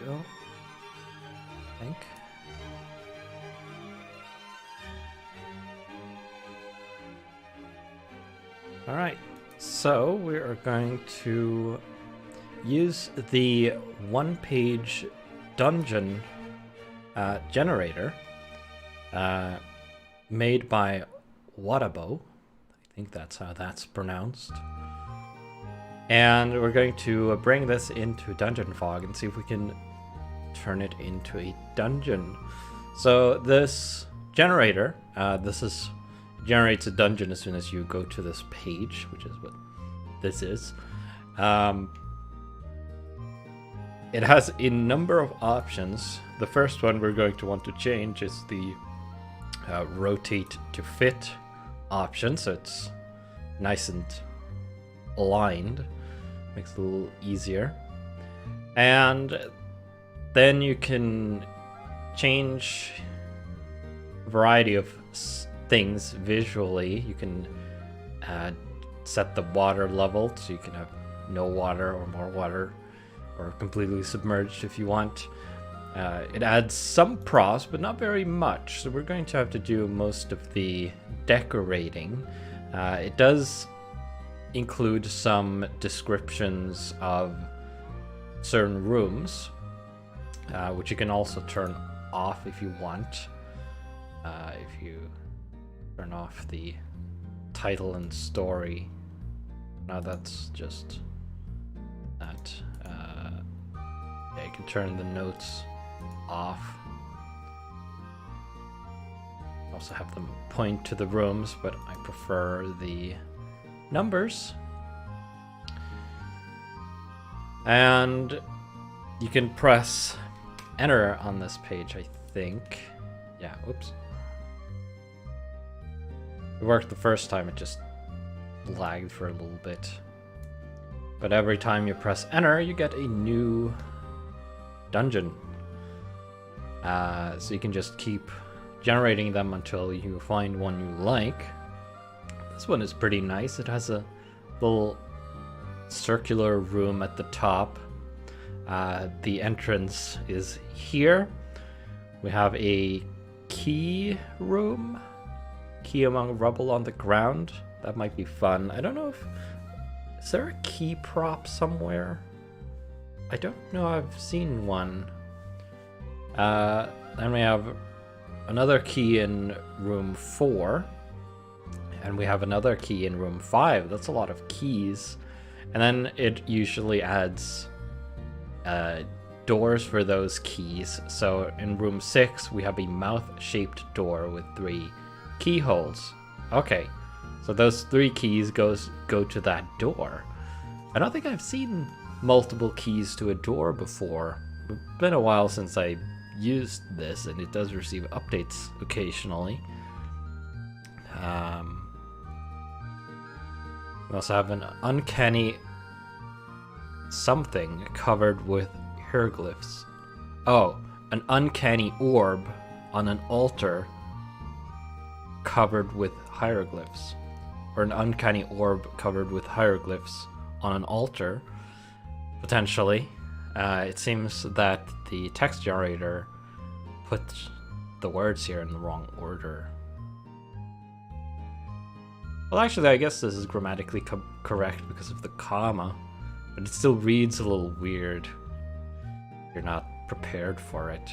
go, I think. All right, so we are going to use the one-page dungeon generator made by Wadabo. I think that's how that's pronounced. And we're going to bring this into DungeonFog and see if we can turn it into a dungeon. So this generator, generates a dungeon as soon as you go to this page, which is what this is. It has a number of options. The first one we're going to want to change is the rotate to fit option, so it's nice and aligned. Makes it a little easier. And then you can change a variety of things visually. You can set the water level so you can have no water or more water, or completely submerged if you want. It adds some props, but not very much, so we're going to have to do most of the decorating. It does include some descriptions of certain rooms, which you can also turn off if you want. If you turn off the title and story. Now that's just that. Yeah, you can turn the notes off. Also have them point to the rooms, but I prefer the numbers. And you can press enter on this page, I think. Yeah, whoops. It worked the first time, it just lagged for a little bit. But every time you press enter, you get a new dungeon. So you can just keep generating them until you find one you like. This one is pretty nice. It has a little circular room at the top. The entrance is here. We have a key room. Key among rubble on the ground. That might be fun. I don't know if... Is there a key prop somewhere? I don't know I've seen one. Then we have another key in room 4. And we have another key in room 5. That's a lot of keys. And then it usually adds doors for those keys. So in room 6, we have a mouth-shaped door with 3 keyholes. Okay, so those 3 keys go to that door. I don't think I've seen multiple keys to a door before. It's been a while since I used this, and it does receive updates occasionally. We also have an uncanny something covered with hieroglyphs. Oh, an uncanny orb on an altar covered with hieroglyphs. Or an uncanny orb covered with hieroglyphs on an altar, potentially. It seems that the text generator put the words here in the wrong order. Well, actually, I guess this is grammatically correct because of the comma, but it still reads a little weird. You're not prepared for it.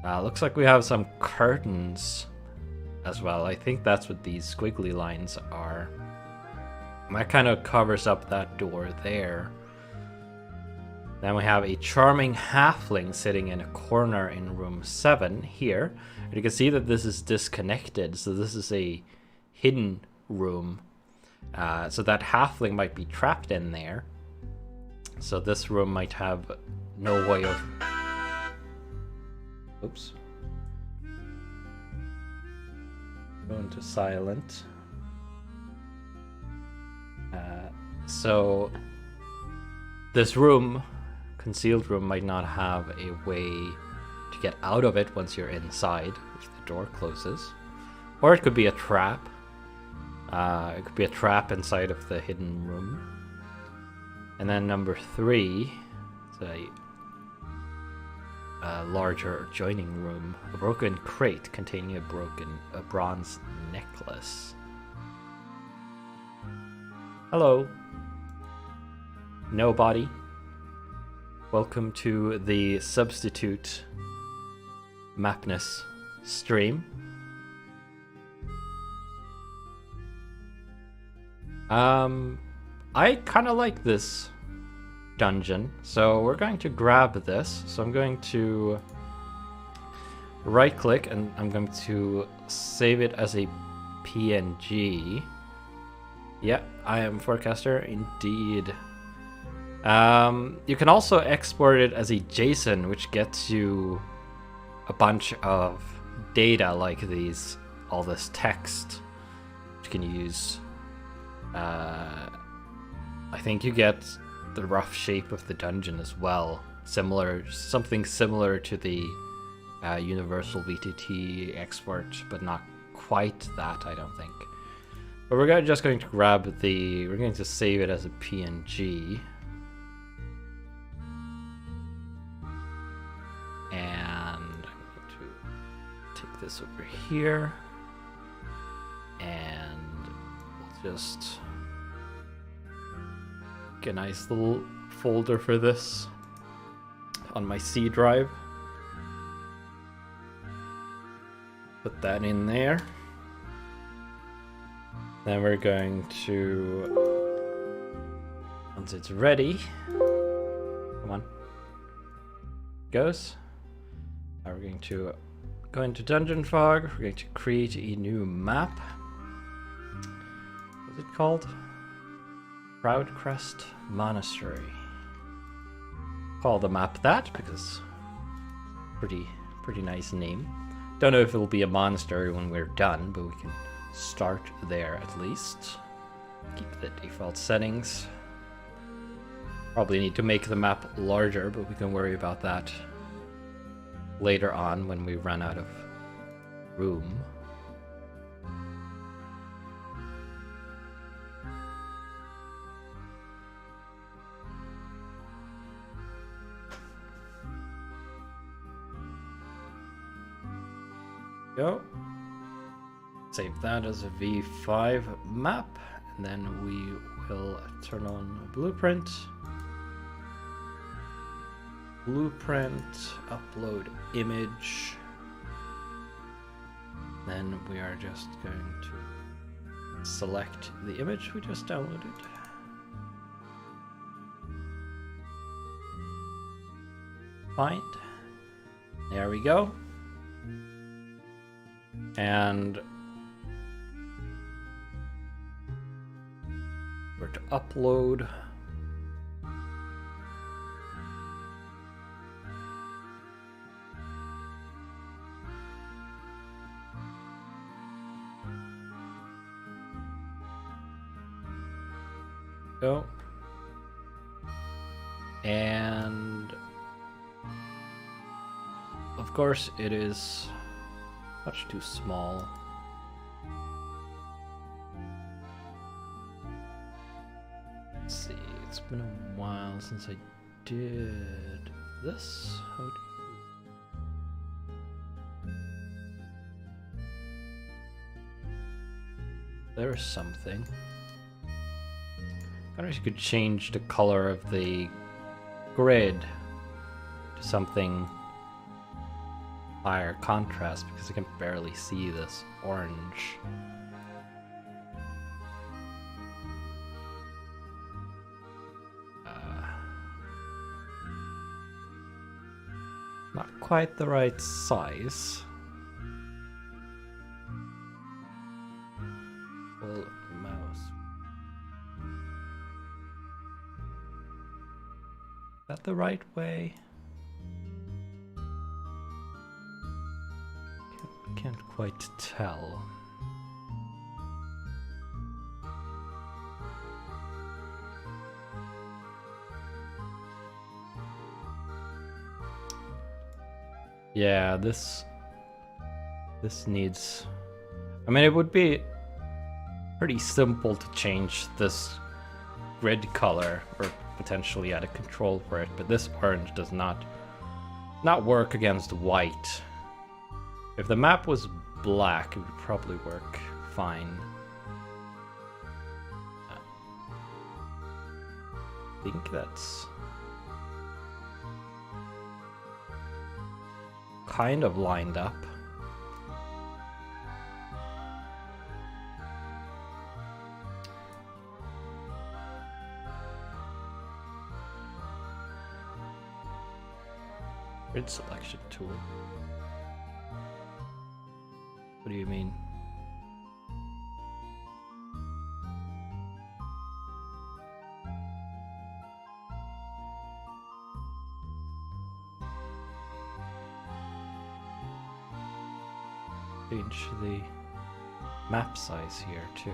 Looks like we have some curtains as well. I think that's what these squiggly lines are. And that kind of covers up that door there. Then we have a charming halfling sitting in a corner in room 7 here. And you can see that this is disconnected, so this is a hidden room. So that halfling might be trapped in there. So this room might have no way of... Oops. Go into silent. So this room, concealed room, might not have a way to get out of it once you're inside if the door closes. Or it could be a trap. It could be a trap inside of the hidden room. And then number 3 is a larger adjoining room. A broken crate containing a bronze necklace. Hello. Nobody. Welcome to the substitute Mapness stream. I kind of like this dungeon, so we're going to grab this. So I'm going to right click and I'm going to save it as a PNG. Yeah, I am Forecaster indeed. You can also export it as a JSON, which gets you a bunch of data like all this text, which you can use. I think you get the rough shape of the dungeon as well. Something similar to the Universal VTT export, but not quite that, I don't think. But we're just going to we're going to save it as a PNG. And I'm going to take this over here. And we'll just get a nice little folder for this on my C drive. Put that in there. Then we're going to, once it's ready, come on, goes. Now we're going to go into DungeonFog. We're going to create a new map. What's it called? Proudcrest Monastery. Call the map that because pretty nice name. Don't know if it'll be a monastery when we're done, but we can start there at least. Keep the default settings. Probably need to make the map larger, but we can worry about that later on when we run out of room. Go. Save that as a V5 map, and then we will turn on a blueprint. Upload image. Then we are just going to select the image we just downloaded. Find. There we go. And we're to upload. Go. And of course it is much too small. Let's see, it's been a while since I did this. There's something. I wonder if you could change the color of the grid to something higher contrast, because I can barely see this orange. Not quite the right size. Full mouse. Is that the right way? Can't quite tell. Yeah, this needs, I mean, it would be pretty simple to change this grid color or potentially add a control for it, but this orange does not work against white. If the map was black, it would probably work fine. I think that's kind of lined up. Grid selection tool. What do you mean? change the map size here too.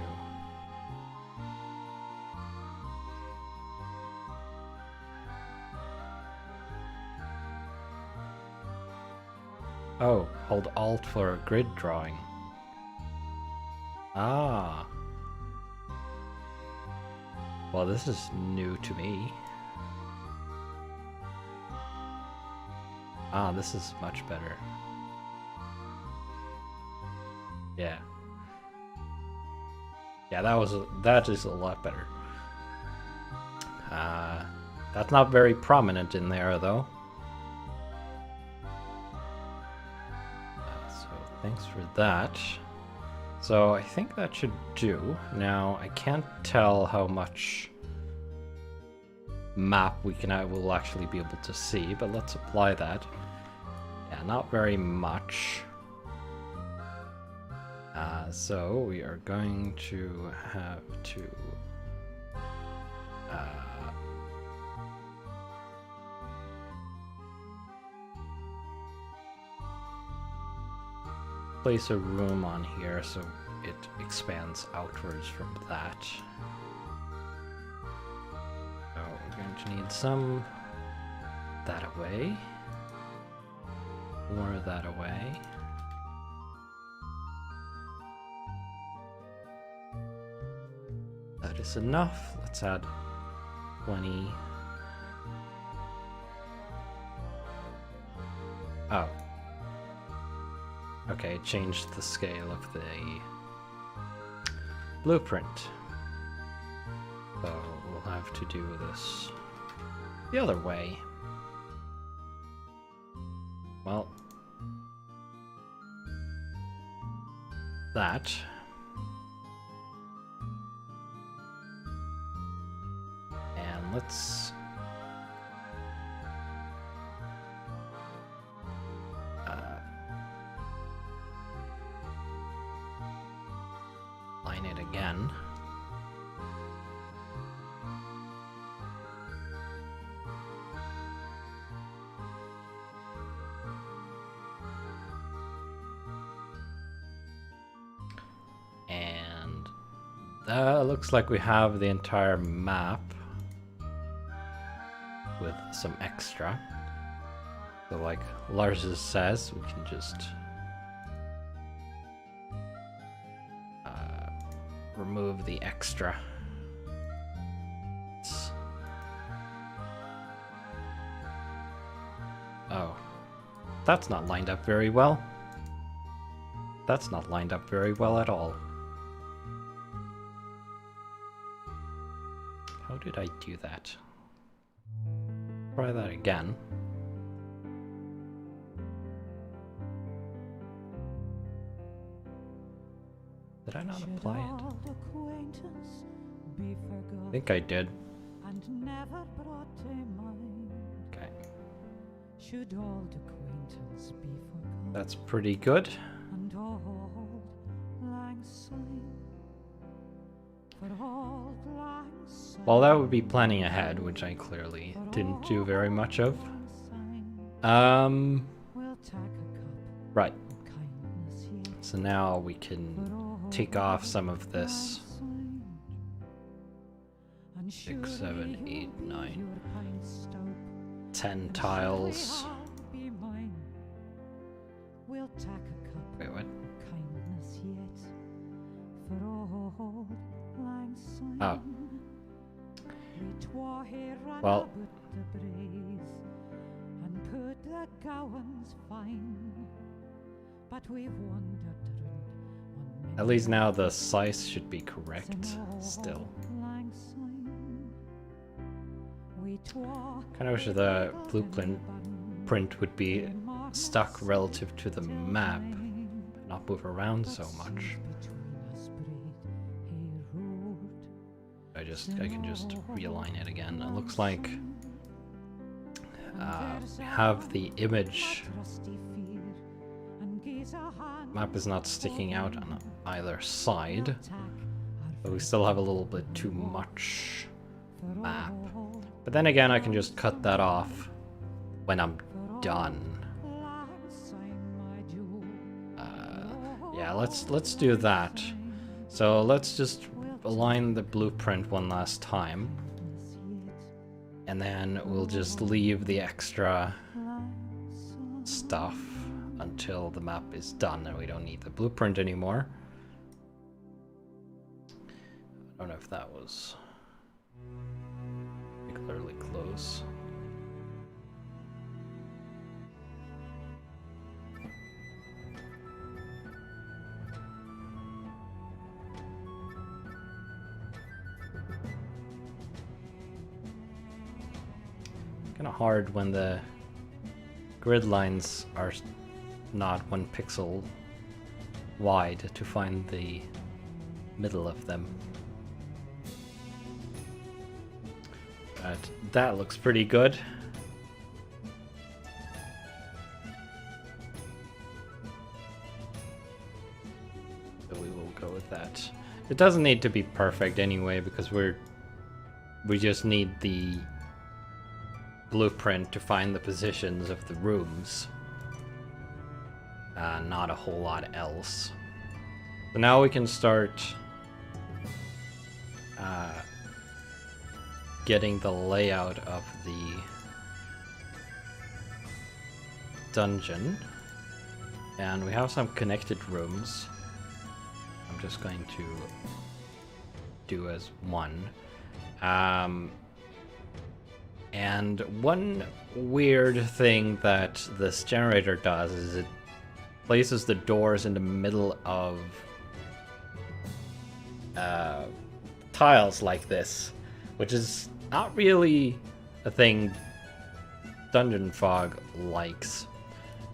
Oh, hold Alt for grid drawing. Ah. Well, this is new to me. Ah, this is much better. Yeah. Yeah, that is a lot better. That's not very prominent in there though. So thanks for that. So I think that should do. Now I can't tell how much map we'll actually be able to see, but let's apply that. Yeah, not very much. So we are going to have to place a room on here so it expands outwards from that. So we're going to need some that away, more of that away. That is enough. Let's add 20. Oh. Okay, it changed the scale of the blueprint. So we'll have to do this the other way. Well, that. And let's line it again. And that looks like we have the entire map with some extra. So like Lars says, we can just remove the extra. Oh, that's not lined up very well. That's not lined up very well at all. How did I do that? Try that again. Did I not apply it? I think I did. Okay. That's pretty good. Well, that would be planning ahead, which I clearly didn't do very much of. Right. So now we can take off some of this 6, 7, 8, 9, 10 tiles. Wait, what? Oh. Well. At least now the size should be correct still. Kind of wish the blueprint would be stuck relative to the map, not move around so much. I can just realign it again. It looks like we have the image. Map is not sticking out on either side, but we still have a little bit too much map. But then again, I can just cut that off when I'm done. Yeah, let's do that. So let's just align the blueprint one last time. And then we'll just leave the extra stuff until the map is done and we don't need the blueprint anymore. I don't know if that was particularly close. Kind of hard when the grid lines are not 1 pixel wide to find the middle of them. But that looks pretty good. So we will go with that. It doesn't need to be perfect anyway, because we just need the blueprint to find the positions of the rooms. Not a whole lot else. So now we can start getting the layout of the dungeon. And we have some connected rooms. I'm just going to do as one. And one weird thing that this generator does is it places the doors in the middle of tiles like this, which is not really a thing DungeonFog likes.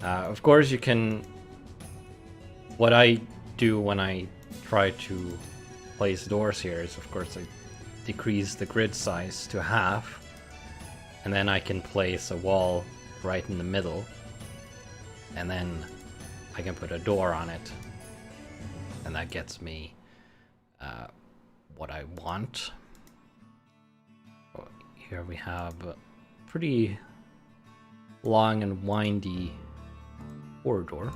Of course, you can... What I do when I try to place doors here is, of course, I decrease the grid size to half, and then I can place a wall right in the middle, and then I can put a door on it, and that gets me what I want. Here we have a pretty long and windy corridor.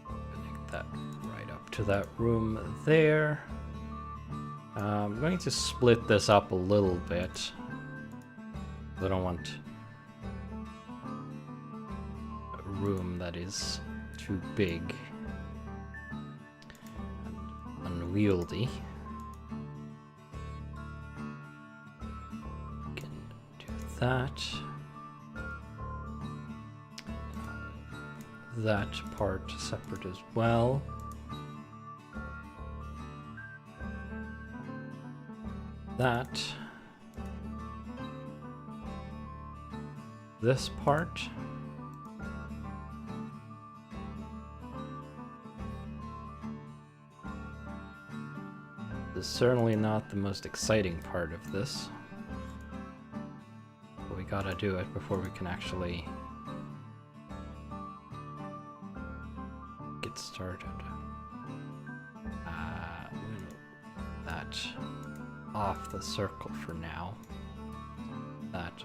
Connect that right up to that room there. I'm going to split this up a little bit. I don't want a room that is too big and unwieldy. We can do that. That part separate as well. That. This part. This is certainly not the most exciting part of this. But we gotta do it before we can actually get started. That off the circle for now. That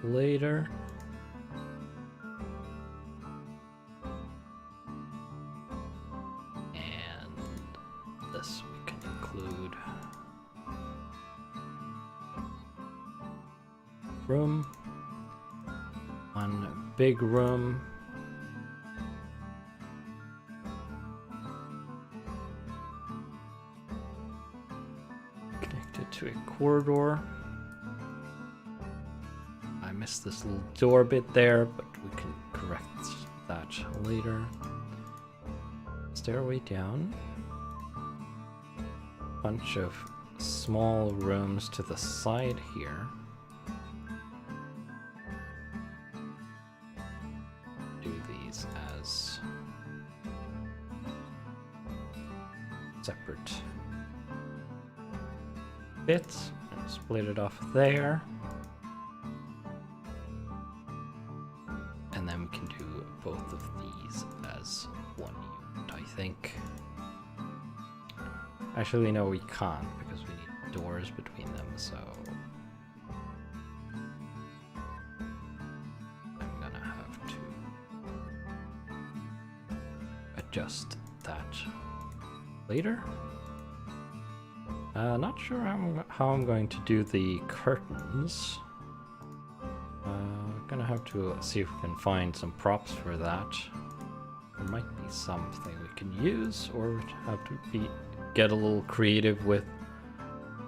later. And this we can include. Room. One big room. Connected to a corridor. I missed this little door bit there, but we can correct that later. Stairway down. Bunch of small rooms to the side here. Do these as separate bits and split it off there. And then we can do both of these as one unit, I think. Actually, no, we can't because we need doors between them, so I'm gonna have to adjust that later. Not sure how I'm going to do the curtains. Gonna have to see if we can find some props for that. There might be something we can use, or have to get a little creative with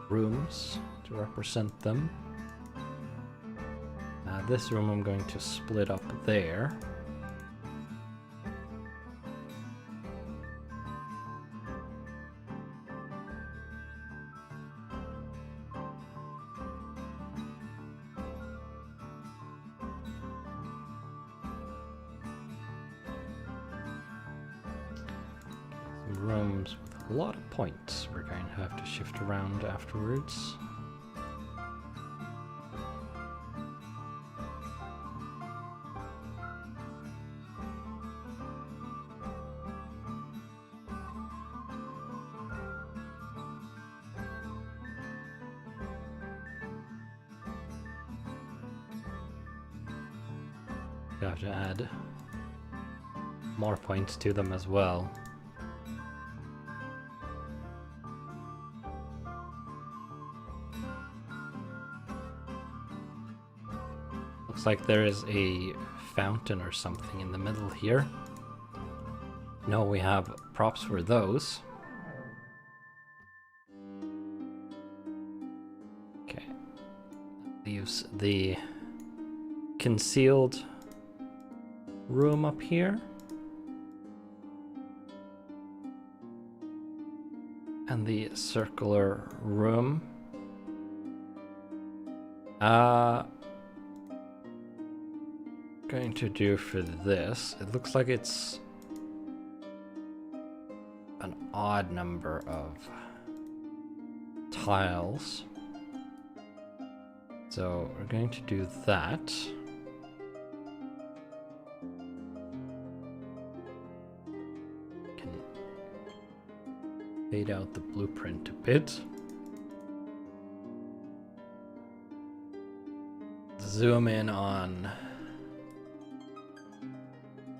rooms to represent them. This room I'm going to split up there. Rooms with a lot of points we're going to have to shift around afterwards. You have to add more points to them as well. Looks like there is a fountain or something in the middle here. No, we have props for those. Okay. Leaves the concealed room up here. And the circular room. Going to do for this, it looks like it's an odd number of tiles. So we're going to do that. Can fade out the blueprint a bit. Zoom in on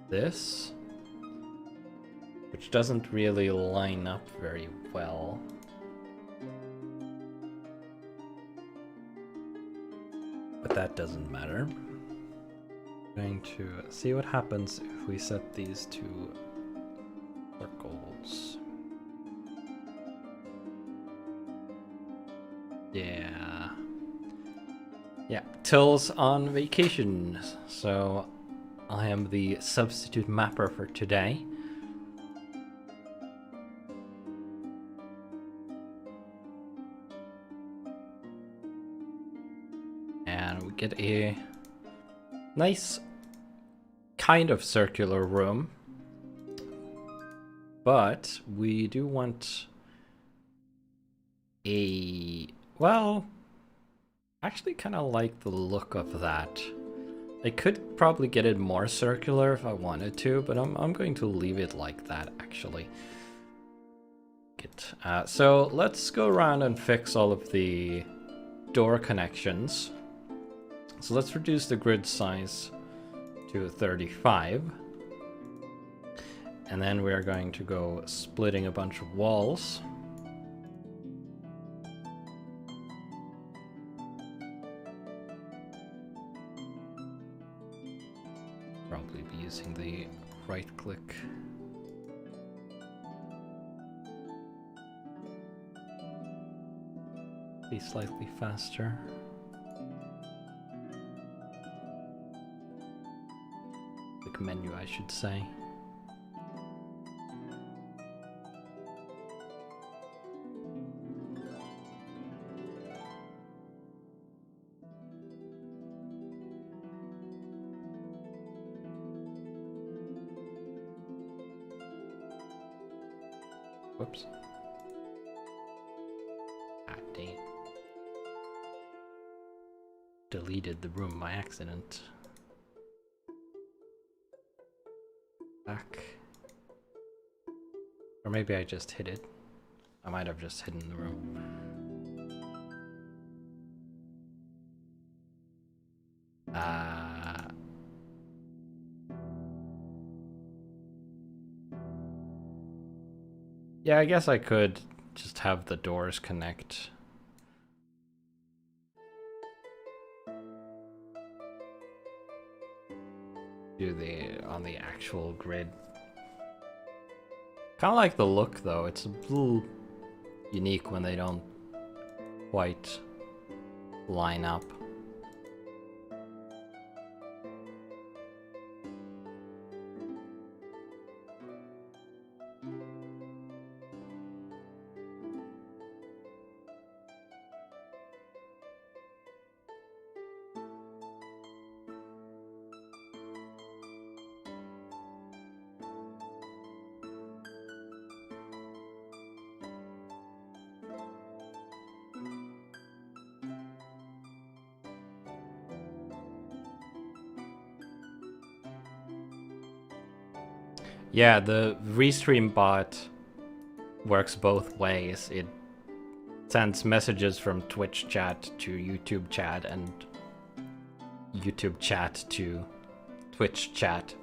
this, which doesn't really line up very well. But that doesn't matter. I'm going to see what happens if we set these two circles. Yeah, Till's on vacation, so I am the substitute mapper for today. And we get a nice kind of circular room. But we do want a, well, actually kind of like the look of that. I could probably get it more circular if I wanted to, but I'm going to leave it like that, actually. So let's go around and fix all of the door connections. So let's reduce the grid size to 35. And then we're going to go splitting a bunch of walls. Probably be using the right click. Be slightly faster. Click menu, I should say. Whoops. Ah, dang. Deleted the room by accident. Back. Or maybe I just hid it. I might have just hidden the room. Yeah, I guess I could just have the doors connect. Do on the actual grid. Kind of like the look though. It's a little unique when they don't quite line up. Yeah, the restream bot works both ways. It sends messages from Twitch chat to YouTube chat and YouTube chat to Twitch chat.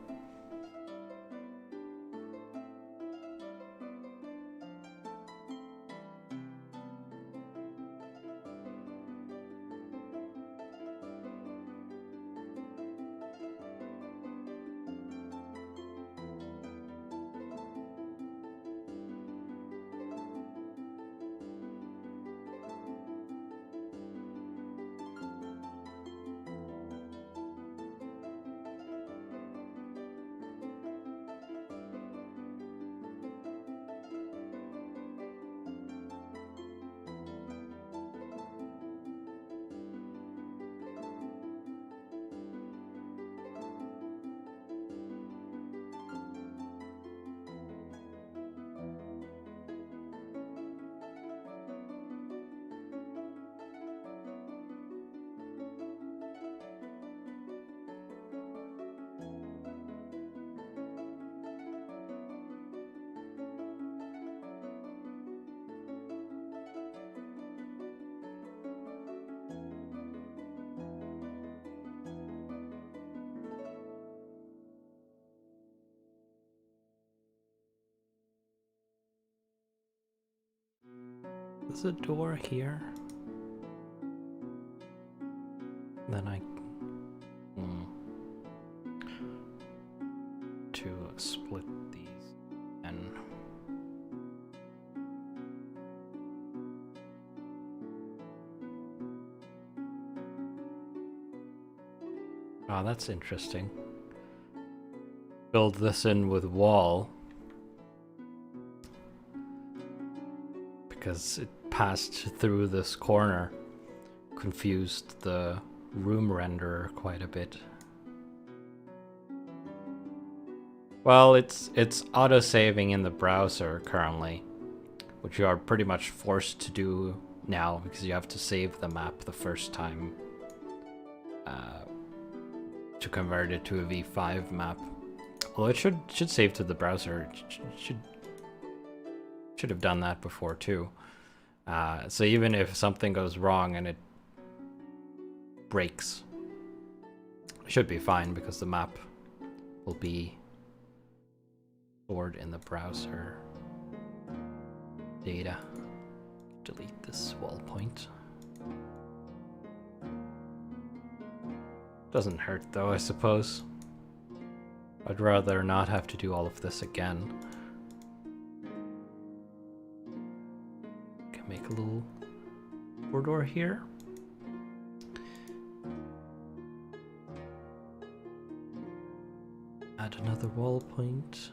There's a door here. Then I to split these and oh, that's interesting. Build this in with wall because it passed through this corner, confused the room renderer quite a bit. Well, it's auto-saving in the browser currently, which you are pretty much forced to do now because you have to save the map the first time to convert it to a v5 map. Well, it should save to the browser. It should have done that before too. So even if something goes wrong and it breaks, it should be fine because the map will be stored in the browser data. Delete this wall point. Doesn't hurt though, I suppose. I'd rather not have to do all of this again. Can make a little corridor here. Add another wall point.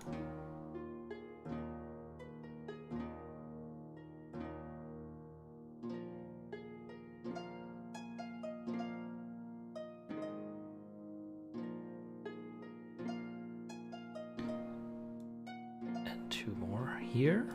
And two more here.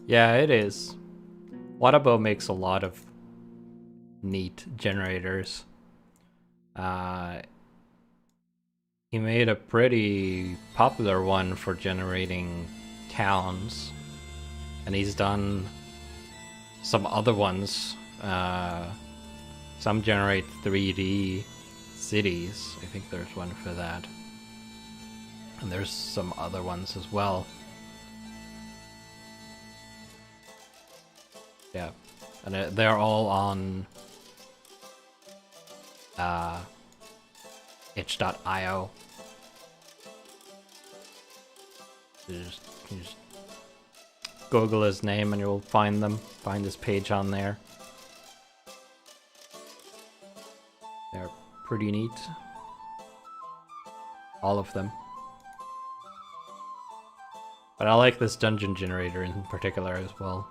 Yeah, it is. Whatabo makes a lot of neat generators. He made a pretty popular one for generating towns, and he's done some other ones. Some generate 3D cities. I think there's one for that. And there's some other ones as well. Yeah. And they're all on itch.io. You just Google his name and you'll find them. Find his page on there. They're pretty neat. All of them. But I like this dungeon generator in particular as well.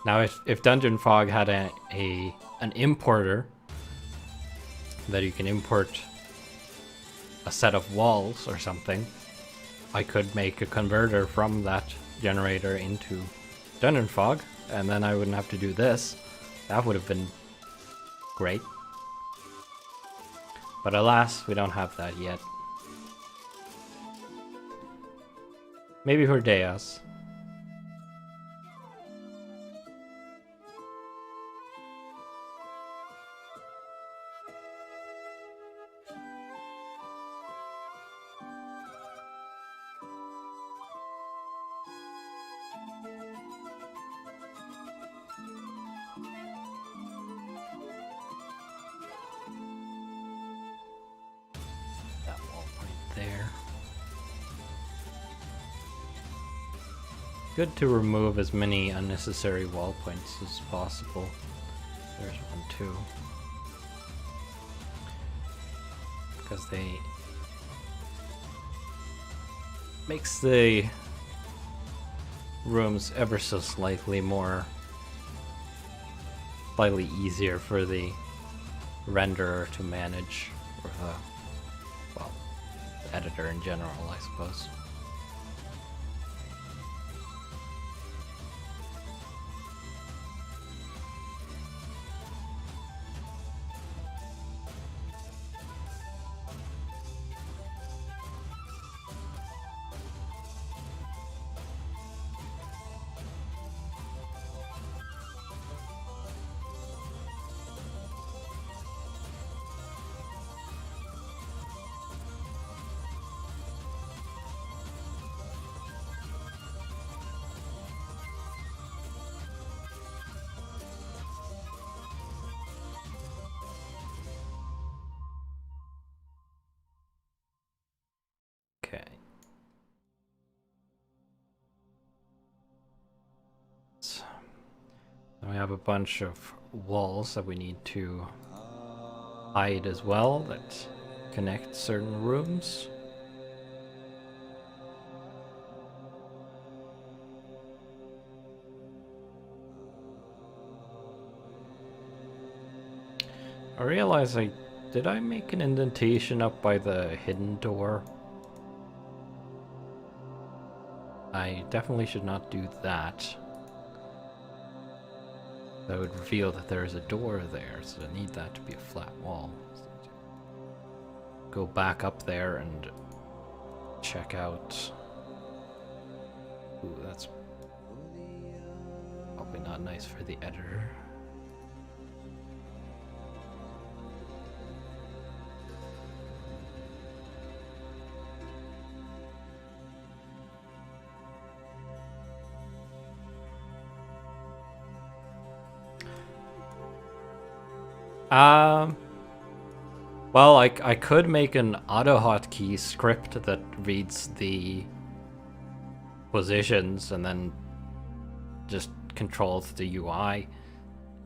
Now, if DungeonFog had an importer that you can import a set of walls or something, I could make a converter from that generator into DungeonFog, and then I wouldn't have to do this. That would have been great. But alas, we don't have that yet. Maybe for Deus. Good to remove as many unnecessary wall points as possible. There's one too. Because they makes the rooms ever so slightly easier for the renderer to manage, or the editor in general, I suppose. Okay. So we have a bunch of walls that we need to hide as well that connect certain rooms. I realize did I make an indentation up by the hidden door? I definitely should not do that. That would reveal that there is a door there, so I need that to be a flat wall. So go back up there and check out. Ooh, that's probably not nice for the editor. Well, I could make an auto-hotkey script that reads the positions and then just controls the UI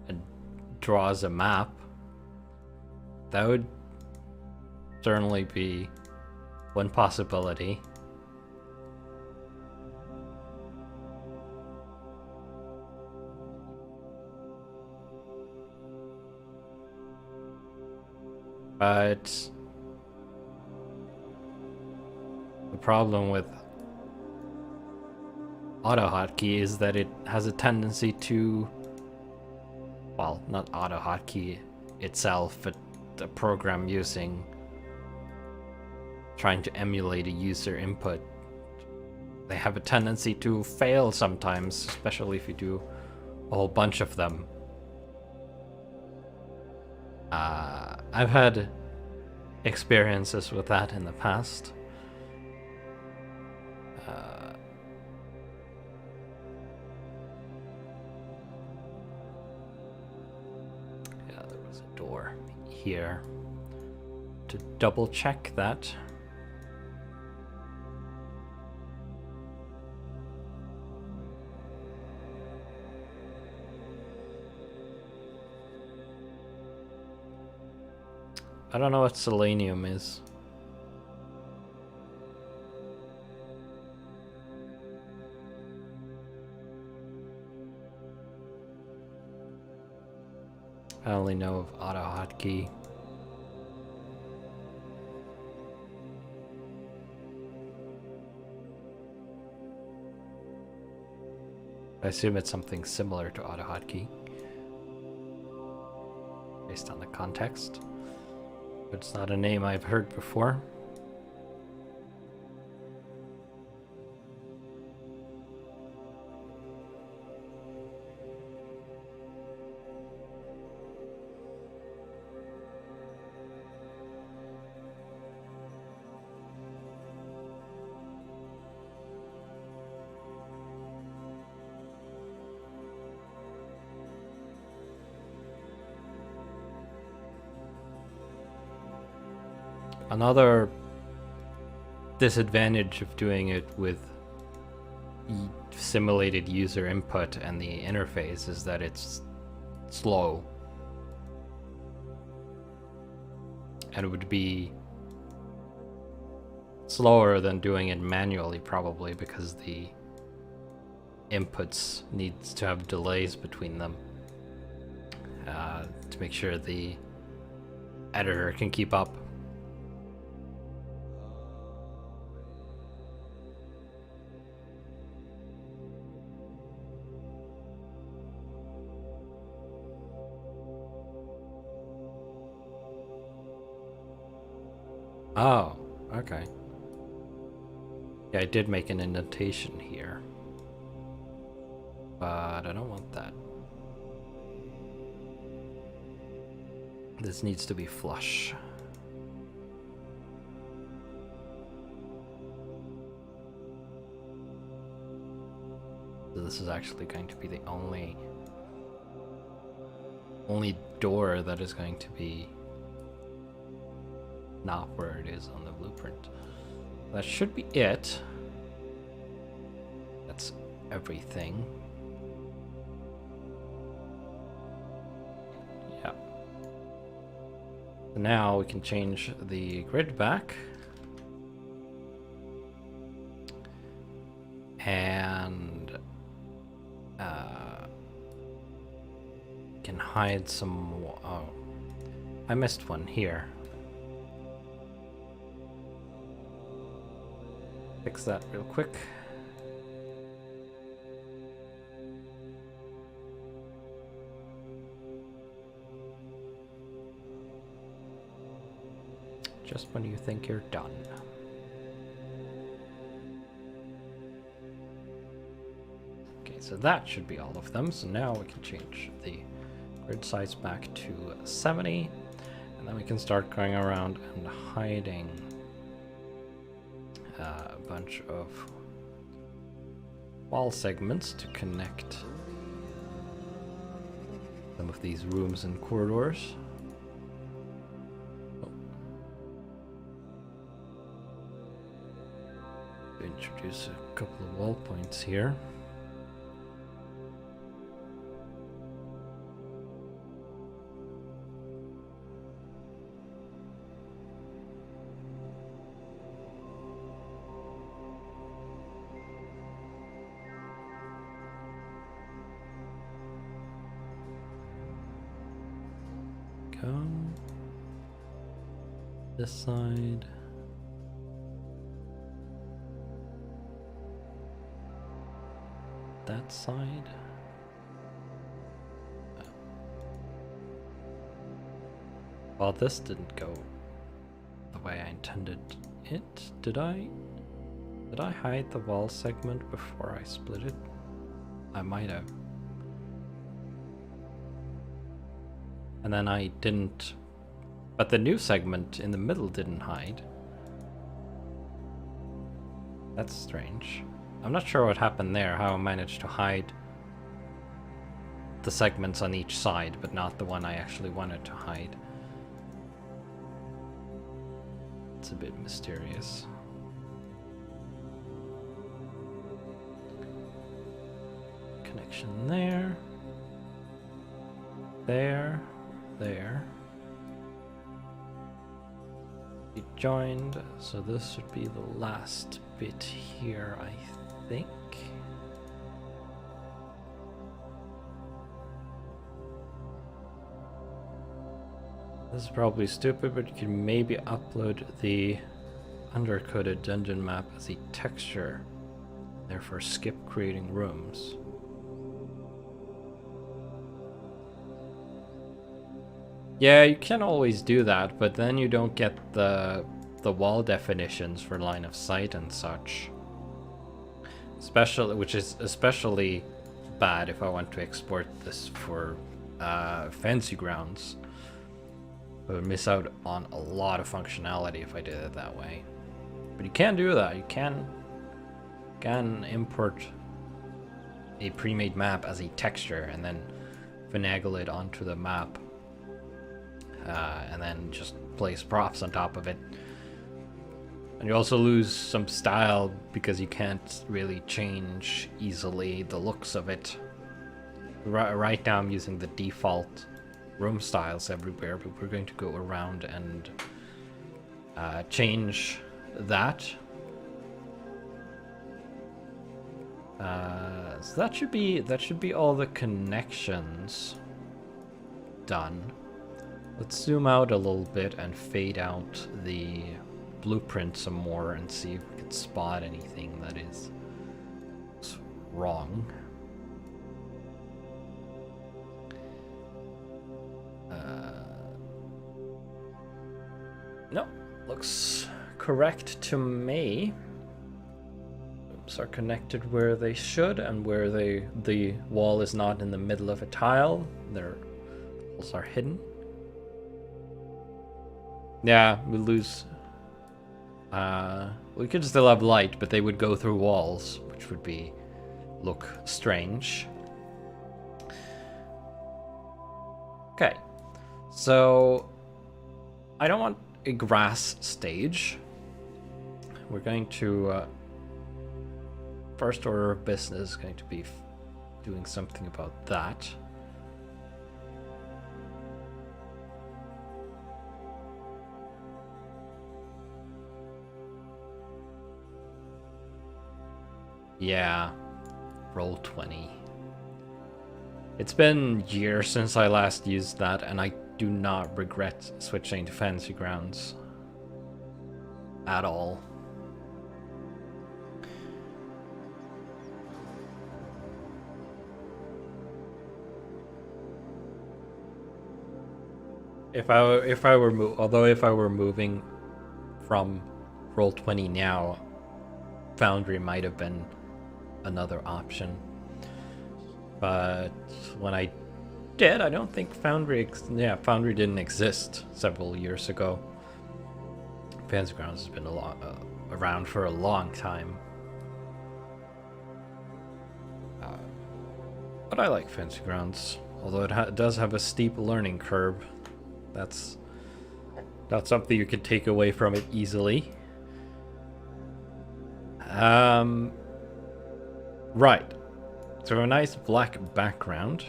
and draws a map. That would certainly be one possibility. But problem with AutoHotkey is that it has a tendency to, well, not AutoHotkey itself, but the program trying to emulate a user input. They have a tendency to fail sometimes, especially if you do a whole bunch of them. I've had experiences with that in the past. Yeah, there was a door here to double check that. I don't know what selenium is. I only know of AutoHotkey. I assume it's something similar to AutoHotkey, based on the context. But it's not a name I've heard before. Another disadvantage of doing it with simulated user input and the interface is that it's slow. And it would be slower than doing it manually, probably, because the inputs needs to have delays between them to make sure the editor can keep up. Oh, okay. Yeah, I did make an indentation here, but I don't want that. This needs to be flush. So this is actually going to be the only door that is going to be not where it is on the blueprint. That should be it. That's everything. Yeah. So now we can change the grid back. And can hide some. Oh, I missed one here. Fix that real quick. Just when you think you're done. Okay, so that should be all of them. So now we can change the grid size back to 70, and then we can start going around and hiding a bunch of wall segments to connect some of these rooms and corridors. Introduce a couple of wall points here. This side. that side. Well, this didn't go the way I intended it. Did I hide the wall segment before I split it? I might have. And then I didn't. But the new segment in the middle didn't hide. That's strange. I'm not sure what happened there, how I managed to hide the segments on each side, but not the one I actually wanted to hide. It's a bit mysterious. Connection there. There. There. It joined, so this should be the last bit here, I think. This is probably stupid, but you can maybe upload the undercoded dungeon map as a texture, therefore skip creating rooms. Yeah, you can always do that, but then you don't get the wall definitions for line of sight and such. Which is especially bad if I want to export this for fancy grounds. I would miss out on a lot of functionality if I did it that way. But you can do that. You can import a pre-made map as a texture and then finagle it onto the map. And then just place props on top of it. And you also lose some style because you can't really change easily the looks of it. Right now I'm using the default room styles everywhere, but we're going to go around and change that. So that should be all the connections done. Let's zoom out a little bit and fade out the blueprint some more and see if we can spot anything that is wrong. No, looks correct to me. Oops, are connected where they should and where the wall is not in the middle of a tile. Their walls are hidden. Yeah, we lose. We could still have light, but they would go through walls, which would look strange. Okay, so I don't want a grass stage. We're going to first order of business is going to be doing something about that. Yeah, roll 20. It's been years since I last used that, and I do not regret switching to Fantasy Grounds at all. If I were moving from roll 20 now, Foundry might have been another option. But when I did, I don't think Foundry didn't exist several years ago. Fantasy Grounds has been around for a long time. But I like Fantasy Grounds, although it does have a steep learning curve. That's not something you can take away from it easily. Right. So a nice black background.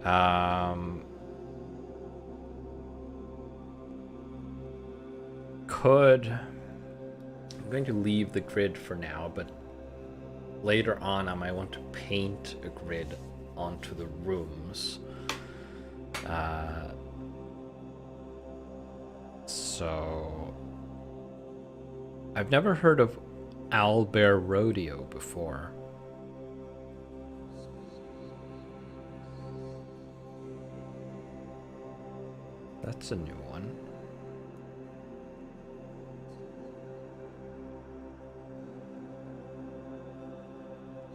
I'm going to leave the grid for now, but later on I might want to paint a grid onto the rooms. So I've never heard of Owlbear Rodeo before. That's a new one.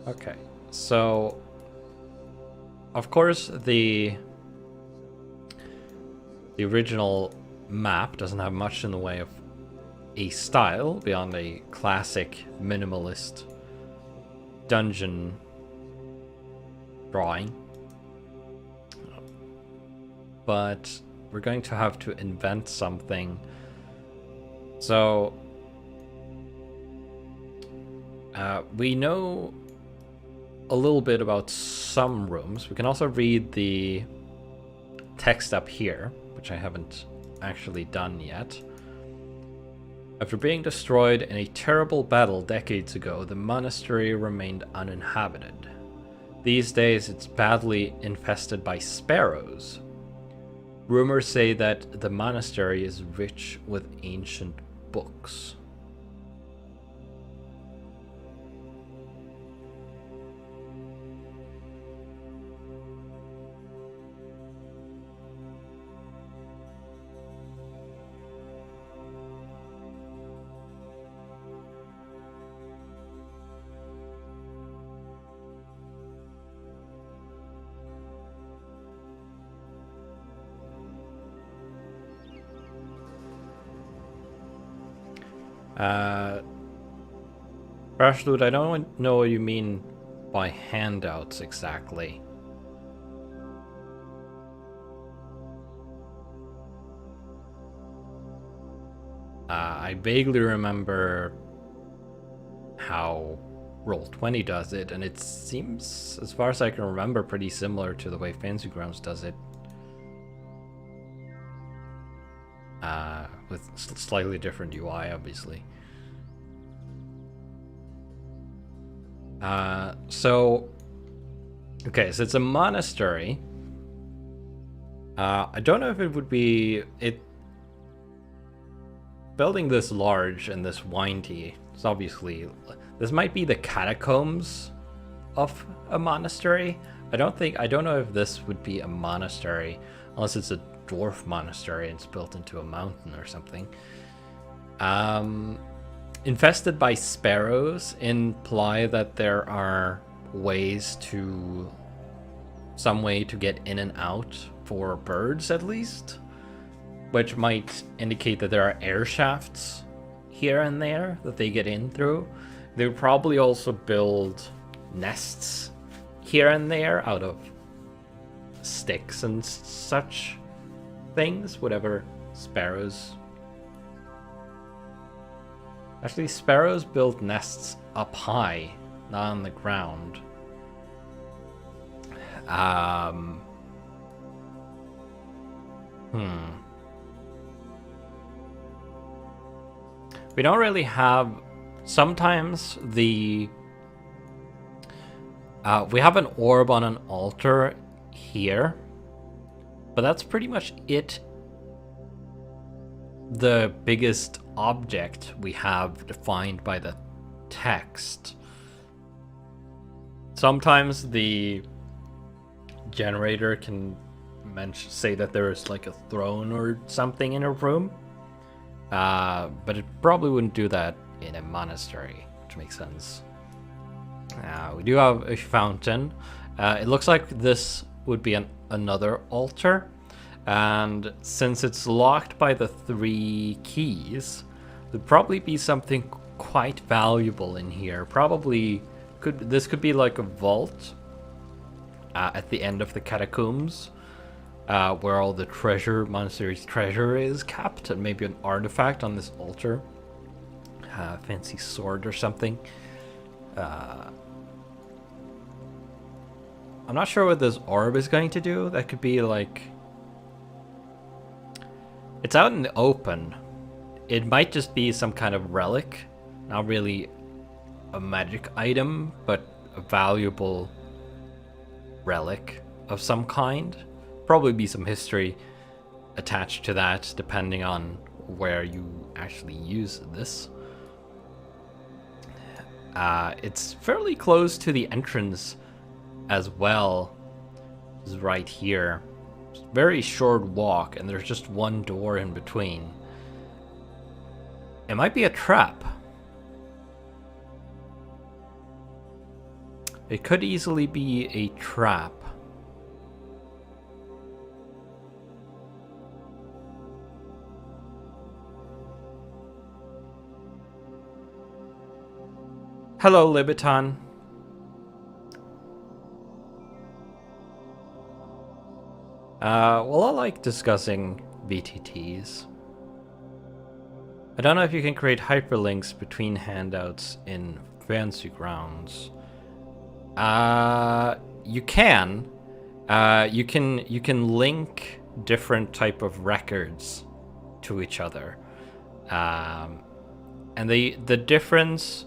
Okay, so of course the original map doesn't have much in the way of a style beyond a classic minimalist dungeon drawing. But we're going to have to invent something. So we know a little bit about some rooms. We can also read the text up here, which I haven't actually done yet. After being destroyed in a terrible battle decades ago, the monastery remained uninhabited. These days, it's badly infested by sparrows. Rumors say that the monastery is rich with ancient books. Rashlood, I don't know what you mean by handouts exactly. I vaguely remember how Roll20 does it, and it seems, as far as I can remember, pretty similar to the way Fancy Grounds does it. With slightly different UI, obviously. So it's a monastery. I don't know if it would be building this large and this windy. It's obviously, this might be the catacombs of a monastery. I don't know if this would be a monastery unless it's a dwarf monastery and it's built into a mountain or something. Infested by sparrows imply that there are some way to get in and out for birds at least, which might indicate that there are air shafts here and there that they get in through. They would probably also build nests here and there out of sticks and such things, whatever sparrows. Actually, sparrows build nests up high, not on the ground. We don't really have. Sometimes we have an orb on an altar here, but that's pretty much it. The biggest object we have defined by the text. Sometimes the generator can say that there is like a throne or something in a room, but it probably wouldn't do that in a monastery, which makes sense. We do have a fountain. It looks like this would be another altar. And since it's locked by the 3 keys, there'd probably be something quite valuable in here. This could be like a vault at the end of the catacombs, where all the monastery's treasure is kept, and maybe an artifact on this altar, fancy sword or something. I'm not sure what this orb is going to do. That could be like, it's out in the open. It might just be some kind of relic, not really a magic item, but a valuable relic of some kind. Probably be some history attached to that, depending on where you actually use this. It's fairly close to the entrance as well. It's right here. It's very short walk, and there's just one door in between. It might be a trap. It could easily be a trap. Hello, Libiton. Well, I like discussing VTTs. I don't know if you can create hyperlinks between handouts in Fancy Grounds. You can. You can link different type of records to each other. And the difference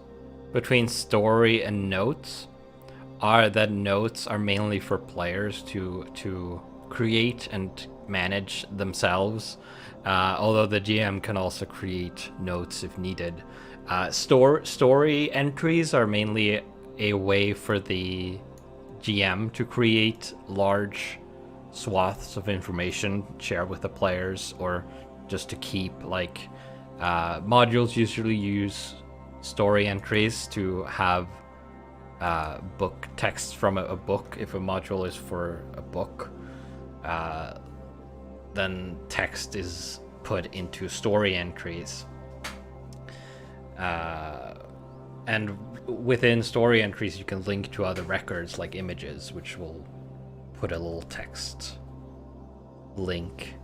between story and notes are that notes are mainly for players to create and manage themselves, although the GM can also create notes if needed. Story entries are mainly a way for the GM to create large swaths of information, share with the players, or just to keep, like, modules usually use story entries to have book text from a book. If a module is for a book, then text is put into story entries. And within story entries, you can link to other records like images, which will put a little text link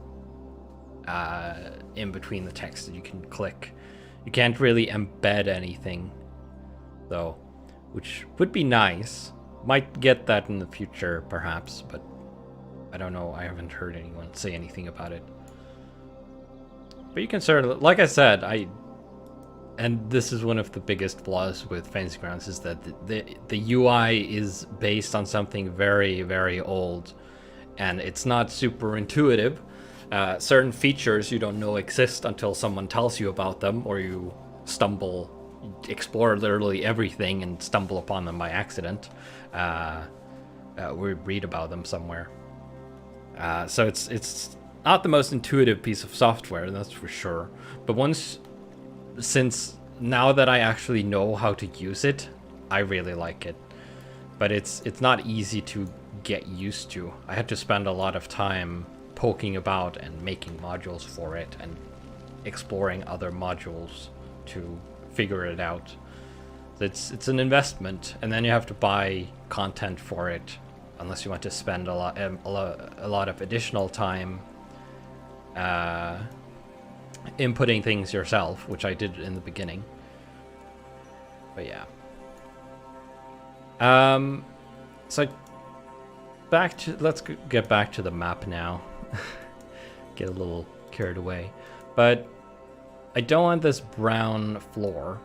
in between the text that you can click. You can't really embed anything, though, which would be nice. Might get that in the future, perhaps, but I don't know. I haven't heard anyone say anything about it. But you can certainly, like I said, and this is one of the biggest flaws with Fantasy Grounds, is that the UI is based on something very, very old, and it's not super intuitive. Certain features you don't know exist until someone tells you about them, or you explore literally everything and stumble upon them by accident. We read about them somewhere. So it's not the most intuitive piece of software, that's for sure. But since now that I actually know how to use it, I really like it. But it's not easy to get used to. I had to spend a lot of time poking about and making modules for it and exploring other modules to figure it out. It's an investment, and then you have to buy content for it, unless you want to spend a lot of additional time inputting things yourself, which I did in the beginning. But yeah. So let's get back to the map now. Get a little carried away, but I don't want this brown floor.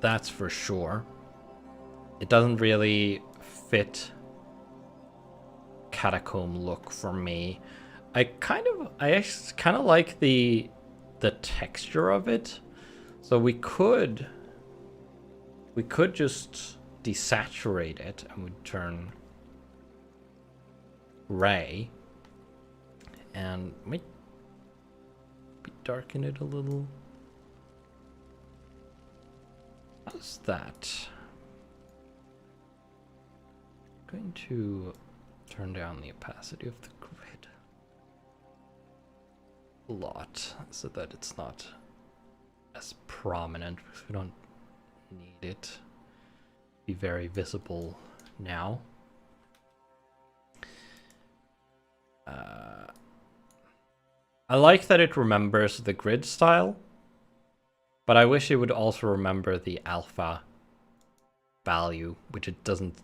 That's for sure. It doesn't really fit catacomb look for me. I actually kind of like the texture of it. So we could just desaturate it and we'd turn gray, and might darken it a little. How's that? I'm going to turn down the opacity of the grid a lot so that it's not as prominent, because we don't need it to be very visible now. I like that it remembers the grid style, but I wish it would also remember the alpha value, which it doesn't.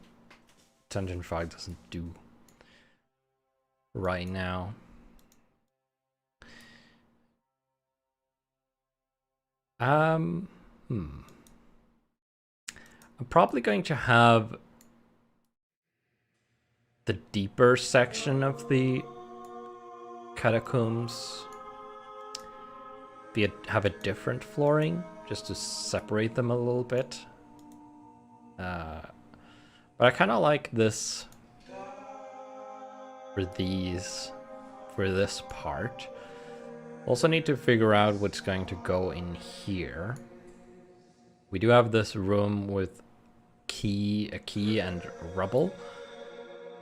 DungeonFog doesn't do right now. I'm probably going to have the deeper section of the catacombs have a different flooring, just to separate them a little bit. But I kind of like this for this part. Also need to figure out what's going to go in here. We do have this room with a key and rubble.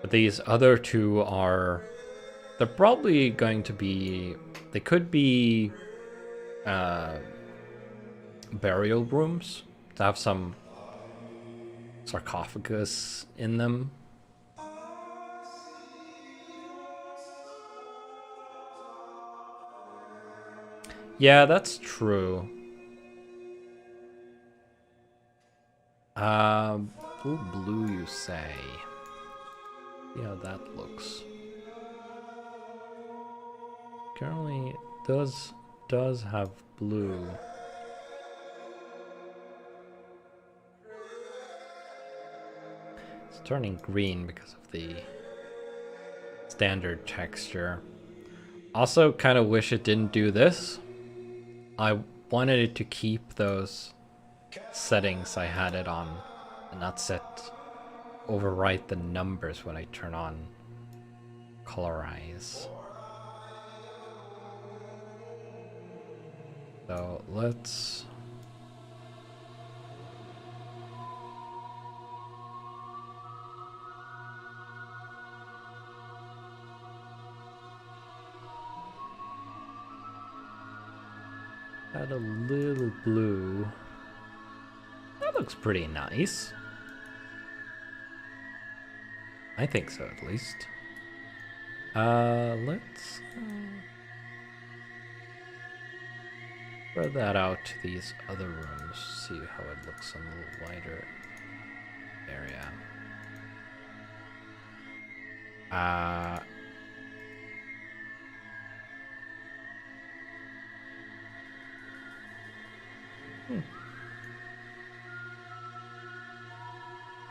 But these other two they're probably going to be, they could be burial rooms to have some sarcophagus in them. Yeah, that's true. Blue, you say? See how that looks. Currently, does have blue. It's turning green because of the standard texture. Also, kind of wish it didn't do this. I wanted it to keep those settings I had it on and not overwrite the numbers when I turn on colorize. So let's add a little blue. That looks pretty nice. I think so, at least. Let's spread that out to these other rooms, see how it looks in a little wider area.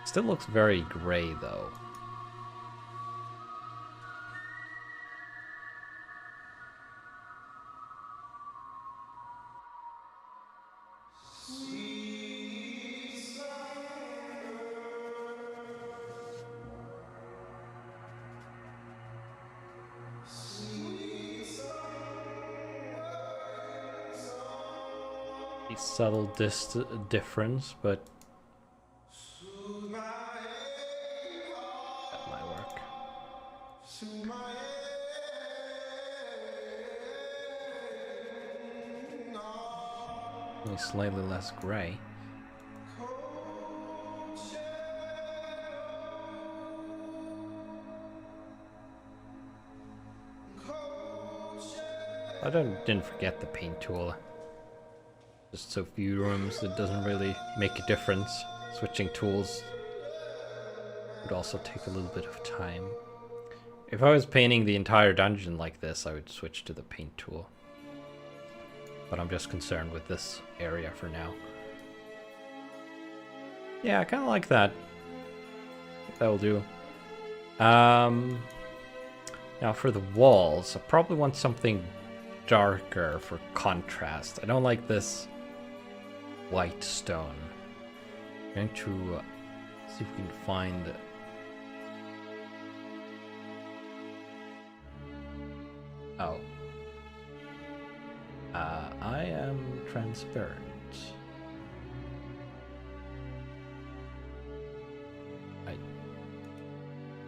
Still looks very gray, though. A subtle difference, but that might work. Only slightly less gray. I didn't forget the paint tool. Just so few rooms, it doesn't really make a difference. Switching tools would also take a little bit of time. If I was painting the entire dungeon like this, I would switch to the paint tool. But I'm just concerned with this area for now. Yeah, I kind of like that. That'll do. Now for the walls, I probably want something darker for contrast. I don't like this white stone. I'm going to see if we can find I am transparent. I need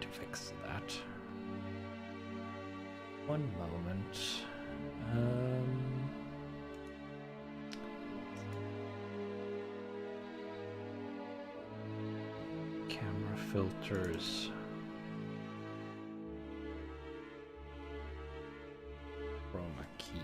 to fix that. One moment. Camera filters. Chroma key.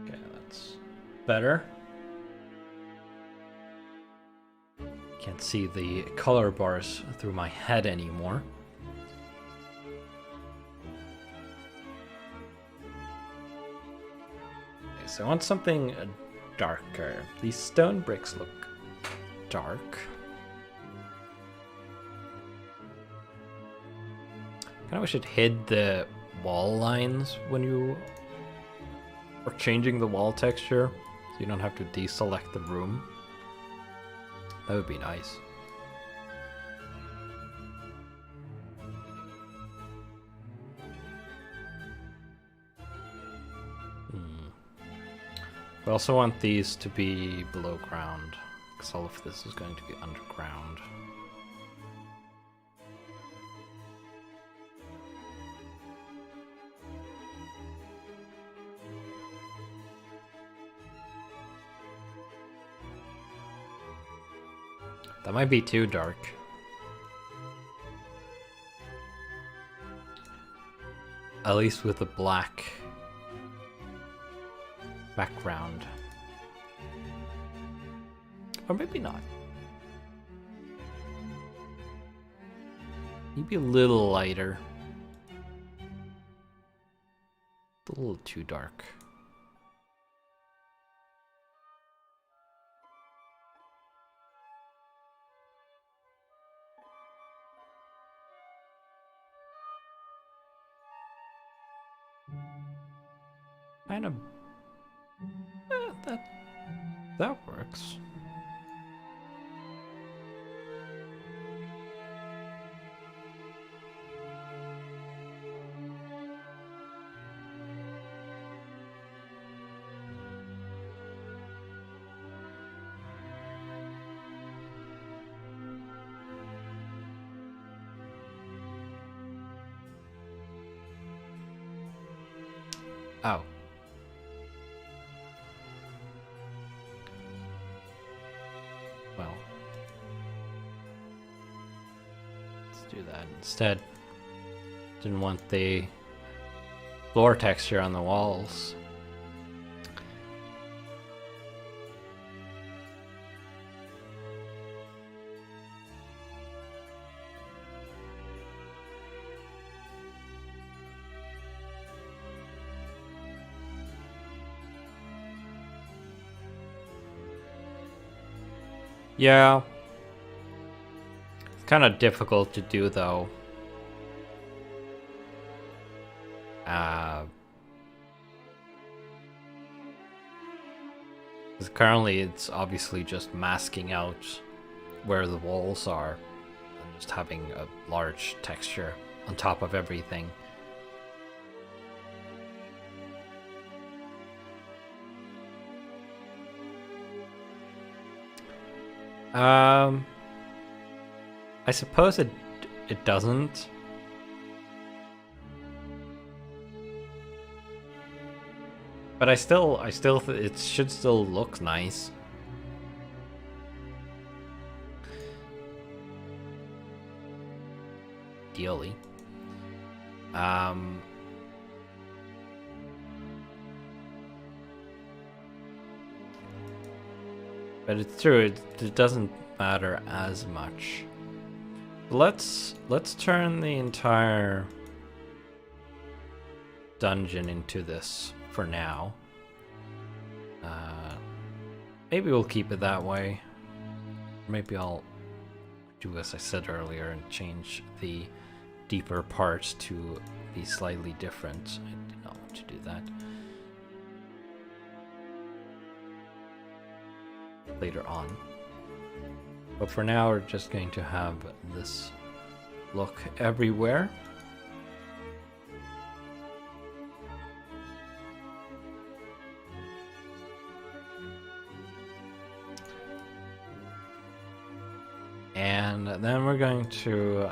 Okay, that's better. Can't see the color bars through my head anymore. Okay, so I want something darker. These stone bricks look dark. Kinda wish it hid the wall lines when you are changing the wall texture, so you don't have to deselect the room. That would be nice. We also want these to be below ground, because all of this is going to be underground. That might be too dark. At least with the black background. Or maybe not. Maybe a little lighter. A little too dark. Kind of. That works. Oh. Well. Let's do that instead. Didn't want the floor texture on the walls. Yeah. It's kind of difficult to do though. Because currently it's obviously just masking out where the walls are and just having a large texture on top of everything. I suppose it doesn't. But it should still look nice. Ideally. But it's true, it doesn't matter as much. Let's turn the entire dungeon into this for now. Maybe we'll keep it that way. Maybe I'll do as I said earlier and change the deeper parts to be slightly different. I did not want to do that. Later on. But for now, we're just going to have this look everywhere. And then we're going to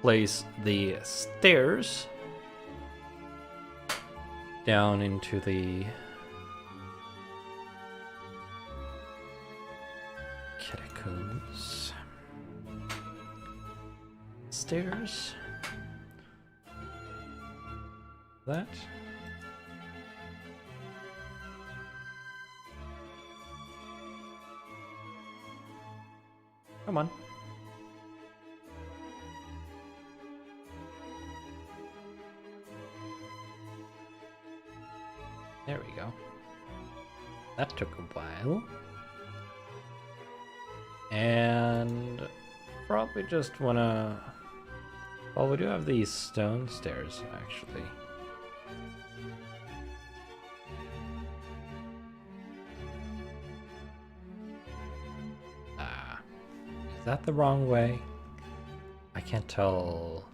place the stairs down into the catacombs. Stairs. That. Come on. There we go. That took a while. And probably just wanna Well, we do have these stone stairs, actually. Is that the wrong way? I can't tell.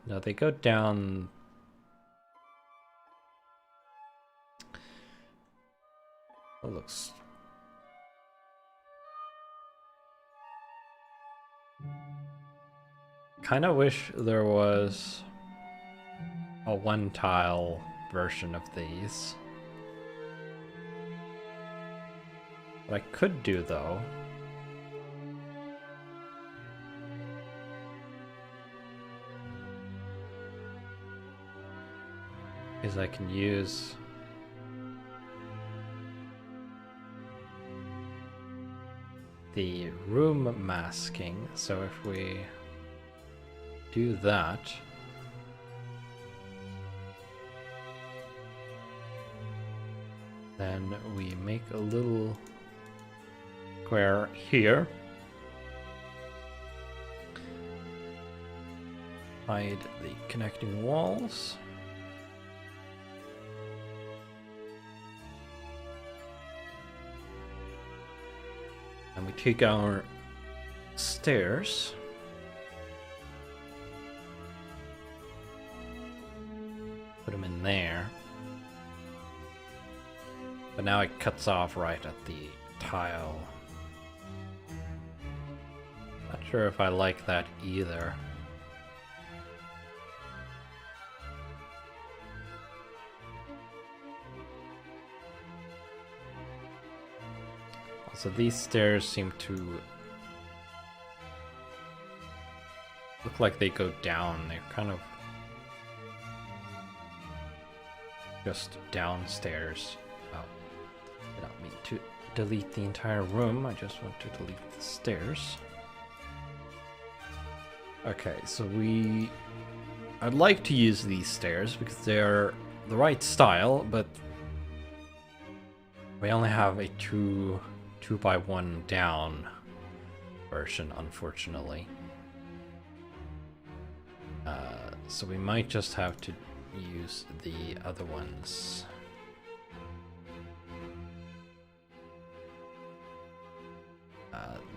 No, they go down. It looks. Kind of wish there was a one tile version of these. What I could do though is I can use the room masking. So if we do that, then we make a little square here, hide the connecting walls, and we take our stairs, put them in there, but now it cuts off right at the tile. Not sure if I like that either. Also, these stairs seem to look like they go down. They're kind of just downstairs. Oh, I don't mean to delete the entire room. I just want to delete the stairs. Okay, so I'd like to use these stairs because they're the right style, but we only have a 2x1 down version, unfortunately. So we might just have to use the other ones.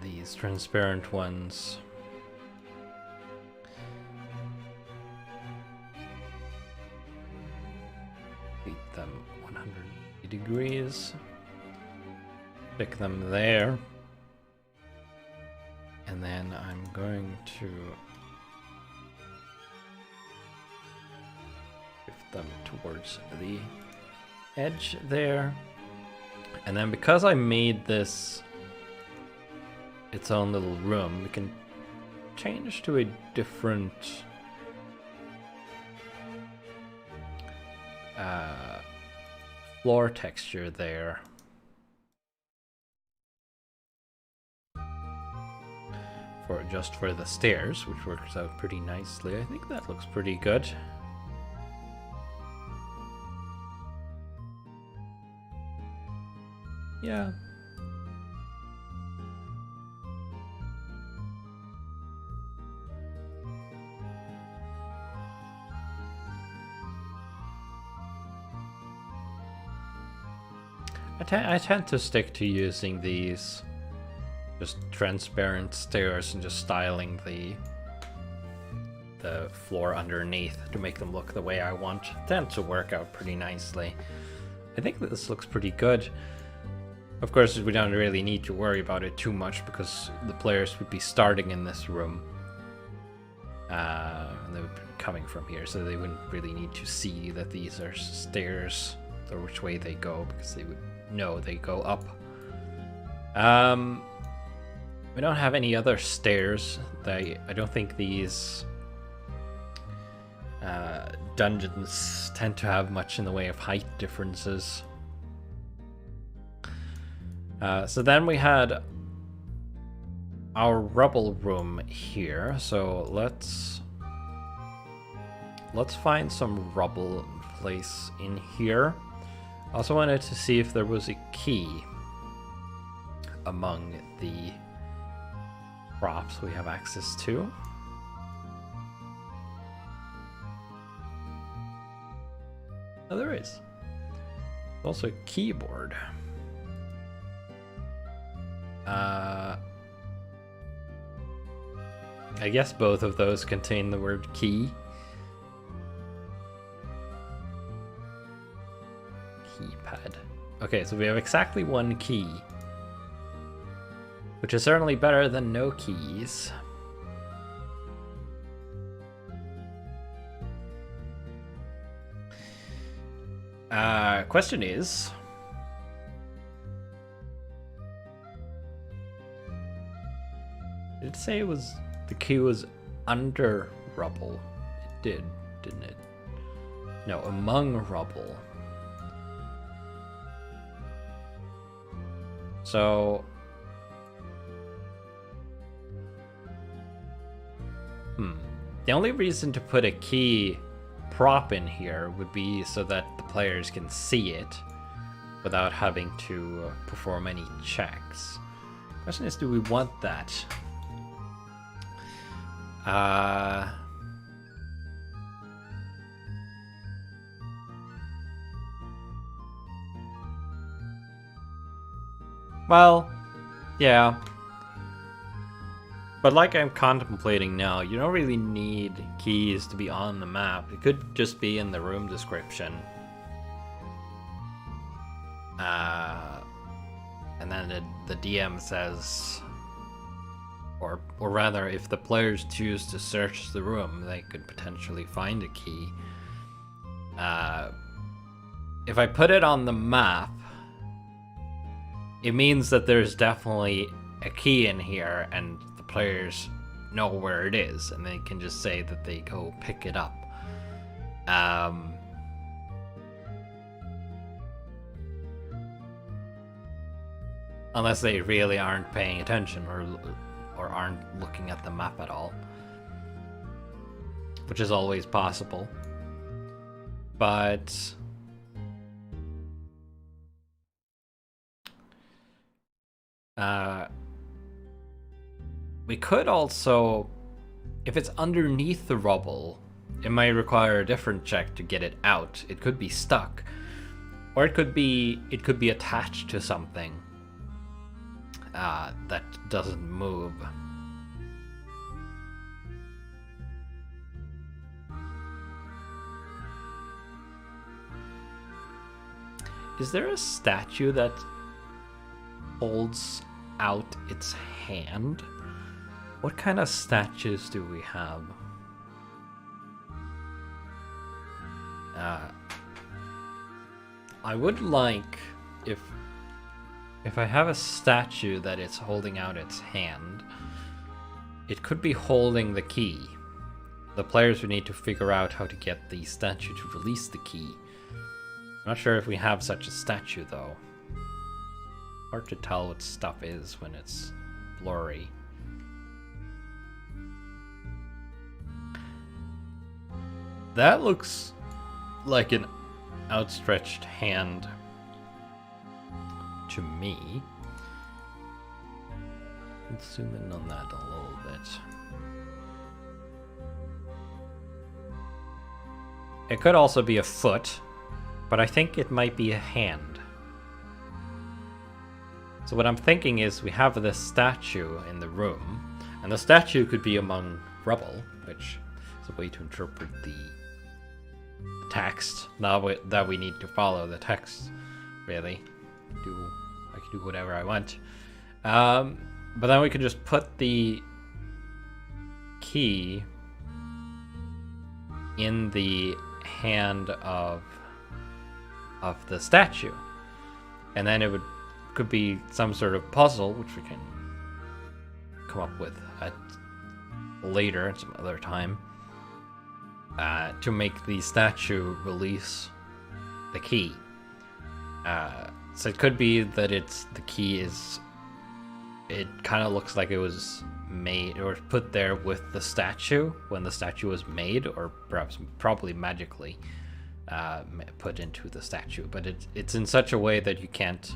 These transparent ones. Beat them 180 degrees. Stick them there. And then I'm going to shift them towards the edge there. And then because I made this its own little room, we can change to a different floor texture there. Just for the stairs, which works out pretty nicely. I think that looks pretty good. Yeah. I tend to stick to using these just transparent stairs and just styling the floor underneath to make them look the way I want. Tend to work out pretty nicely. I think that this looks pretty good. Of course, we don't really need to worry about it too much because the players would be starting in this room. And they would be coming from here, so they wouldn't really need to see that these are stairs or which way they go, because they would know they go up. We don't have any other stairs. I don't think these dungeons tend to have much in the way of height differences. So then we had our rubble room here. So let's find some rubble place in here. Also wanted to see if there was a key among the props we have access to. Oh, there is. Also a keyboard. I guess both of those contain the word key. Keypad. Okay, so we have exactly one key, which is certainly better than no keys. Question is, did it say it was the key was under rubble? It did, didn't it? No, among rubble. So, the only reason to put a key prop in here would be so that the players can see it without having to perform any checks. Question is, do we want that? Well, yeah. But like I'm contemplating now, you don't really need keys to be on the map. It could just be in the room description. And then the DM says, or rather, if the players choose to search the room, they could potentially find a key. If I put it on the map, it means that there's definitely a key in here and the players know where it is, and they can just say that they go pick it up. Unless they really aren't paying attention or aren't looking at the map at all, which is always possible. But we could also, if it's underneath the rubble, it might require a different check to get it out. It could be stuck, or it could be attached to something that doesn't move. Is there a statue that holds out its hand? What kind of statues do we have? I would like, if I have a statue that is holding out its hand, it could be holding the key. The players would need to figure out how to get the statue to release the key. I'm not sure if we have such a statue though. Hard to tell what stuff is when it's blurry. That looks like an outstretched hand to me. Let's zoom in on that a little bit. It could also be a foot, but I think it might be a hand. So what I'm thinking is we have this statue in the room, and the statue could be among rubble, which is a way to interpret the text. Now that we need to follow the text, really. I can do whatever I want. But then we can just put the key in the hand of the statue, and then it could be some sort of puzzle, which we can come up with at later at some other time, to make the statue release the key. So it could be that the key is, it kind of looks like it was made or put there with the statue when the statue was made, or perhaps probably magically put into the statue, but it's in such a way that you can't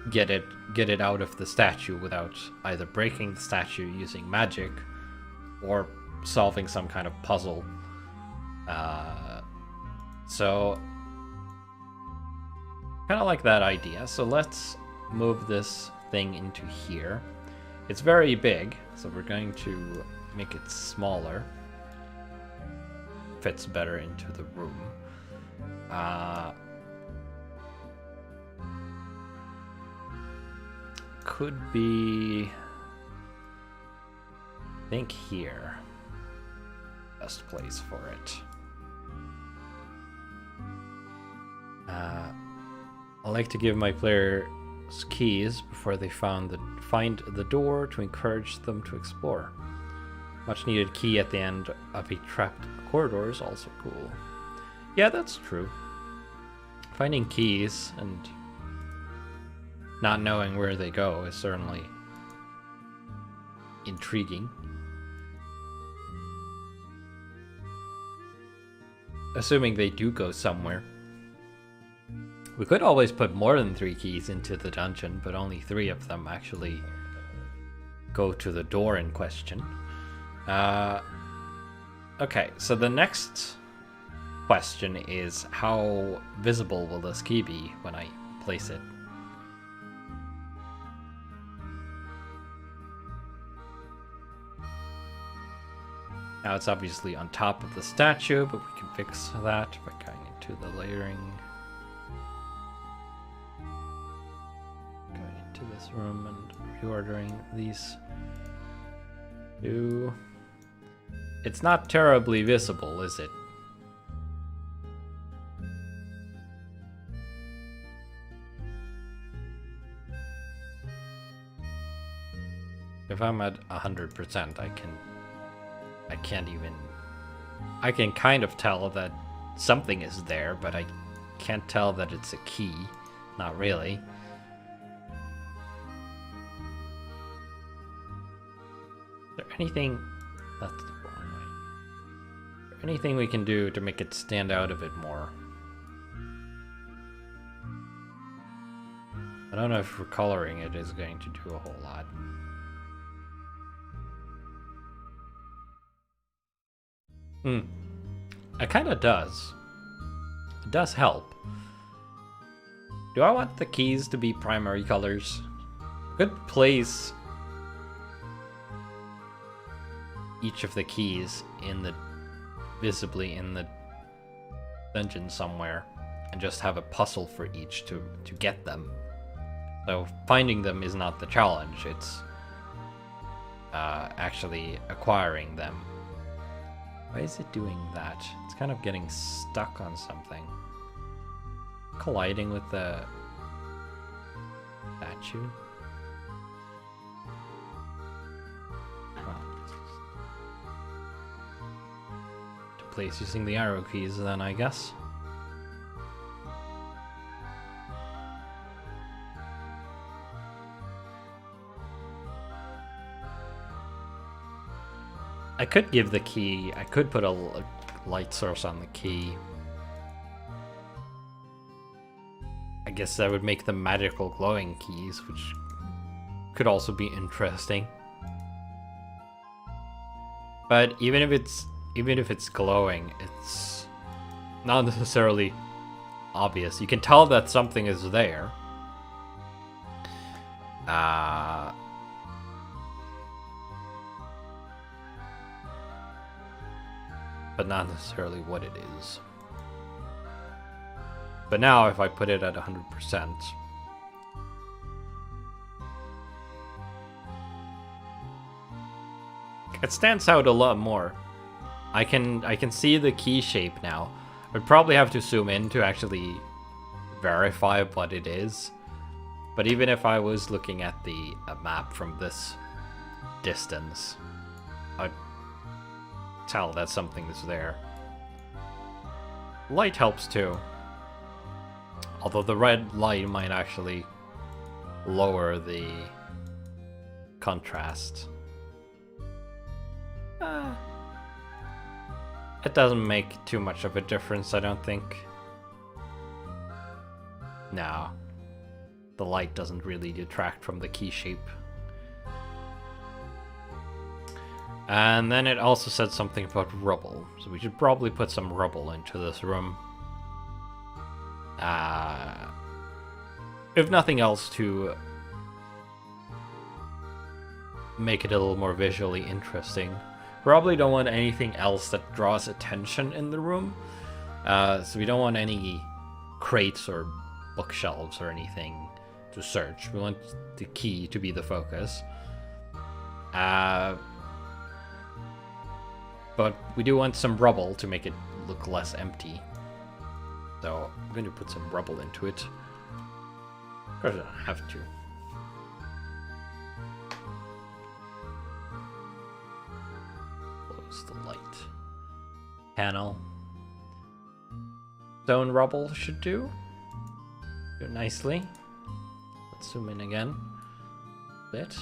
get it out of the statue without either breaking the statue using magic or solving some kind of puzzle. So kind of like that idea. So let's move this thing into here. It's very big, so we're going to make it smaller. Fits better into the room. Could be, I think, here. Best place for it. I like to give my players keys before they find the door to encourage them to explore. Much needed key at the end of a trapped corridor is also cool. Yeah, that's true. Finding keys and not knowing where they go is certainly intriguing. Assuming they do go somewhere. We could always put more than 3 keys into the dungeon, but only 3 of them actually go to the door in question. Okay, so the next question is, how visible will this key be when I place it? Now it's obviously on top of the statue, but we can fix that by going into the layering. Going into this room and reordering these two. It's not terribly visible, is it? If I'm at 100%, I can kind of tell that something is there, but I can't tell that it's a key. Not really. Is there anything... That's the wrong way. Is there anything we can do to make it stand out a bit more? I don't know if recoloring it is going to do a whole lot. It kind of does. It does help. Do I want the keys to be primary colors? I could place each of the keys visibly in the dungeon somewhere and just have a puzzle for each to get them. So finding them is not the challenge, it's actually acquiring them. Why is it doing that? It's kind of getting stuck on something. Colliding with the statue. To place using the arrow keys then, I guess. I could give the key, I could put a light source on the key. I guess that would make them magical glowing keys, which could also be interesting. But even if it's glowing, it's not necessarily obvious. You can tell that something is there. But not necessarily what it is. But now if I put it at 100%, it stands out a lot more. I can see the key shape now. I'd probably have to zoom in to actually verify what it is. But even if I was looking at the map from this distance, I'd tell that something is there. Light helps too. Although the red light might actually lower the contrast. It doesn't make too much of a difference, I don't think. No. the light doesn't really detract from the key shape. And then it also said something about rubble, so we should probably put some rubble into this room. If nothing else, to make it a little more visually interesting. Probably don't want anything else that draws attention in the room. So we don't want any crates or bookshelves or anything to search. We want the key to be the focus. But we do want some rubble to make it look less empty. So I'm going to put some rubble into it. Of course I don't have to. Close the light. Panel. Stone rubble should do. Do nicely. Let's zoom in again. A bit.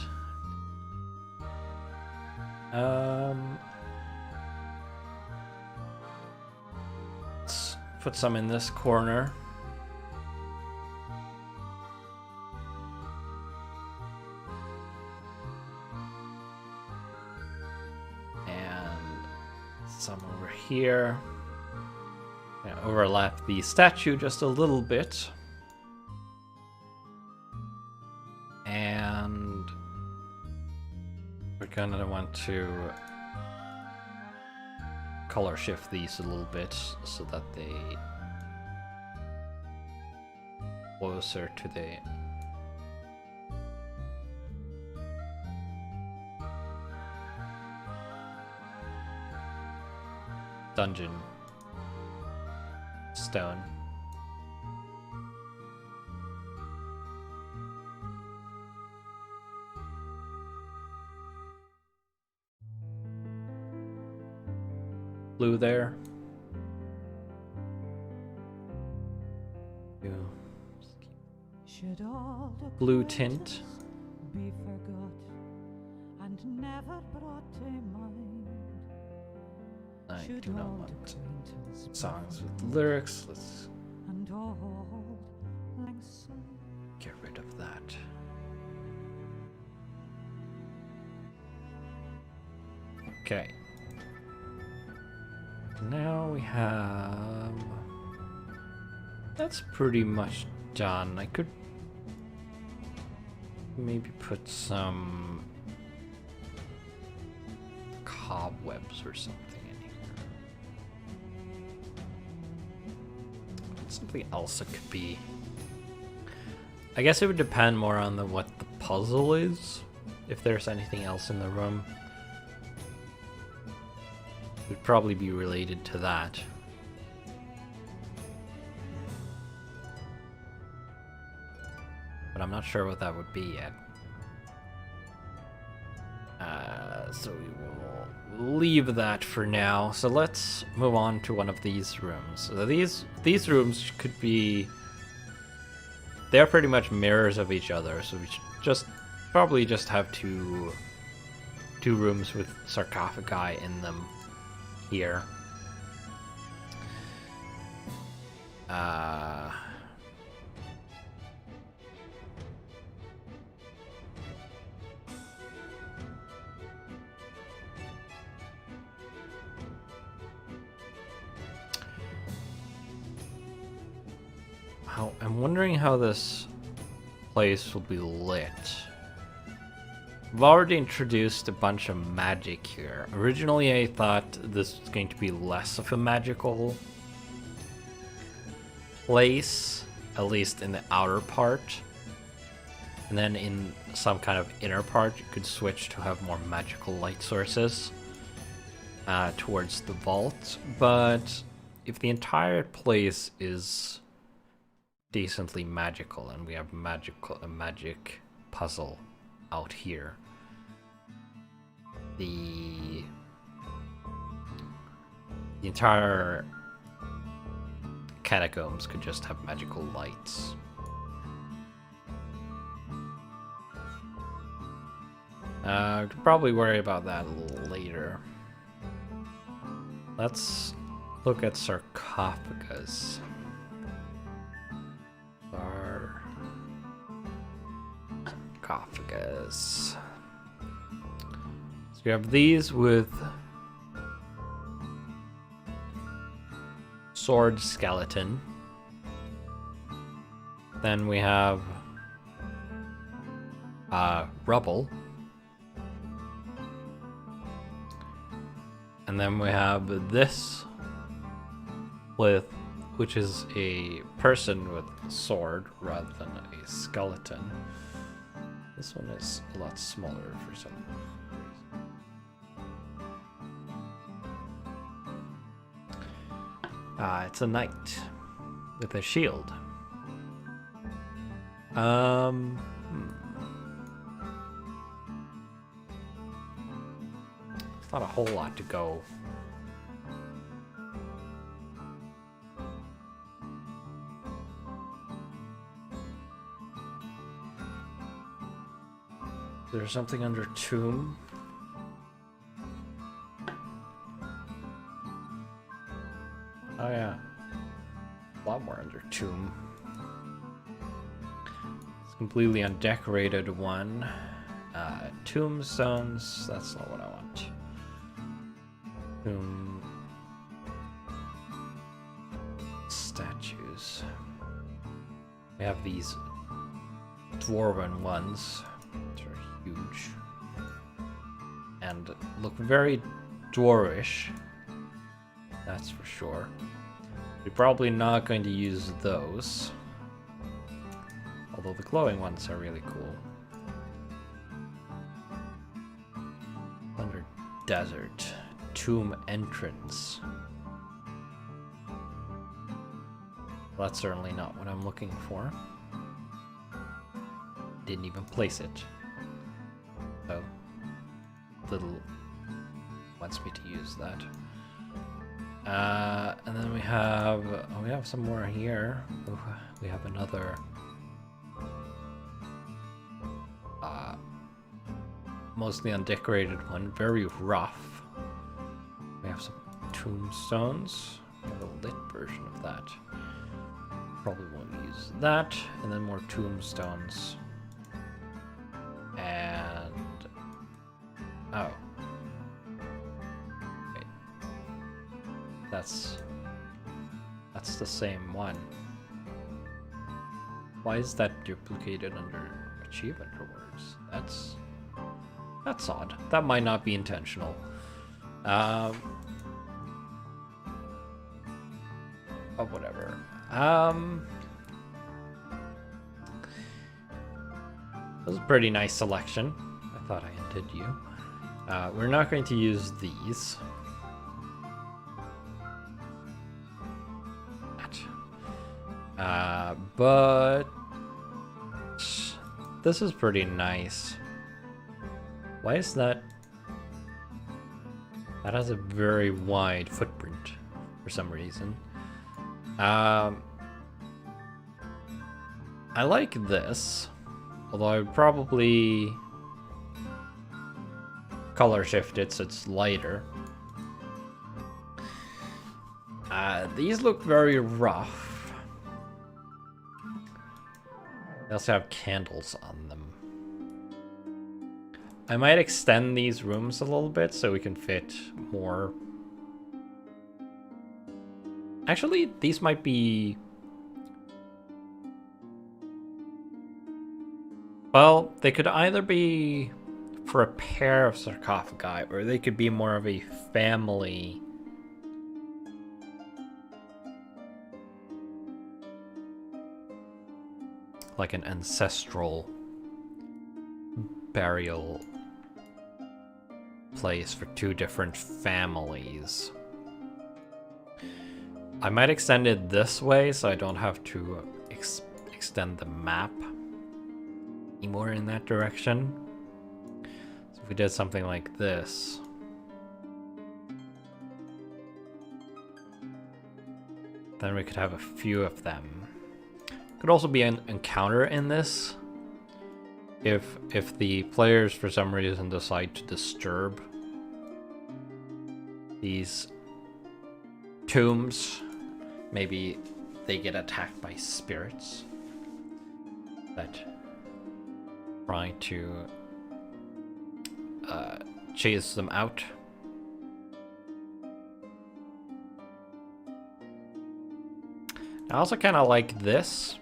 Let's put some in this corner. And some over here. Overlap the statue just a little bit. And we're gonna want to color shift these a little bit so that they closer to the dungeon stone. Blue there. Blue tint. Be forgot and never brought to mind. I do not want songs with lyrics. Let's get rid of that. Okay. Now we have... That's pretty much done. I could maybe put some cobwebs or something in here. Something else it could be. I guess it would depend more on what the puzzle is. If there's anything else in the room. It would probably be related to that. But I'm not sure what that would be yet. So we will leave that for now. So let's move on to one of these rooms. So these rooms could be... They're pretty much mirrors of each other. So we should probably just have two rooms with sarcophagi in them here. I'm wondering how this place will be lit. We've already introduced a bunch of magic here. Originally, I thought this was going to be less of a magical place, at least in the outer part. And then in some kind of inner part, you could switch to have more magical light sources towards the vault. But if the entire place is decently magical, and we have a magic puzzle out here, the entire catacombs could just have magical lights. Could probably worry about that a little later. Let's look at sarcophagus. sarcophagus. So we have these with sword skeleton. Then we have rubble. And then we have this which is a person with a sword rather than a skeleton. This one is a lot smaller for some reason. It's a knight with a shield. It's not a whole lot to go. There's something under tomb. Oh yeah. A lot more under tomb. It's completely undecorated one. Tombstones, that's not what I want. Tomb statues. We have these dwarven ones. Huge and look very dwarvish, that's for sure. We're probably not going to use those, although the glowing ones are really cool. Under desert, tomb entrance. Well, that's certainly not what I'm looking for. Didn't even place it. So, little wants me to use that. And then we have some more here. Ooh, we have another mostly undecorated one, very rough. We have some tombstones. We have a lit version of that. Probably won't use that. And then more tombstones. And oh, wait. That's the same one. Why is that duplicated under achievement rewards? That's odd. That might not be intentional. But whatever. That was a pretty nice selection. I thought I did you. We're not going to use these. But this is pretty nice. Why is that? That has a very wide footprint for some reason. I like this, although I would probably color shift it so it's lighter. These look very rough. They also have candles on them. I might extend these rooms a little bit so we can fit more. Actually, these might be... Well, they could either be for a pair of sarcophagi, or they could be more of a family. Like an ancestral burial place for two different families. I might extend it this way so I don't have to extend the map anymore in that direction. So if we did something like this. Then we could have a few of them. Could also be an encounter in this. If the players for some reason decide to disturb these tombs, maybe they get attacked by spirits that try to chase them out. I also kind of like this.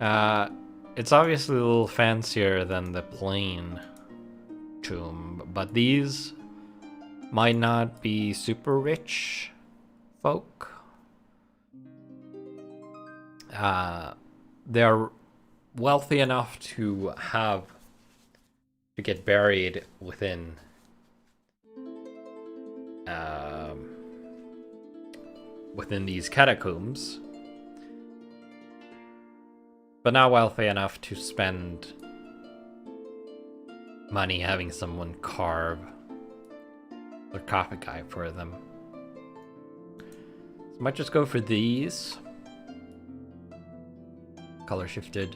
It's obviously a little fancier than the plain tomb, but these might not be super rich folk. They're wealthy enough to get buried within within these catacombs, but not wealthy enough to spend money having someone carve their sarcophagi for them. So I might just go for these. Color shifted.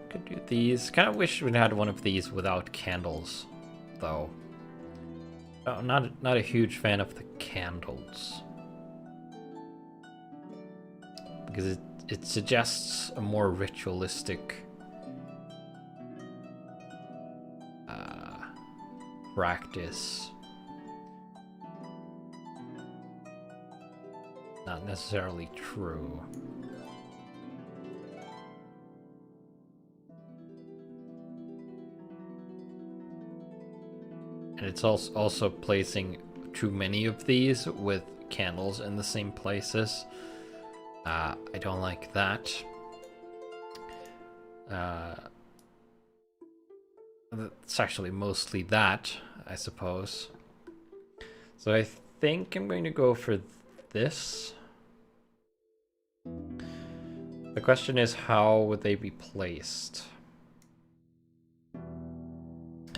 Could do these. Kind of wish we had one of these without candles, though. Oh, not a huge fan of the candles, because it suggests a more ritualistic practice. Not necessarily true. And it's also placing too many of these with candles in the same places. I don't like that. It's actually mostly that, I suppose. So I think I'm going to go for this. The question is, how would they be placed?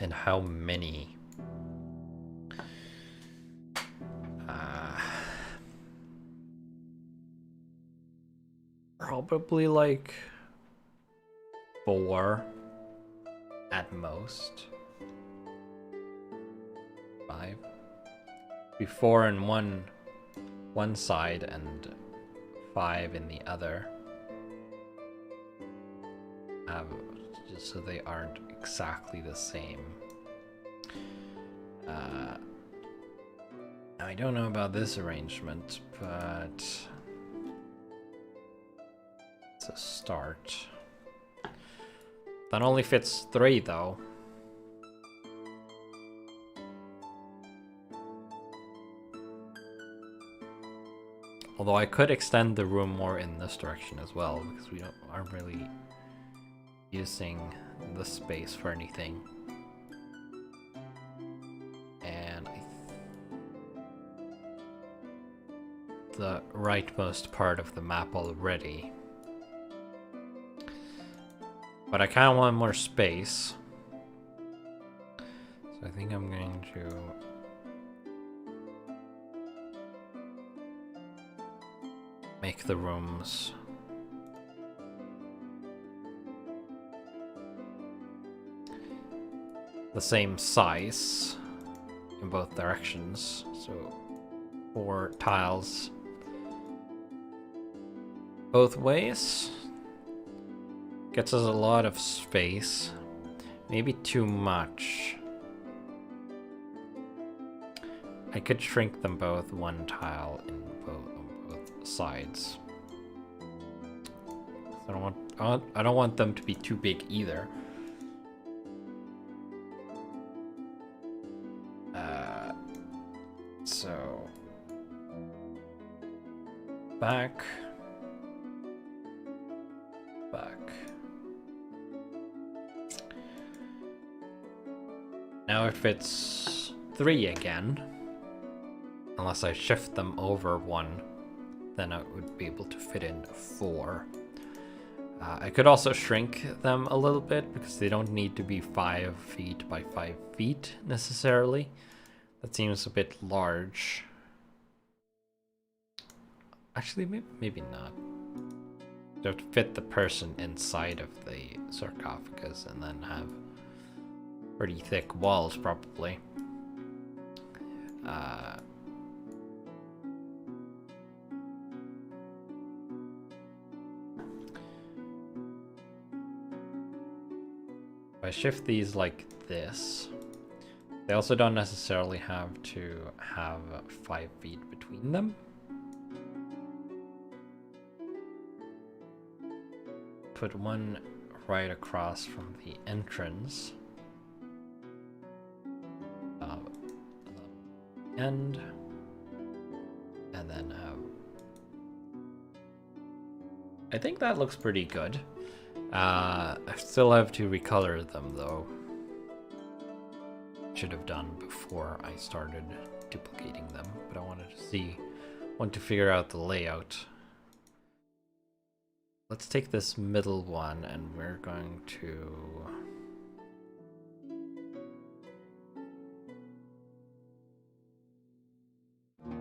And how many? Probably like 4 at most. 5. Be 4 in one side and 5 in the other. Just so they aren't exactly the same. I don't know about this arrangement, but it's a start. That only fits 3 though. Although I could extend the room more in this direction as well, because we aren't really using the space for anything. And the rightmost part of the map already. But I kind of want more space. So I think I'm going to make the rooms the same size in both directions. So 4 tiles both ways. Gets us a lot of space. Maybe too much. I could shrink them both 1 tile in both sides. I don't want them to be too big either. So back. Now if it's 3 again, unless I shift them over 1, then I would be able to fit in 4. I could also shrink them a little bit, because they don't need to be 5 feet by 5 feet necessarily. That seems a bit large. Actually, maybe not. You have to fit the person inside of the sarcophagus and then have pretty thick walls, probably. If I shift these like this, they also don't necessarily have to have 5 feet between them. Put one right across from the entrance. End. And then I think that looks pretty good. I still have to recolor them though. Should have done before I started duplicating them, but I wanted to figure out the layout. Let's take this middle one and we're going to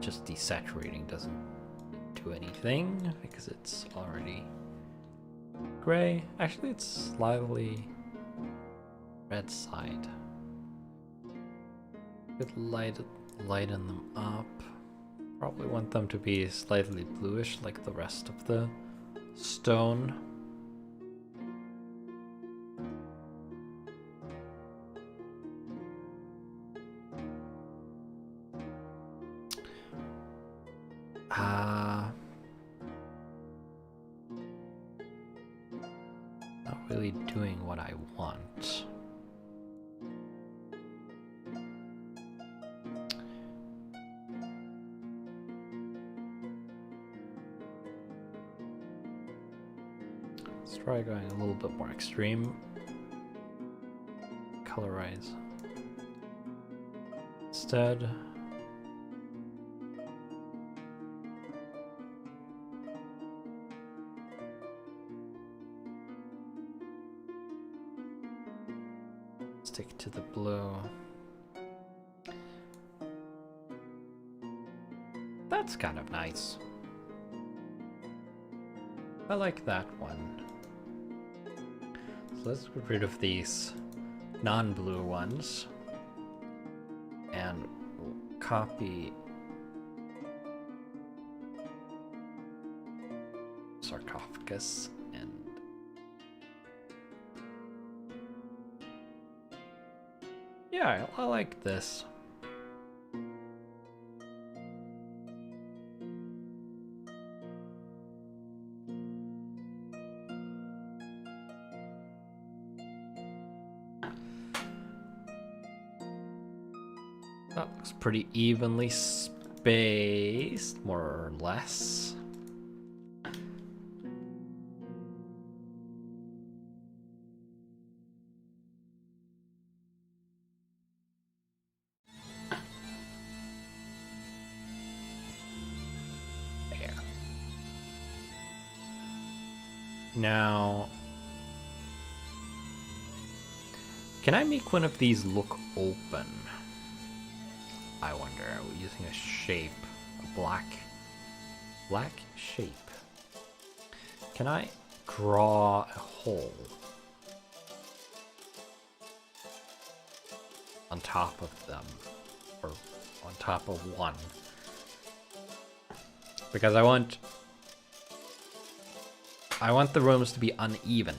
just desaturating doesn't do anything because it's already gray. Actually, it's slightly red side. Could lighten them up. Probably want them to be slightly bluish like the rest of the stone. Not really doing what I want. Let's try going a little bit more extreme. Colorize instead. Stick to the blue. That's kind of nice. I like that one. So let's get rid of these non-blue ones and copy sarcophagus and yeah, I like this. That looks pretty evenly spaced, more or less. There. Now, can I make one of these look open? I wonder, using a shape, a black shape. Can I draw a hole on top of them, or on top of one? Because I want the rooms to be uneven.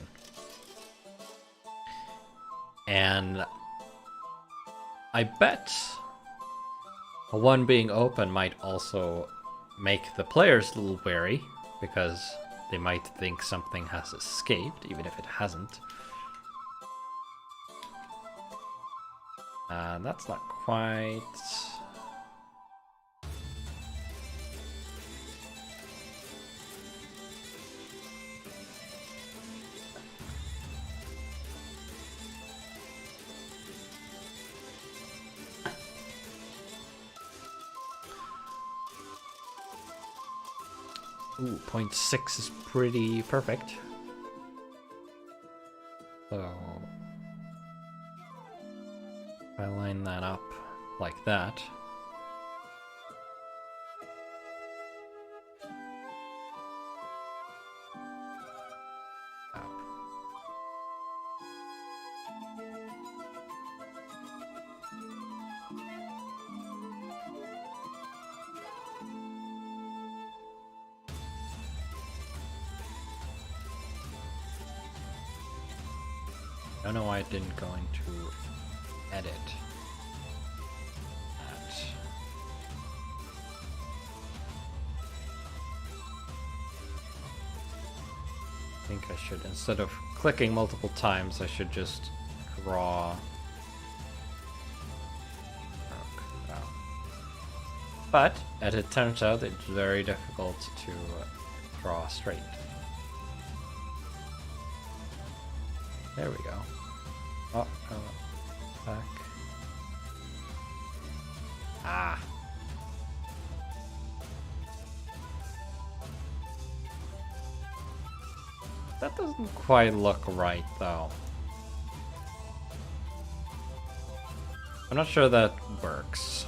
And I bet one being open might also make the players a little wary, because they might think something has escaped, even if it hasn't. That's not quite... Ooh, 0.6 is pretty perfect. So if I line that up like that. Up. I don't know why it didn't go into edit. That. I think I should, instead of clicking multiple times, I should just draw. But, as it turns out, it's very difficult to draw straight. There we go. Oh, back. Ah. That doesn't quite look right, though. I'm not sure that works.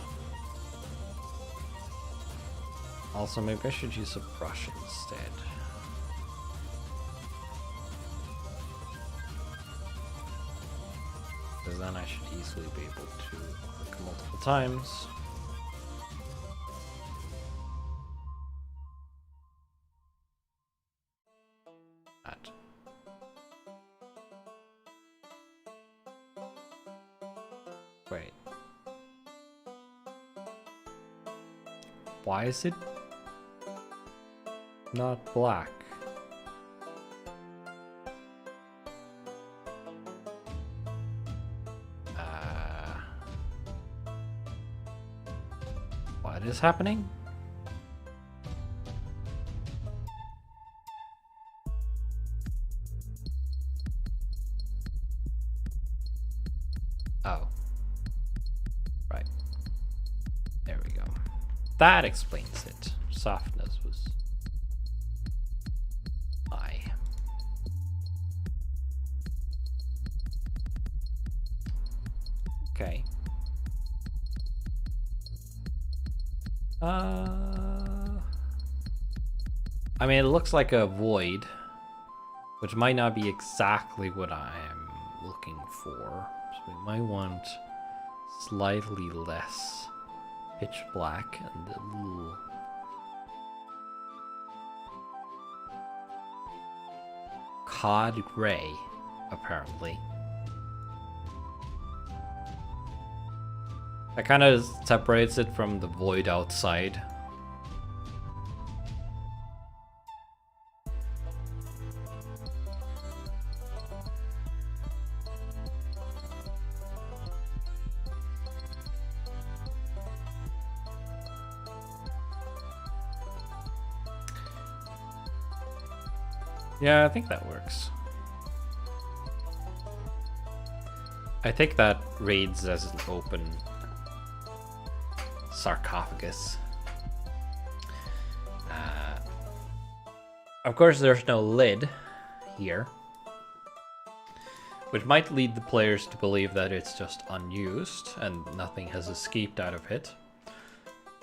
Also, maybe I should use a brush instead. Because then I should easily be able to click multiple times. That. Wait. Why is it not black? What is happening? Oh. Right. There we go. That explains it. Softness was high. Okay. I mean, it looks like a void, which might not be exactly what I am looking for. So we might want slightly less pitch black and a little cod gray, apparently. That kind of separates it from the void outside. Yeah, I think that works. I think that reads as an open sarcophagus. Of course, there's no lid here, which might lead the players to believe that it's just unused and nothing has escaped out of it.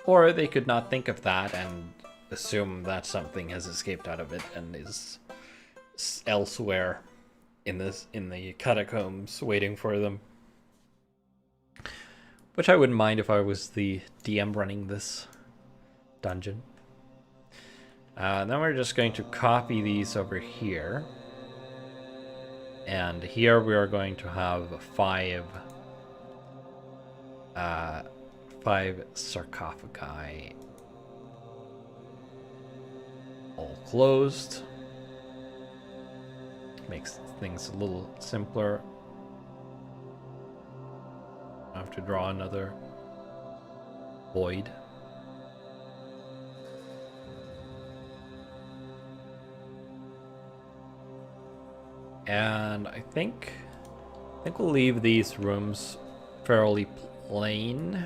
Or they could not think of that and assume that something has escaped out of it and is elsewhere in the catacombs waiting for them. Which I wouldn't mind if I was the DM running this dungeon. Then we're just going to copy these over here. And here we are going to have five sarcophagi all closed. Makes things a little simpler. I have to draw another void. And I think we'll leave these rooms fairly plain.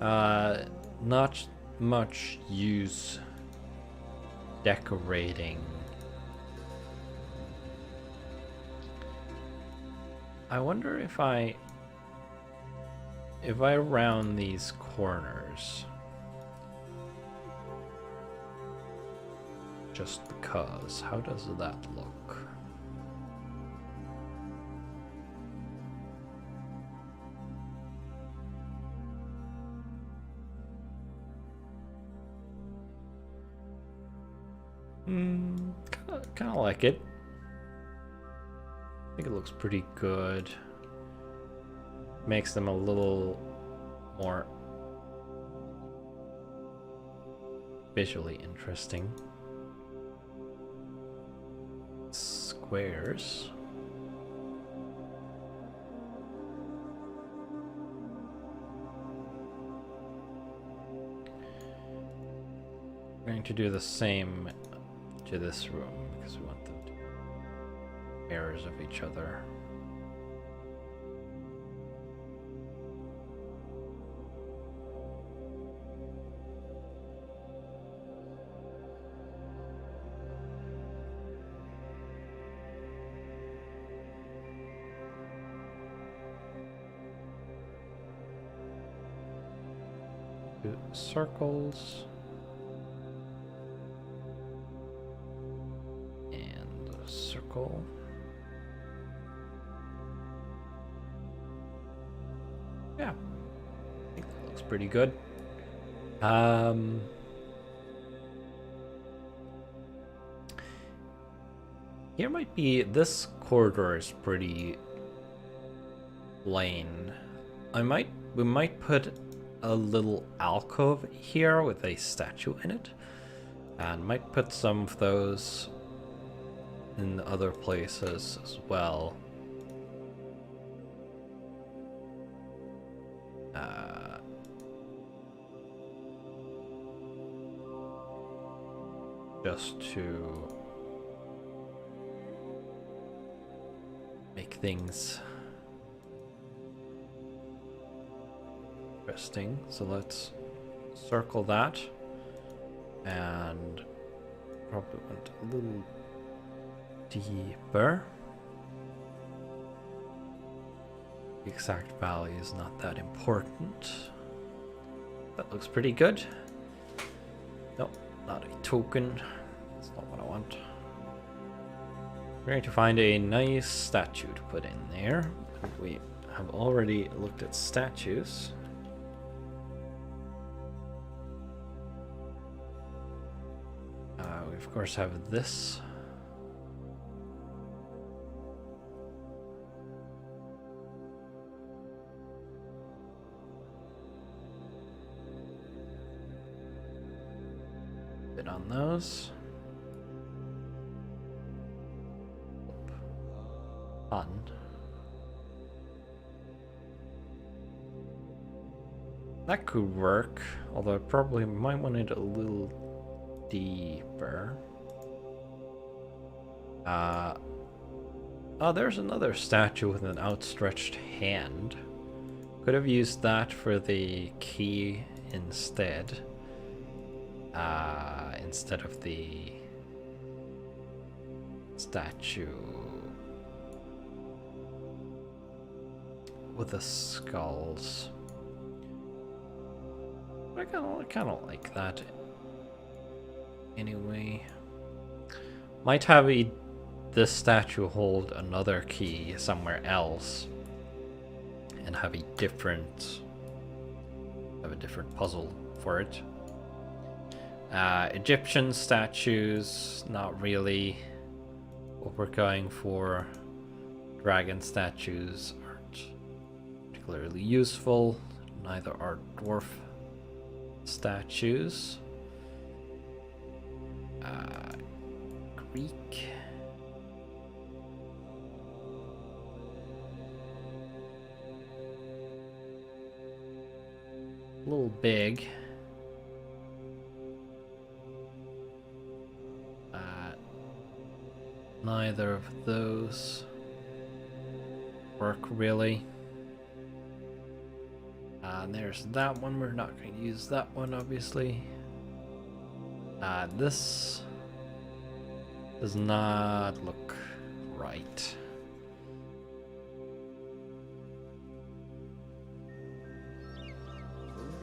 Not much use decorating. I wonder if I round these corners, just because, how does that look? Kind of like it. think it looks pretty good. Makes them a little more visually interesting. Squares. We're going to do the same to this room because we want them to be mirrors of each other. Do circles. And a circle. Yeah, I think that looks pretty good. Here might be, this corridor is pretty plain. We might put a little alcove here with a statue in it, and might put some of those in other places as well. Just to make things interesting. So let's circle that, and probably went a little deeper. The exact value is not that important. That looks pretty good. Nope, not a token. That's not what I want. We're going to find a nice statue to put in there. We have already looked at statues. We of course have this. Bit on those. Fun. That could work, although I probably might want it a little deeper. Oh, there's another statue with an outstretched hand. Could have used that for the key instead. Instead of the statue with the skulls. I kind of like that. Anyway, might have this statue hold another key somewhere else, and have a different puzzle for it. Egyptian statues, not really what we're going for. Dragon statues aren't particularly useful. Neither are dwarf statues. Greek. A little big. Neither of those work really. And there's that one. We're not going to use that one, obviously. This does not look right.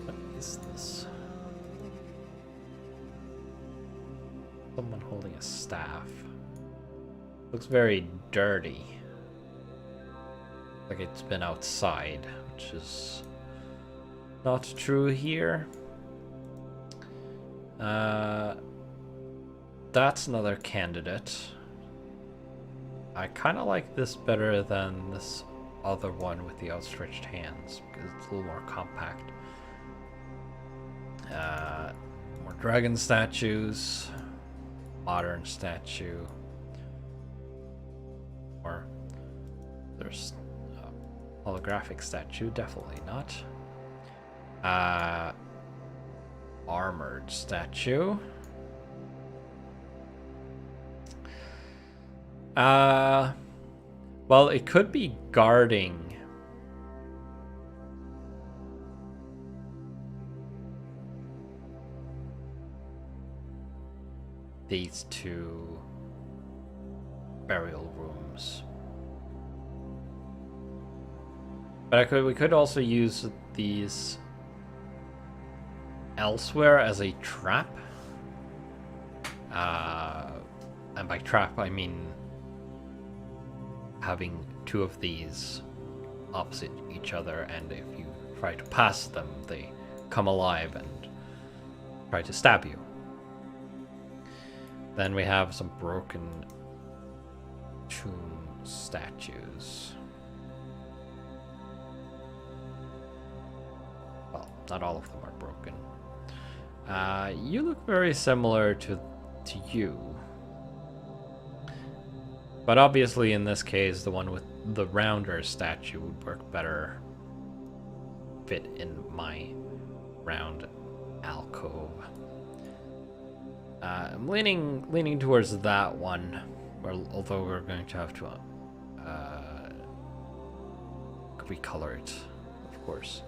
What is this? Someone holding a staff. Looks very dirty. Like it's been outside, which is not true here. That's another candidate. I kind of like this better than this other one with the outstretched hands because it's a little more compact. More dragon statues, modern statue, or there's a holographic statue, definitely not. Armored statue. Well, it could be guarding. These two burial rooms. But we could also use these elsewhere as a trap. And by trap, I mean having two of these opposite each other, and if you try to pass them, they come alive and try to stab you. Then we have some broken tomb statues. Well, not all of them are broken. You look very similar to you. But obviously in this case, the one with the rounder statue would work better. Fit in my round alcove. I'm leaning towards that one, although we're going to have to recolor it, of course.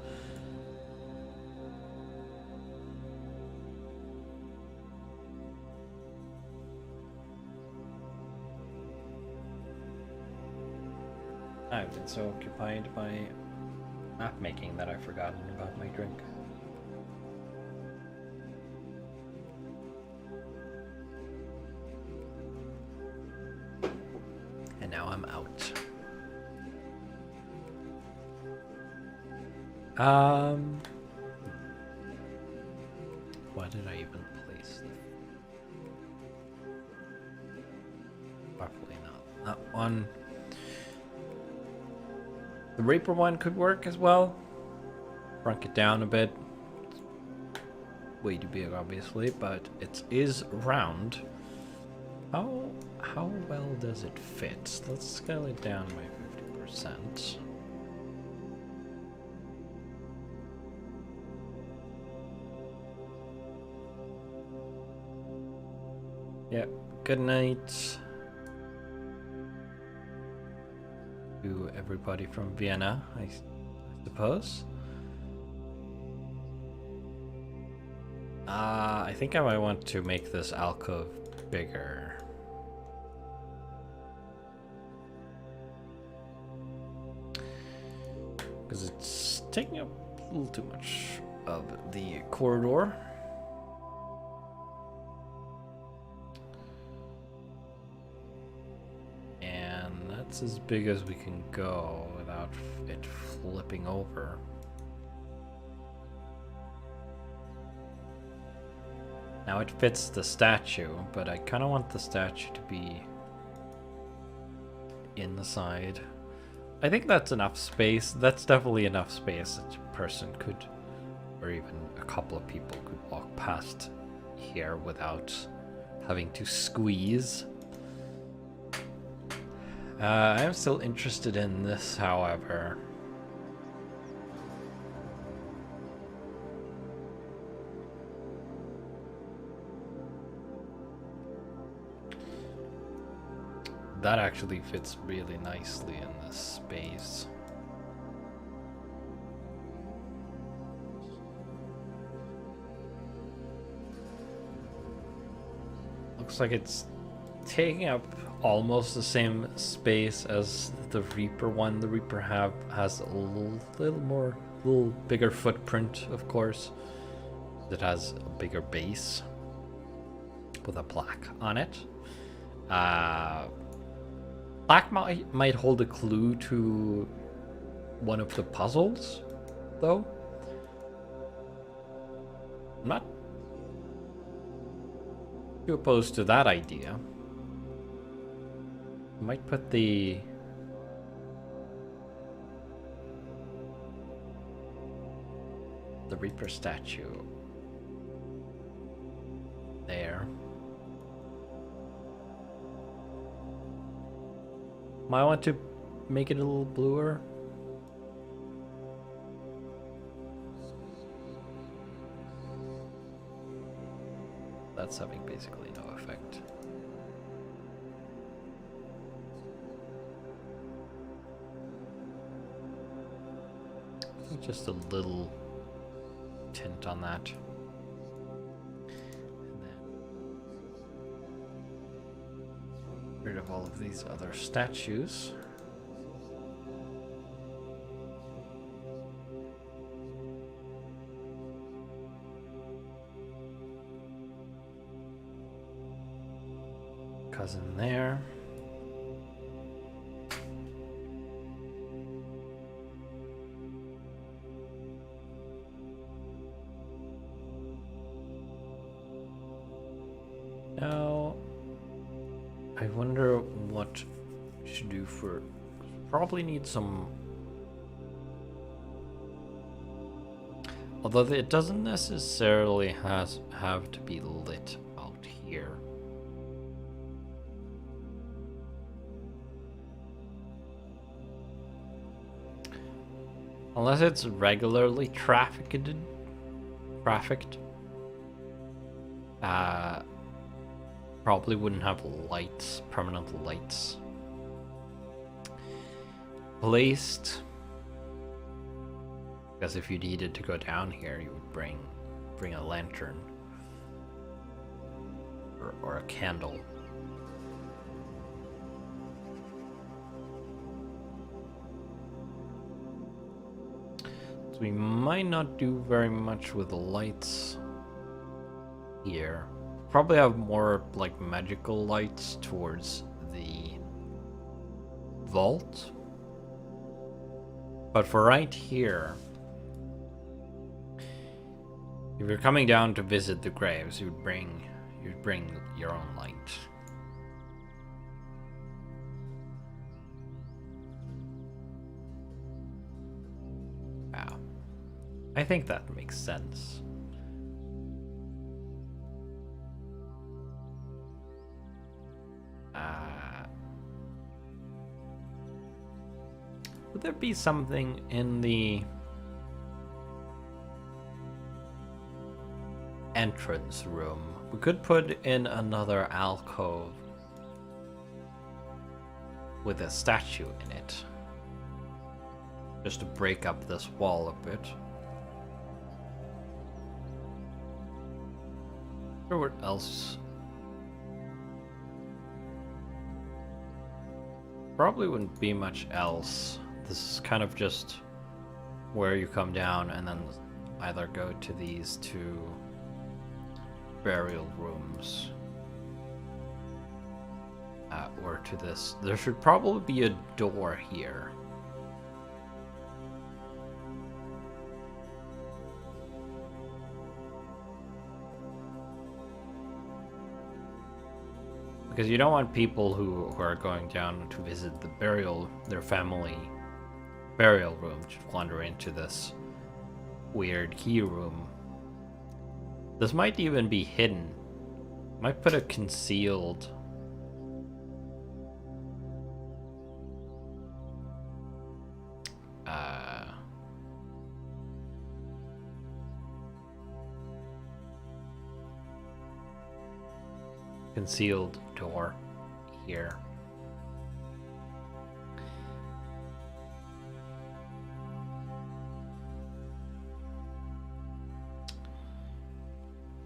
I've been so occupied by map making that I've forgotten about my drink. And now I'm out. Why did I even place this? Probably not. That one. The Reaper one could work as well. Shrunk it down a bit. Way too big, obviously, but it is round. How well does it fit? Let's scale it down by 50%. Yep. Good night to everybody from Vienna, I suppose. I think I might want to make this alcove bigger. Because it's taking up a little too much of the corridor. And that's as big as we can go without it flipping over. Now it fits the statue, but I kind of want the statue to be in the side. I think that's enough space. That's definitely enough space that a person could, or even a couple of people could walk past here without having to squeeze. I'm still interested in this, however. That actually fits really nicely in this space. Looks like it's taking up almost the same space as the Reaper one. The Reaper has a little bigger footprint, of course. It has a bigger base with a plaque on it. Plaque might hold a clue to one of the puzzles, though. I'm not too opposed to that idea. Might put the Reaper statue there. Might want to make it a little bluer. That's having basically no effect. Just a little tint on that. And then get rid of all of these other statues. Cousin there. Now, I wonder what we should do for... Probably need some... Although it doesn't necessarily have to be lit out here. Unless it's regularly trafficked. Probably wouldn't have lights, permanent lights placed. Because if you needed to go down here, you would bring a lantern or a candle. So we might not do very much with the lights here. Probably have more like magical lights towards the vault. But for right here, if you're coming down to visit the graves, you'd bring your own light. Wow. I think that makes sense. Would there be something in the entrance room? We could put in another alcove with a statue in it, just to break up this wall a bit. Or what else? Probably wouldn't be much else. This is kind of just where you come down and then either go to these two burial rooms or to this. There should probably be a door here. Because you don't want people who are going down to visit their family burial room to wander into this weird key room. This might even be hidden. Might put a concealed door here.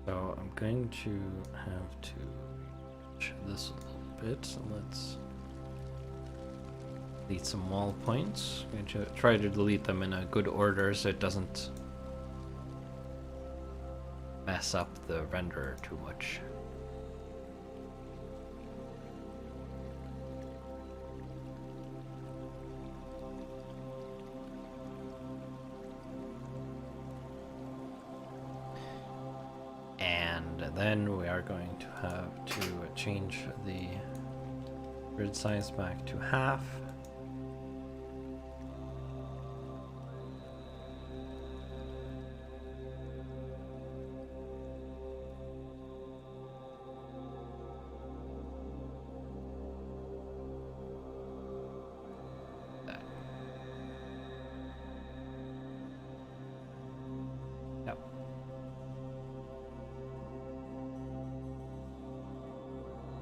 So I'm going to have to change this a little bit. So let's delete some wall points. I'm going to try to delete them in a good order so it doesn't mess up the renderer too much. And then we are going to have to change the Grid size back to half. Yep.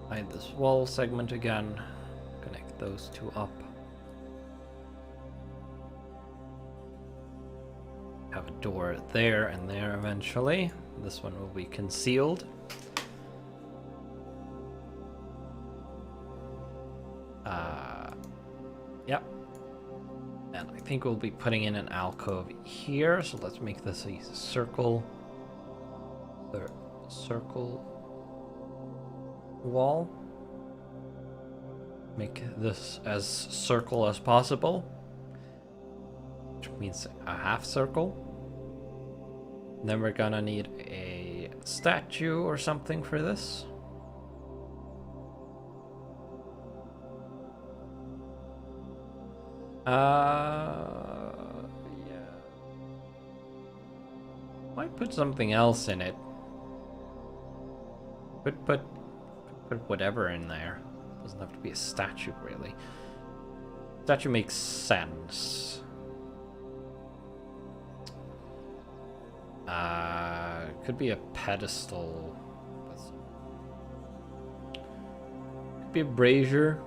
Hide this wall segment again. Connect those two up. Have a door there and there eventually. This one will be concealed. Yep. And I think we'll be putting in an alcove here. So let's make this a circle. Circle wall. Make this as circle as possible, which means a half circle. Then we're gonna need a statue or something for this. Yeah. Might put something else in it. Put whatever in there. Doesn't have to be a statue, really. Statue makes sense. Could be a pedestal. Could be a brazier.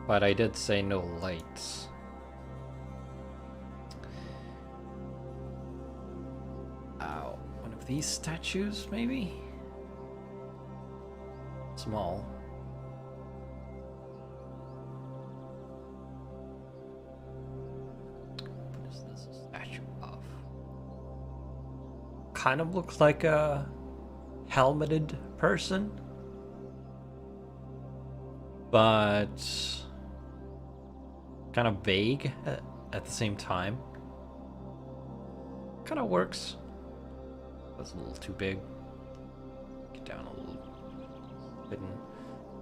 But I did say no lights. One of these statues, maybe? Small. What is this a statue of? Kind of looks like a helmeted person, but kind of vague at the same time. Kind of works. That's a little too big. Get down a little.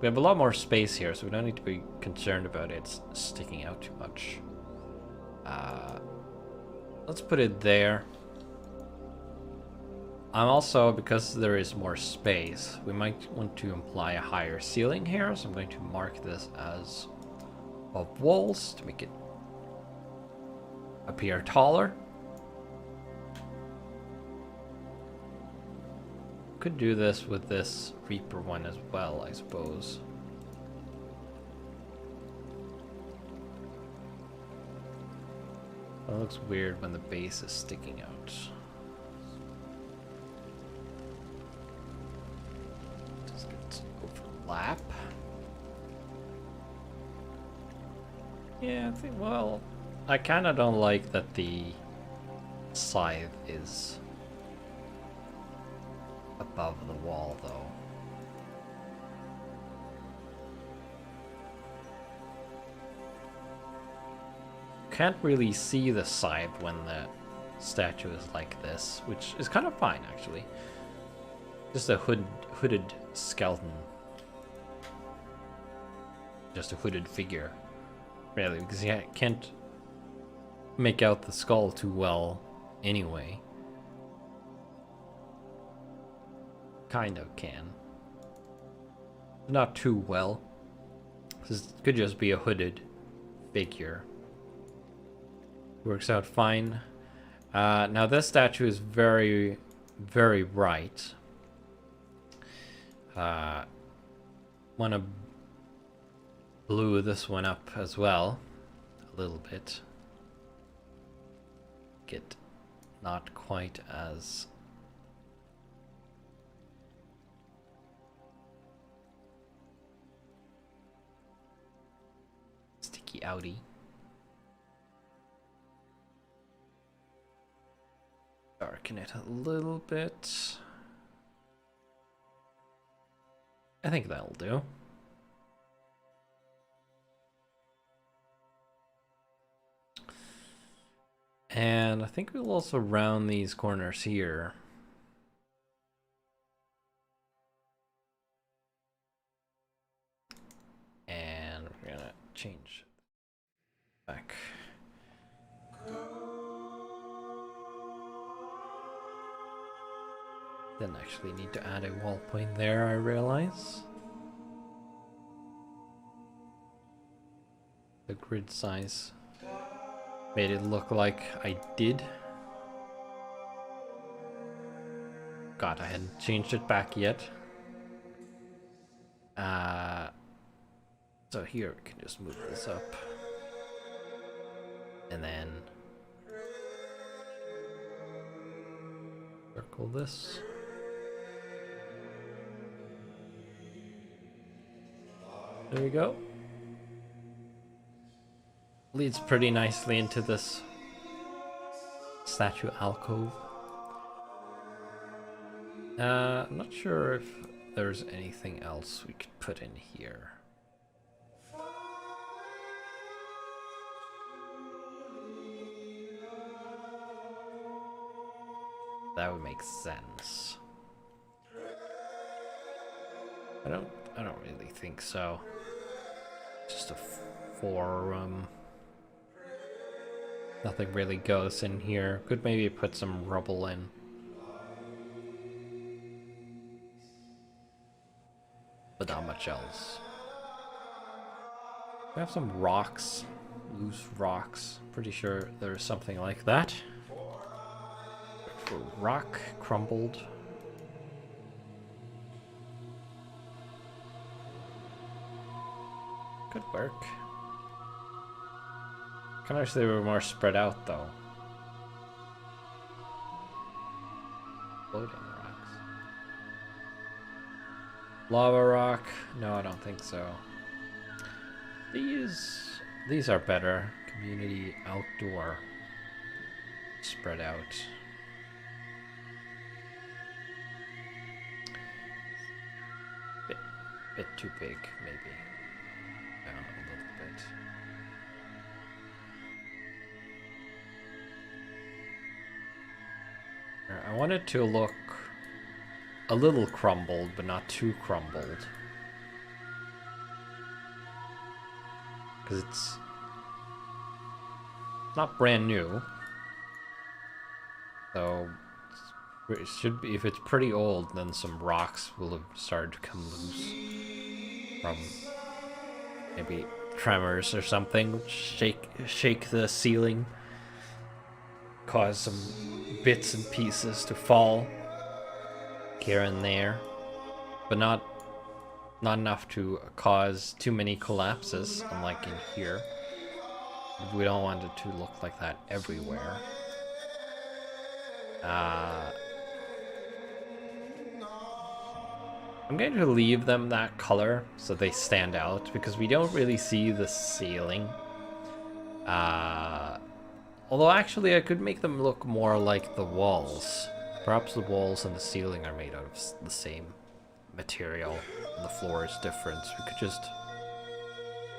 We have a lot more space here, so we don't need to be concerned about it sticking out too much. Let's put it there. I'm also, because there is more space, we might want to imply a higher ceiling here, so I'm going to mark this as above walls to make it appear taller. Could do this with this Reaper one as well, I suppose. It looks weird when the base is sticking out. Just get overlap. Yeah, I think, well, I kind of don't like that the scythe is above the wall, though. Can't really see the scythe when the statue is like this, which is kind of fine, actually. Just a hooded skeleton. Just a hooded figure, really, because you can't make out the skull too well anyway. Kind of can. Not too well. This could just be a hooded figure. Works out fine. Now this statue is very, very bright. Want to blue this one up as well, a little bit. Get not quite as sticky outy. Darken it a little bit. I think that'll do. And I think we'll also round these corners here. change back. Didn't actually need to add a wall point there, I realize. The grid size made it look like I did. God, I hadn't changed it back yet. So here we can just move this up. And then circle this. There we go. Leads pretty nicely into this statue alcove. I'm not sure if there's anything else we could put in here. That would make sense. I don't really think so. Just a forum. Nothing really goes in here. Could maybe put some rubble in. But not much else. We have some rocks. Loose rocks. Pretty sure there's something like that. For rock crumbled. Good work. Kind of wish they were more spread out though. Floating rocks. Lava rock? No, I don't think so. These are better. Community outdoor. Spread out. Bit too big, maybe. Down a little bit. I want it to look a little crumbled, but not too crumbled. Because it's not brand new. So it should be, if it's pretty old, then some rocks will have started to come loose from maybe tremors or something. Shake the ceiling, cause some bits and pieces to fall here and there, but not enough to cause too many collapses, unlike in here. We don't want it to look like that everywhere. I'm going to leave them that color so they stand out, because we don't really see the ceiling. Although actually I could make them look more like the walls. Perhaps the walls and the ceiling are made out of the same material and the floor is different. So we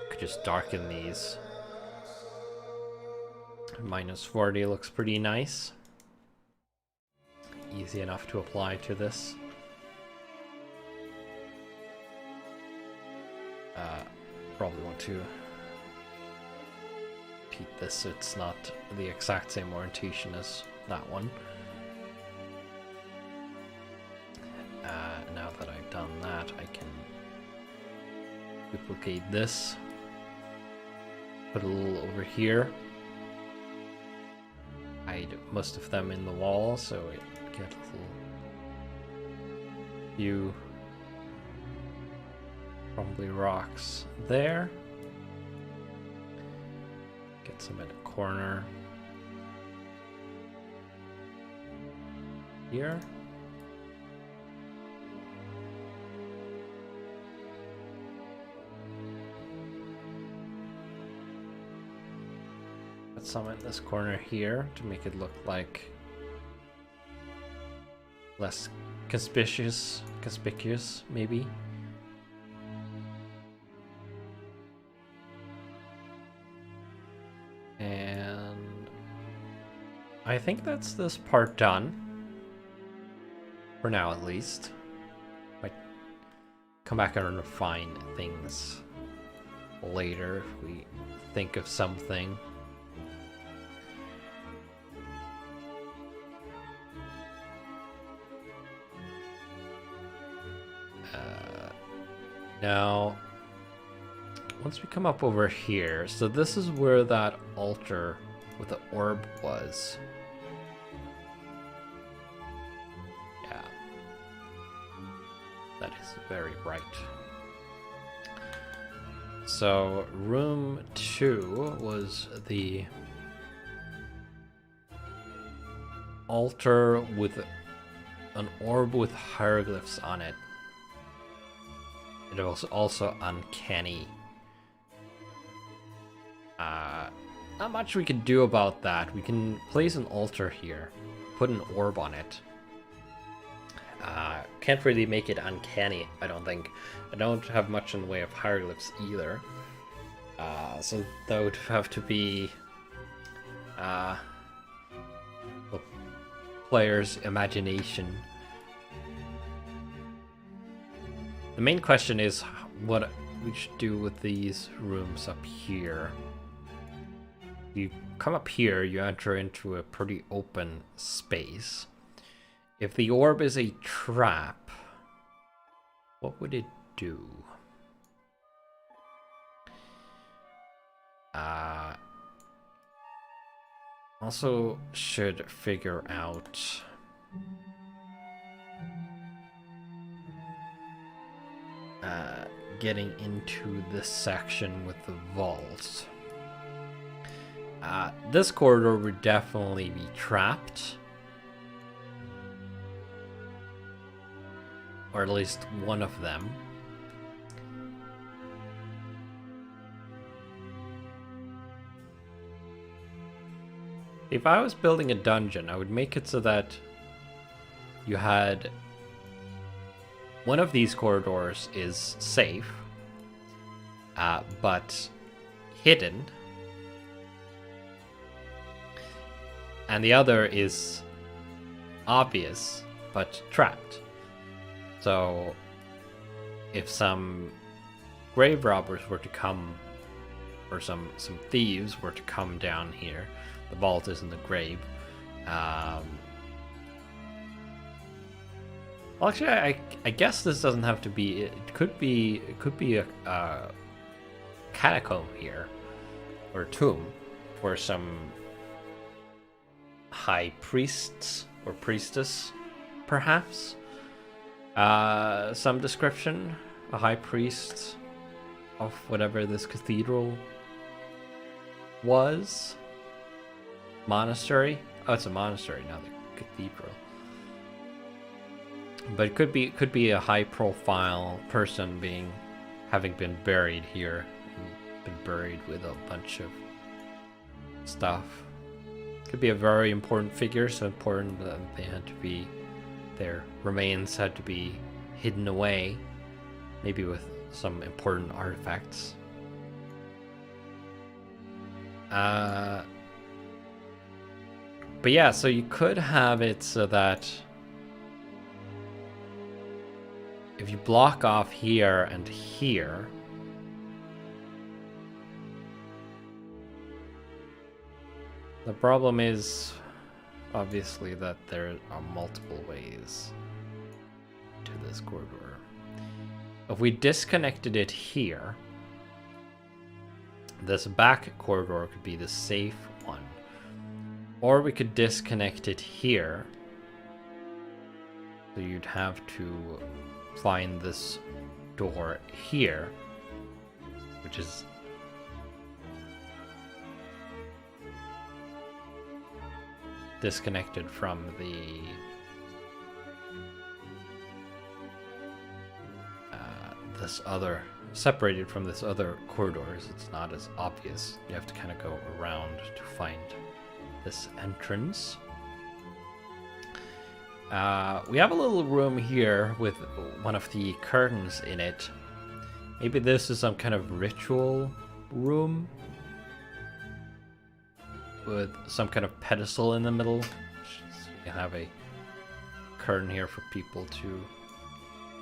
could just darken these. -40 looks pretty nice. Easy enough to apply to this. Probably want to repeat this so it's not the exact same orientation as that one. Now that I've done that, I can duplicate this, put a little over here, hide most of them in the wall so it get a little few crumbly rocks there. Get some in a corner here. Put some in this corner here to make it look like less conspicuous maybe. And I think that's this part done. For now, at least. Might come back and refine things later if we think of something. Now, once we come up over here, so this is where that altar with the orb was. Yeah. That is very right. So, room 2 was the altar with an orb with hieroglyphs on it. It was also uncanny. Not much we can do about that. We can place an altar here, put an orb on it. Can't really make it uncanny, I don't think. I don't have much in the way of hieroglyphs either. So that would have to be the player's imagination. The main question is what we should do with these rooms up here. You come up here, you enter into a pretty open space. If the orb is a trap, what would it do? Also should figure out getting into this section with the vaults. This corridor would definitely be trapped. Or at least one of them. If I was building a dungeon, I would make it so that you had one of these corridors is safe, but hidden, and the other is obvious but trapped. So if some grave robbers were to come, or some thieves were to come down here, the vault is in the grave. Well, actually, I guess this doesn't have to be. It could be a catacomb here, or a tomb for some high priests or priestess, perhaps. Some description, a high priest of whatever this cathedral was. Monastery. Oh, it's a monastery, not a cathedral. But it could be a high-profile person having been buried here, and been buried with a bunch of stuff. Could be a very important figure, so important that their remains had to be hidden away, maybe with some important artifacts. But yeah, so you could have it so that if you block off here and here, the problem is obviously that there are multiple ways to this corridor. If we disconnected it here, this back corridor could be the safe one. Or we could disconnect it here. So you'd have to find this door here, which is disconnected from the separated from this other corridors. It's not as obvious. You have to kind of go around to find this entrance. We have a little room here with one of the curtains in it. Maybe this is some kind of ritual room with some kind of pedestal in the middle. So you have a curtain here for people to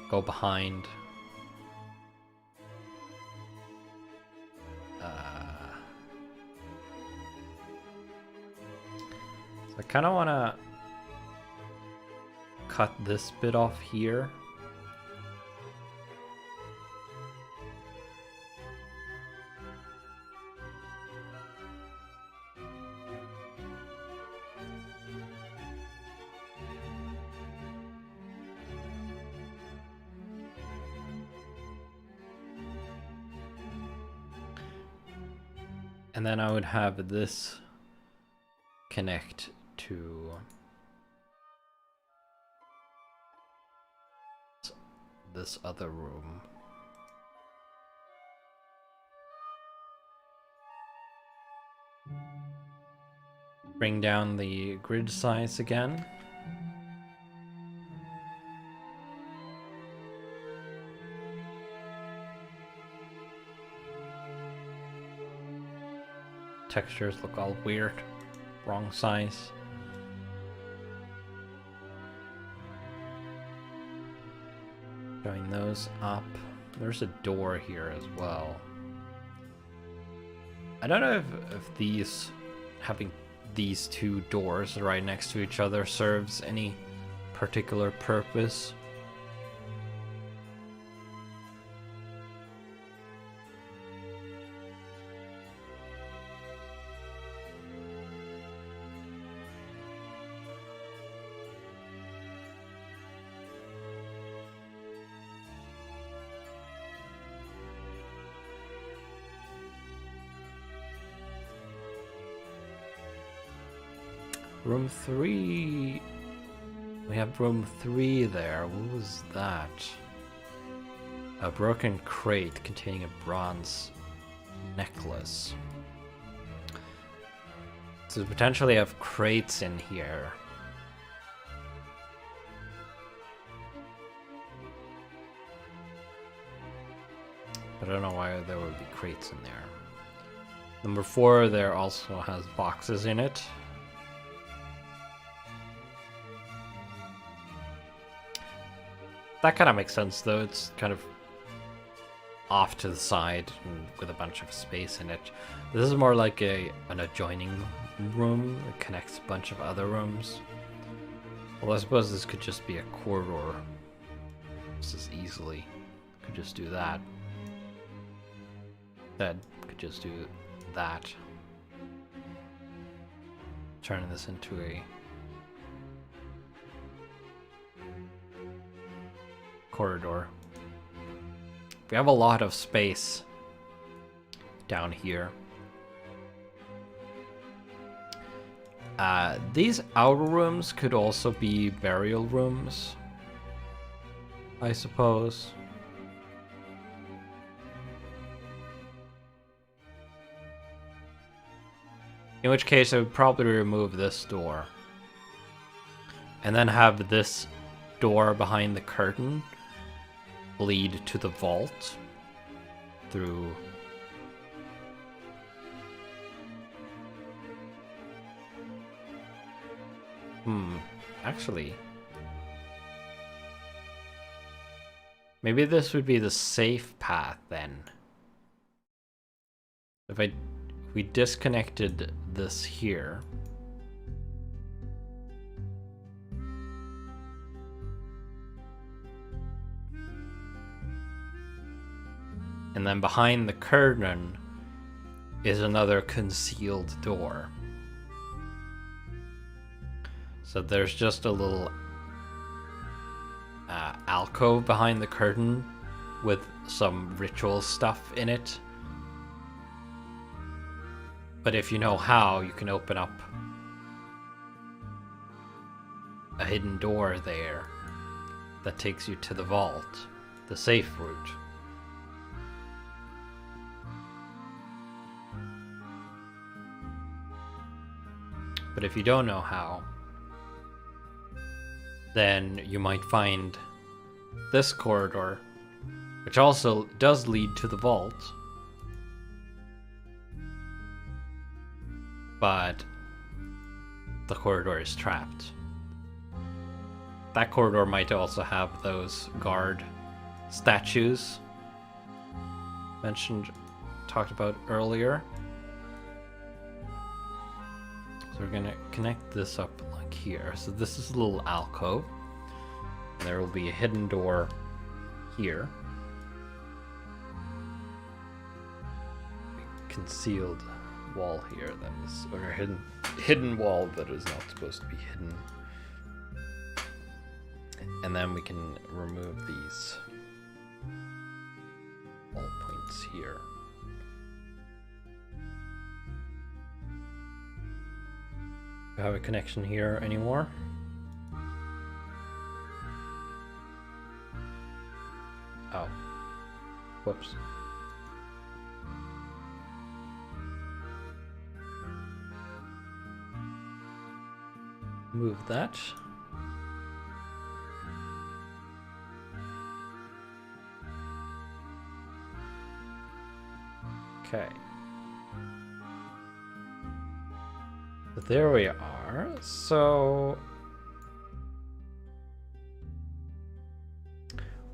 go behind. I kind of want to cut this bit off here. And then I would have this connect to this other room. Bring down the grid size again. Textures look all weird. Wrong size. Showing those up. There's a door here as well. I don't know if these, having these two doors right next to each other serves any particular purpose. Room 3. We have room 3 there. What was that? A broken crate containing a bronze necklace. So potentially have crates in here. But I don't know why there would be crates in there. Number 4 there also has boxes in it. That kind of makes sense, though. It's kind of off to the side with a bunch of space in it. This is more like an adjoining room. It connects a bunch of other rooms. Well, I suppose this could just be a corridor. This is easily. Could just do that. That could just do that. Turning this into a corridor. We have a lot of space down here. These outer rooms could also be burial rooms, I suppose. In which case I would probably remove this door and then have this door behind the curtain lead to the vault through actually maybe this would be the safe path then. If we disconnected this here, and then behind the curtain is another concealed door. So there's just a little alcove behind the curtain with some ritual stuff in it. But if you know how, you can open up a hidden door there that takes you to the vault, the safe route. But if you don't know how, then you might find this corridor, which also does lead to the vault, but the corridor is trapped. That corridor might also have those guard statues talked about earlier. So we're gonna connect this up like here. So this is a little alcove. And there will be a hidden door here. Concealed wall here that is, or a hidden wall that is not supposed to be hidden. And then we can remove these wall points here. Do you have a connection here anymore? Oh. Whoops. Move that. Okay. But there we are. So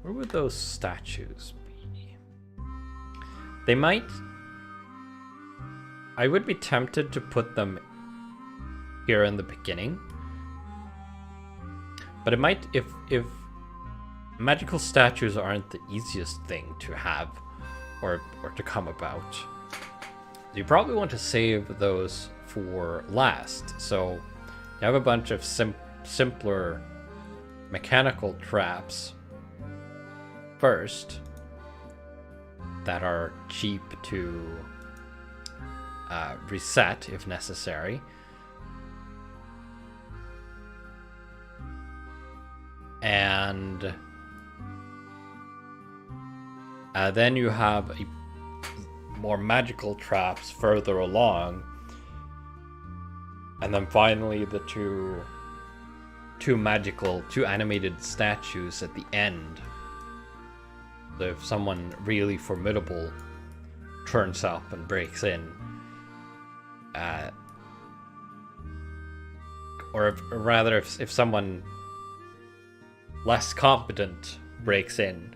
where would those statues be? They might... I would be tempted to put them here in the beginning. But it might, if magical statues aren't the easiest thing to have or to come about, you probably want to save those for last. So you have a bunch of simpler mechanical traps first that are cheap to reset if necessary. And then you have more magical traps further along, and then finally the two animated statues at the end. So if someone really formidable turns up and breaks in, or rather if someone less competent breaks in,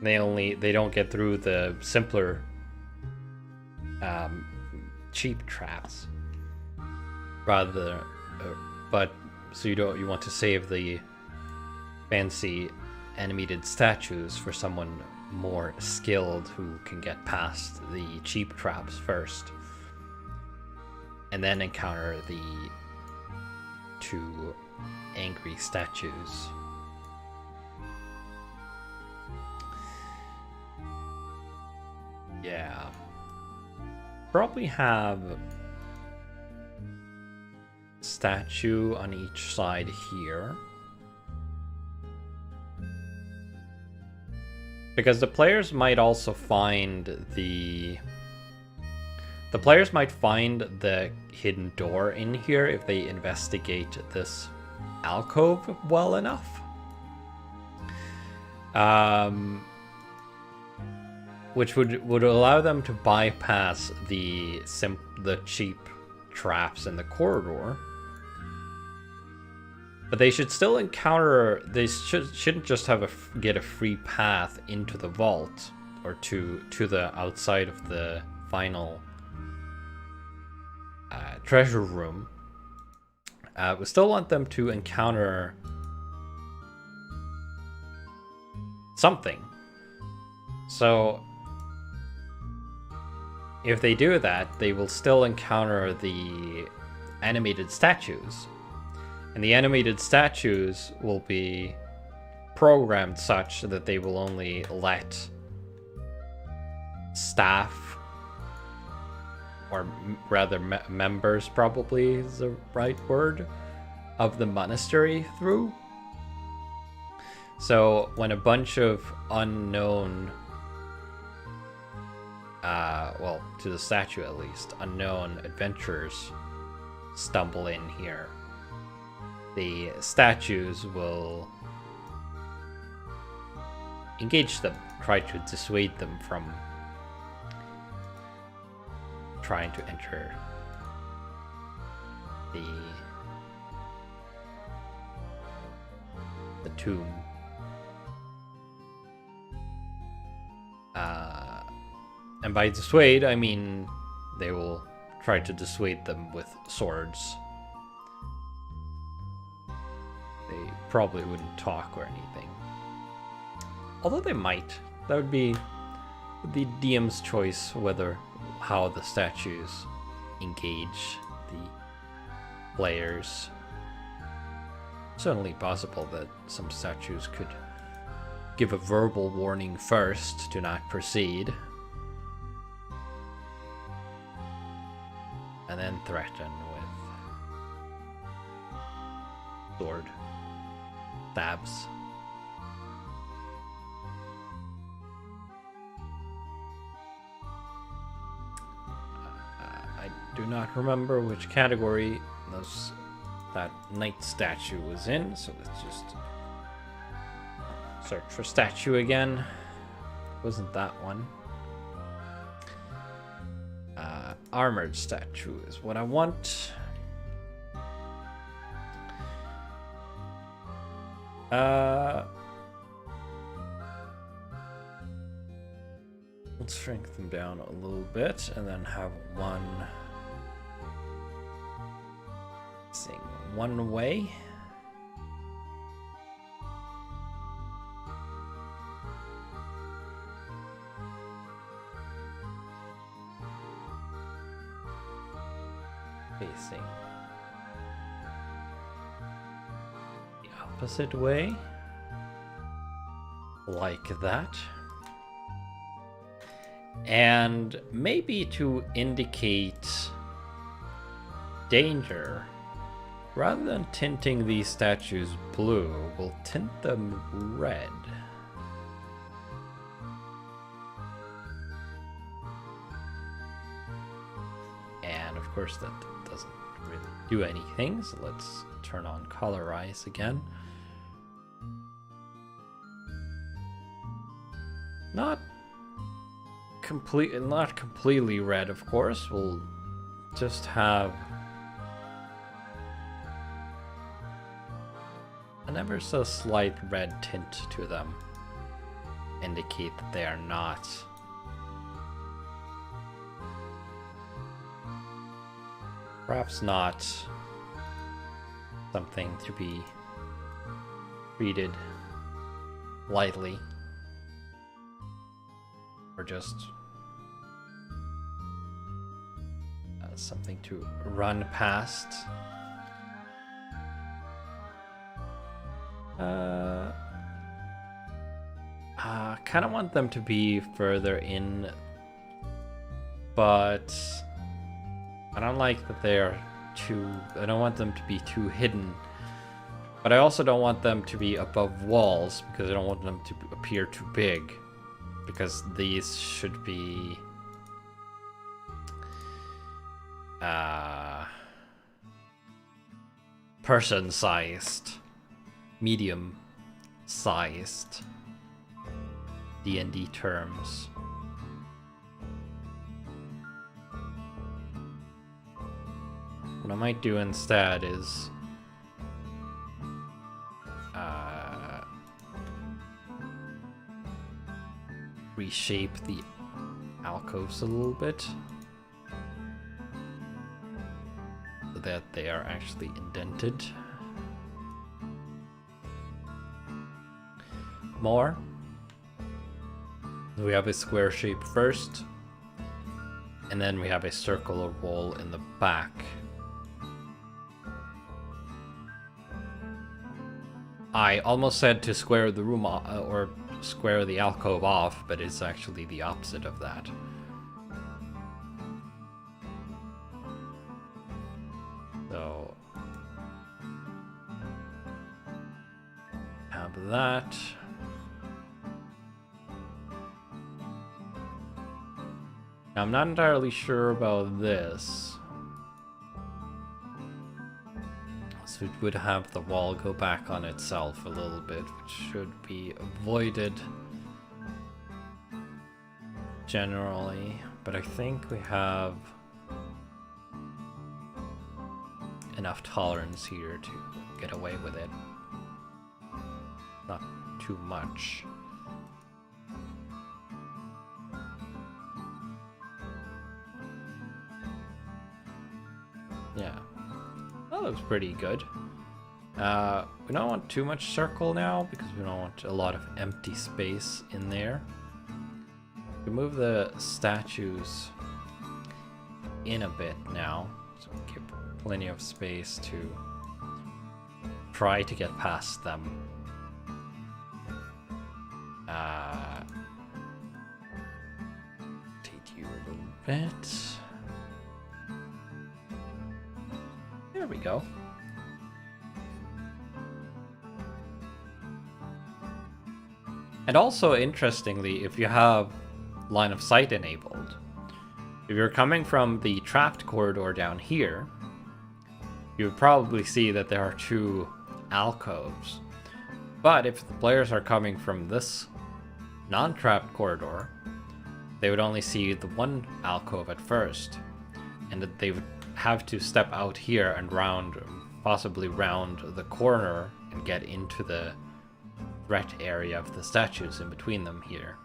they don't get through the simpler cheap traps, rather but so you want to save the fancy animated statues for someone more skilled who can get past the cheap traps first, and then encounter the two angry statues. Yeah. Probably have statue on each side here. Because the players might also find the players might find the hidden door in here if they investigate this alcove well enough. Which would allow them to bypass the cheap traps in the corridor. But they should still encounter. They shouldn't just get a free path into the vault or to the outside of the final treasure room. We still want them to encounter something. So if they do that, they will still encounter the animated statues. And the animated statues will be programmed such that they will only let staff, or rather members probably is the right word, of the monastery through. So when a bunch of unknown, well, to the statue at least, unknown adventurers stumble in here, the statues will engage them, try to dissuade them from trying to enter the tomb. And by dissuade, I mean they will try to dissuade them with swords. They probably wouldn't talk or anything. Although they might. That would be the DM's choice how the statues engage the players. Certainly possible that some statues could give a verbal warning first to not proceed, and then threaten with sword stabs. I do not remember which category that knight statue was in, so let's just search for statue again. Wasn't that one? Armored statue is what I want. Let's shrink them down a little bit and then have one facing one way. Facing the opposite way, like that. And maybe to indicate danger, rather than tinting these statues blue, we'll tint them red. And of course that doesn't really do anything, so let's turn on colorize again. Not completely red, of course. We'll just have an ever so slight red tint to them, indicate that they are not perhaps not something to be treated lightly, or just something to run past. Kind of want them to be further in, but I don't like that they are I don't want them to be too hidden, but I also don't want them to be above walls because I don't want them to appear too big, because these should be person-sized, medium-sized D&D terms. What I might do instead is reshape the alcoves a little bit so that they are actually indented more. We have a square shape first, and then we have a circular wall in the back. I almost said to square the room or square the alcove off, but it's actually the opposite of that. So have that. Now, I'm not entirely sure about this. So it would have the wall go back on itself a little bit, which should be avoided generally, but I think we have enough tolerance here to get away with it. Not too much. Yeah. That looks pretty good. We don't want too much circle now because we don't want a lot of empty space in there. We move the statues in a bit now, so we keep plenty of space to try to get past them. Take you a little bit. There we go. And also, interestingly, if you have line of sight enabled, if you're coming from the trapped corridor down here, you would probably see that there are two alcoves. But if the players are coming from this non-trapped corridor, they would only see the one alcove at first, and that they would have to step out here and possibly round the corner and get into the threat area of the statues in between them here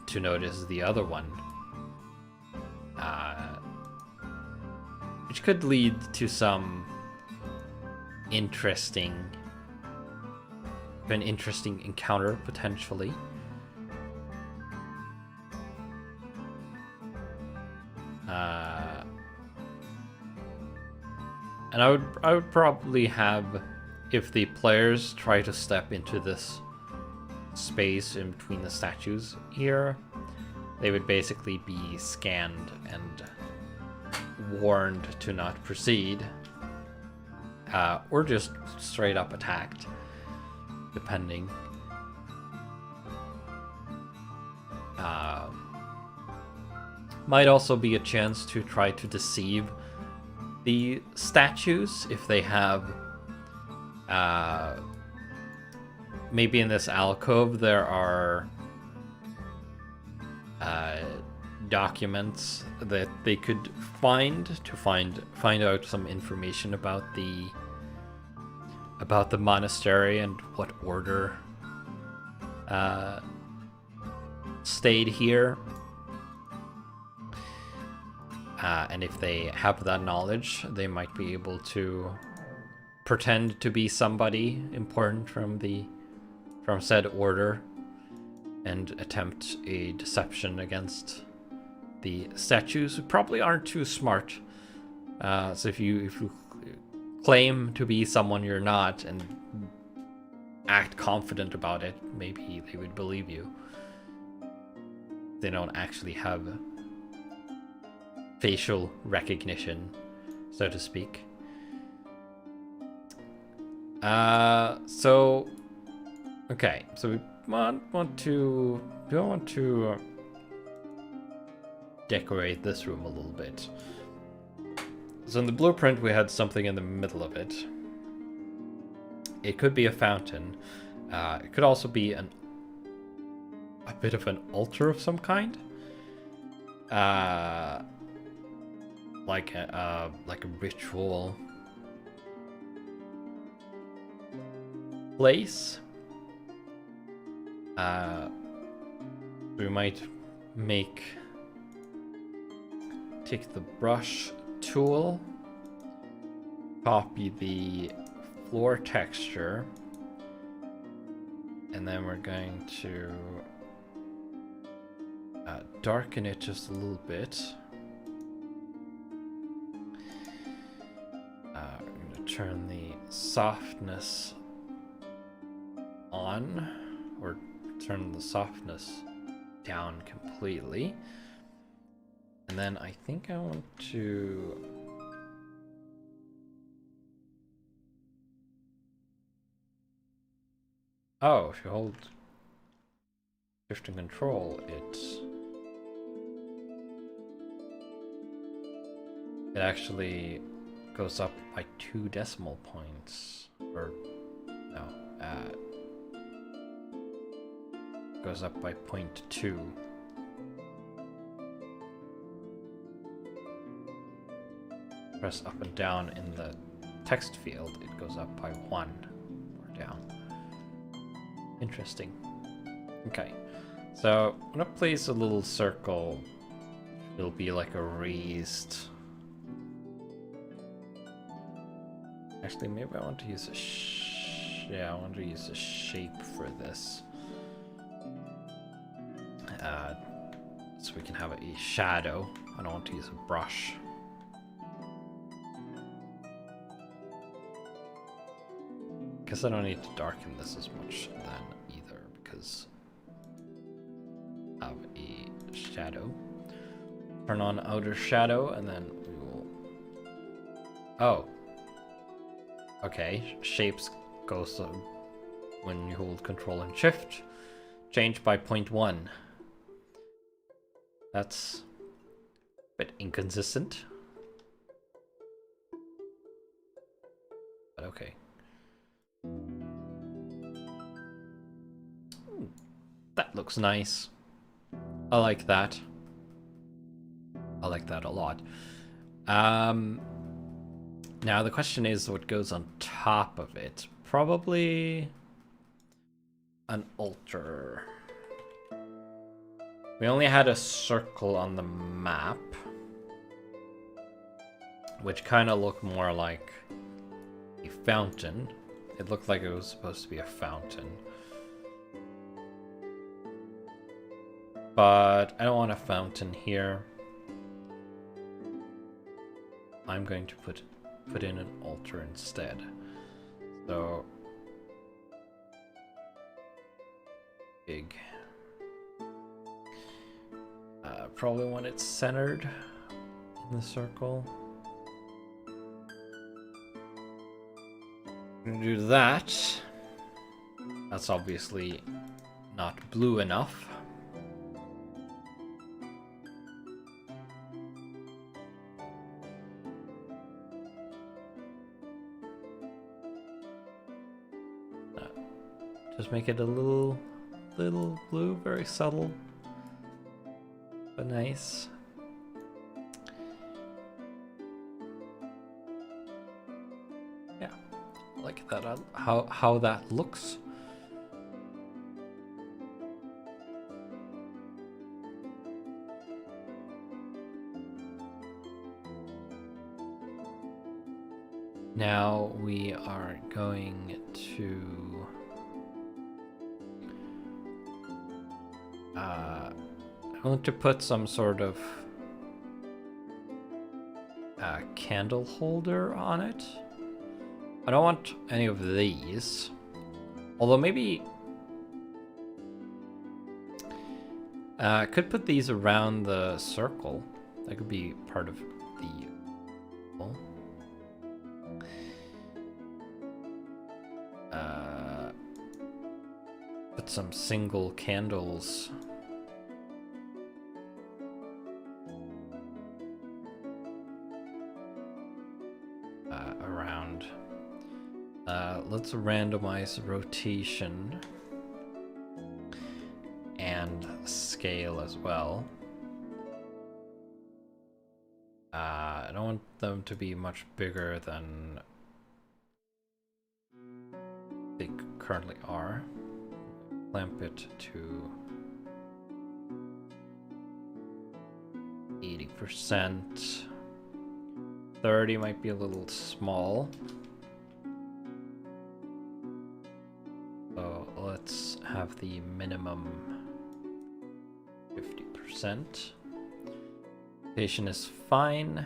to notice the other one, which could lead to an interesting encounter potentially. And I would probably have, if the players try to step into this space in between the statues here, they would basically be scanned and warned to not proceed, or just straight up attacked, depending. Might also be a chance to try to deceive the statues if they have maybe in this alcove there are documents that they could find out some information about the monastery and what order stayed here. And if they have that knowledge, they might be able to pretend to be somebody important from said order and attempt a deception against the statues, who probably aren't too smart. So if you claim to be someone you're not and act confident about it, maybe they would believe you. They don't actually have facial recognition, so to speak. Okay, so we want to decorate this room a little bit. So in the blueprint we had something in the middle of it. It could be a fountain. It could also be a bit of an altar of some kind. Like a ritual place. We might take the brush tool, copy the floor texture, and then we're going to darken it just a little bit. I'm going to turn the softness on, or turn the softness down completely. And then I think I want to if you hold shift and control, it actually goes up by 2 decimal points, or no, goes up by 0.2. Press up and down in the text field, it goes up by 1 or down. Interesting. Okay, so I'm gonna place a little circle. It'll be like a raised Actually, maybe I want to use a I want to use a shape for this. So we can have a shadow. I don't want to use a brush. Guess I don't need to darken this as much then either, because of a shadow. Turn on outer shadow, and then we will... Oh. Okay, shapes goes when you hold Control and Shift. Change by 0.1. That's a bit inconsistent. But okay. Ooh, that looks nice. I like that. I like that a lot. Now the question is what goes on top of it. Probably an altar. We only had a circle on the map, which kind of looked more like a fountain. It looked like it was supposed to be a fountain. But I don't want a fountain here. I'm going to put in an altar instead. So big. Probably want it centered in the circle. I'm gonna do that. That's obviously not blue enough. Just make it a little blue, very subtle, but nice. Yeah, I like that. How that looks. Now we are going to I want to put some sort of candle holder on it. I don't want any of these. Although maybe I could put these around the circle. That could be part of the put some single candles around. Let's randomize rotation and scale as well. I don't want them to be much bigger than they currently are. Clamp it to 80%. 30 might be a little small. So let's have the minimum 50%. Rotation is fine.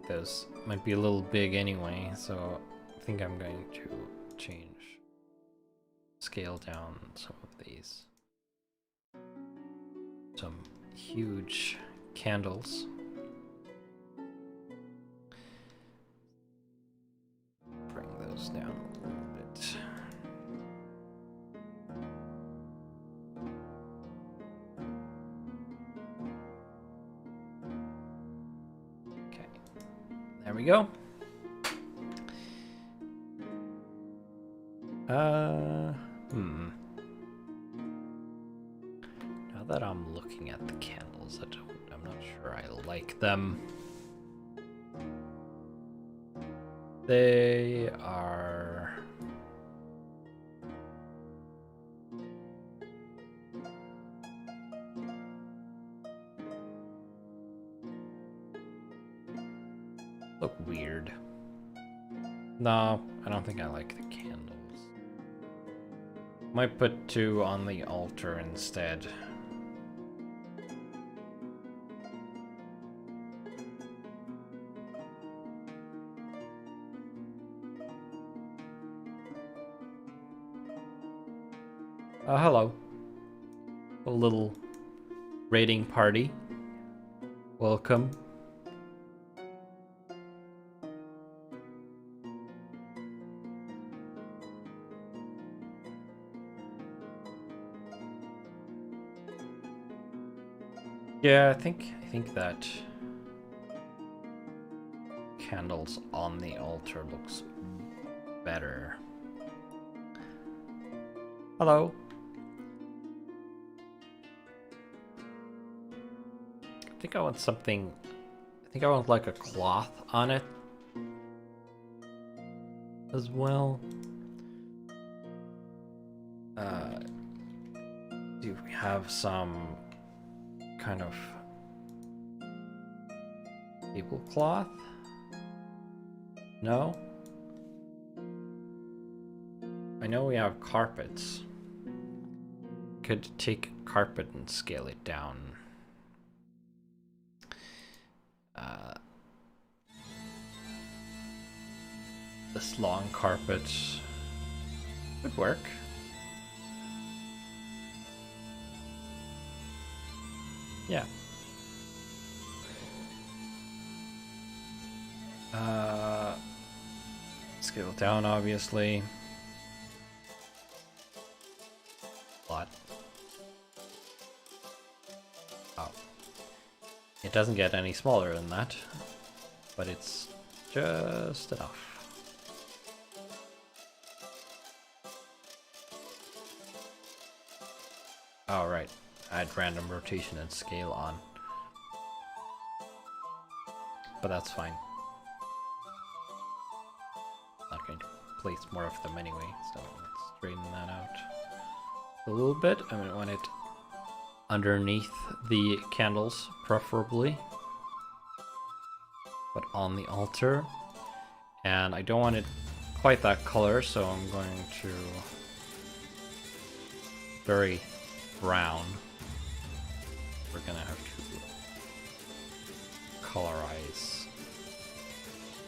Those might be a little big anyway, so I think I'm going to scale down some of these. Some huge candles. Bring those down a little bit. There we go. Hmm. Now that I'm looking at the candles, I'm not sure I like them. They are... look weird. No, I don't think I like the candles. Might put 2 on the altar instead. Hello. A little raiding party. Welcome. Yeah, I think that candles on the altar looks better. Hello. I think I want something. I think I want like a cloth on it as well. Do we have some kind of tablecloth? No? I know we have carpets. Could take carpet and scale it down. This long carpet would work. Yeah. Scale it down, obviously. What? Oh. It doesn't get any smaller than that, but it's just enough. Oh, right. Add random rotation and scale on. But that's fine. Not going to place more of them anyway, so let's straighten that out a little bit. I mean, I want it underneath the candles, preferably, but on the altar. And I don't want it quite that color, so I'm going to very brown. We're gonna have to colorize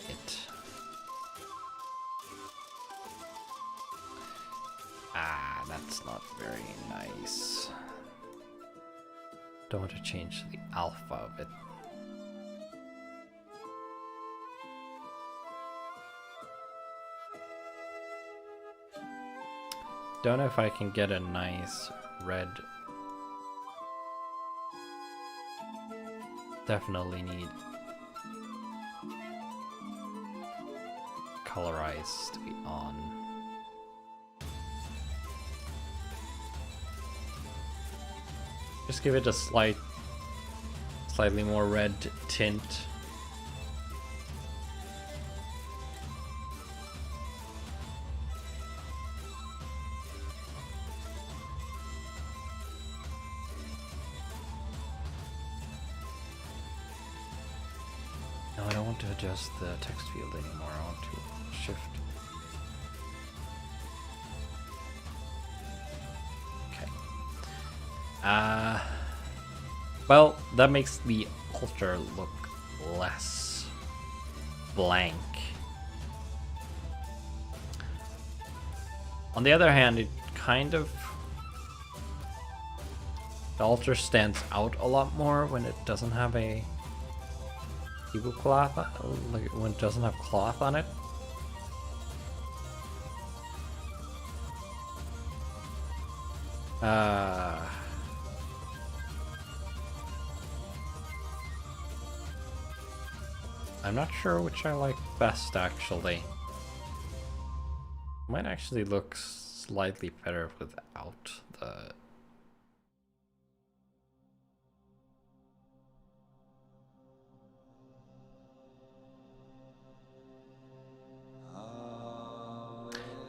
it. Ah, that's not very nice. Don't want to change the alpha of it. Don't know if I can get a nice red. Definitely need colorize to be on. Just give it a slightly more red tint. No, I don't want to adjust the text field anymore. I want to shift. Okay. Well, that makes the altar look less blank. On the other hand, it kind of... the altar stands out a lot more when it doesn't have a tablecloth, like when it doesn't have cloth on it. I'm not sure which I like best, actually. Might actually look slightly better without the...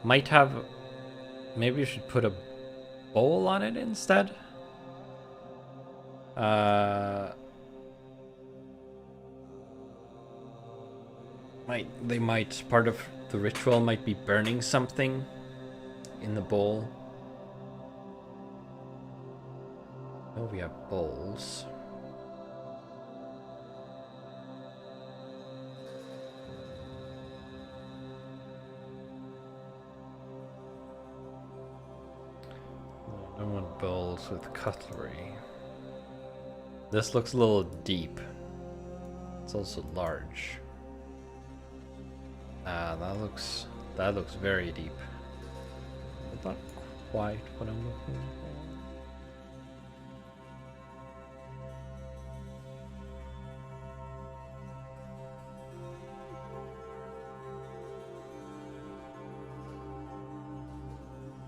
Might have... Maybe you should put a bowl on it instead? Part of the ritual might be burning something in the bowl. Oh, we have bowls. I don't want bowls with cutlery. This looks a little deep. It's also large. That looks very deep. But not quite what I'm looking for.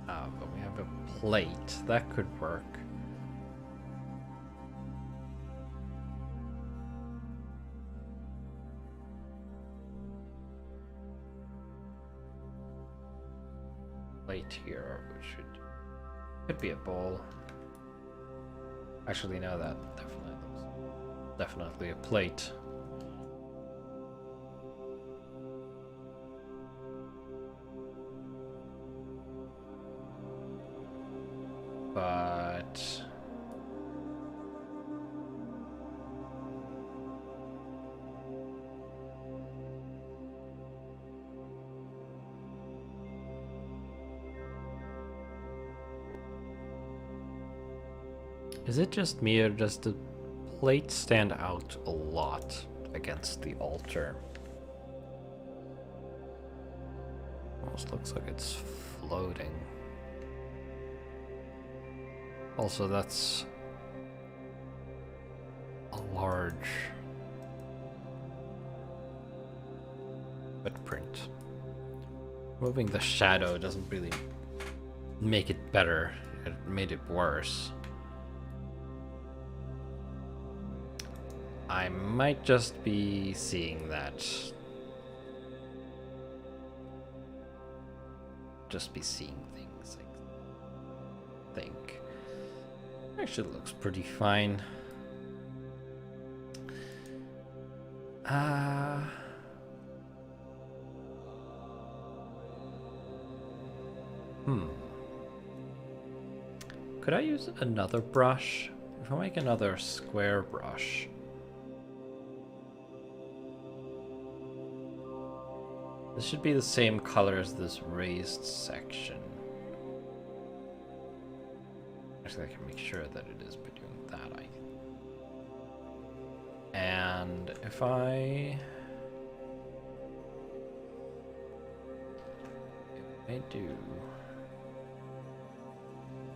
But we have a plate. That could work. Plate here, which could be a bowl. Actually, no, that definitely a plate. But is it just me, or does the plate stand out a lot against the altar? Almost looks like it's floating. Also, that's a large footprint. Moving the shadow doesn't really make it better. It made it worse. I might just be seeing that. Just be seeing things, I think. Actually looks pretty fine. Could I use another brush? If I make another square brush. This should be the same color as this raised section. Actually, I can make sure that it is by doing that. And if I do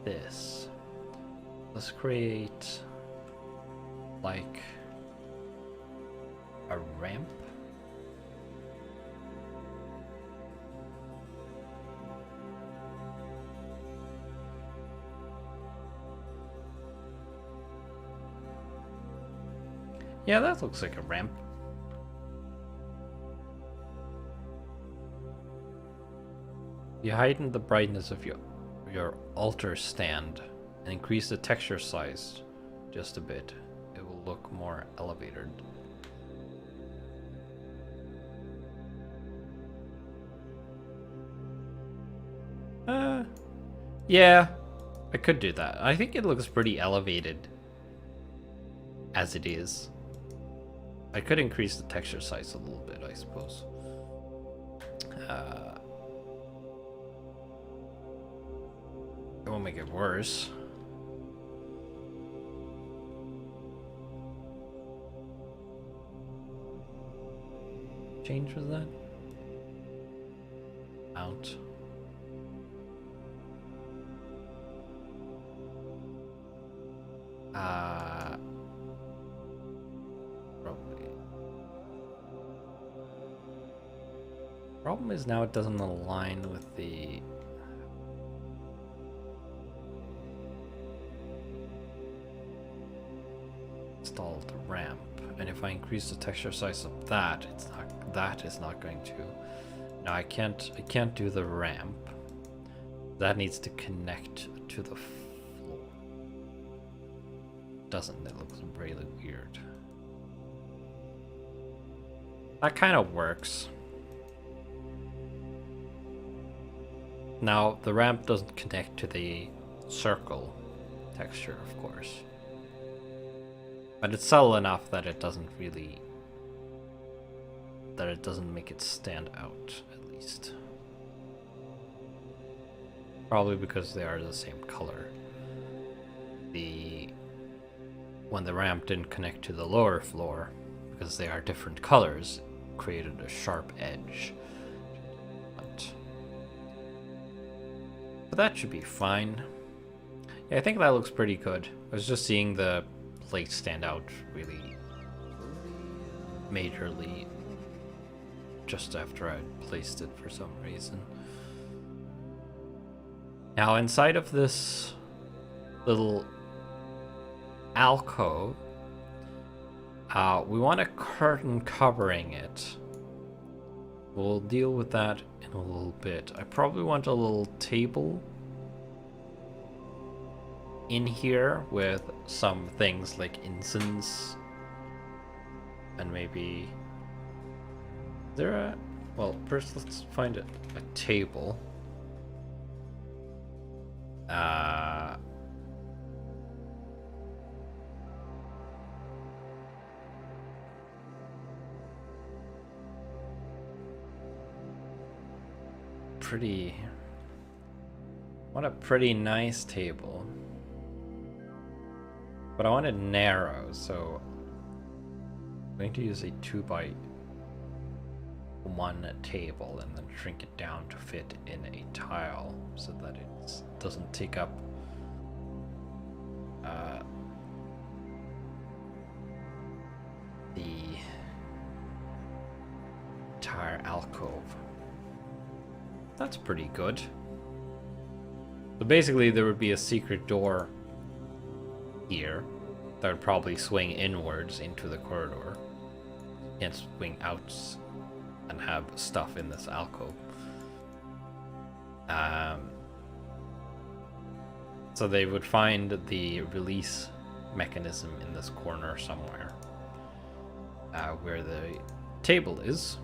this, let's create like a ramp. Yeah, that looks like a ramp. You heighten the brightness of your altar stand and increase the texture size just a bit. It will look more elevated. Yeah, I could do that. I think it looks pretty elevated as it is. I could increase the texture size a little bit, I suppose. It won't make it worse. Change was that? Out. Probably. Problem is now it doesn't align with the installed ramp, and if I increase the texture size of that, that is not going to. No, I can't do the ramp. That needs to connect to the floor. Doesn't it? Looks really weird. That kind of works. Now, the ramp doesn't connect to the circle texture, of course. But it's subtle enough that it doesn't really... that it doesn't make it stand out, at least. Probably because they are the same color. When the ramp didn't connect to the lower floor, because they are different colors, created a sharp edge. But that should be fine. Yeah, I think that looks pretty good. I was just seeing the plate stand out really majorly just after I placed it for some reason. Now inside of this little alcove, we want a curtain covering it. We'll deal with that in a little bit. I probably want a little table in here with some things like incense and maybe... Is there a... Well, first let's find a table. What a pretty nice table. But I want it narrow, so I'm going to use a 2x1 table and then shrink it down to fit in a tile so that it doesn't take up the entire alcove. That's pretty good. So basically there would be a secret door here that would probably swing inwards into the corridor. You can't swing out and have stuff in this alcove. So they would find the release mechanism in this corner somewhere, where the table is.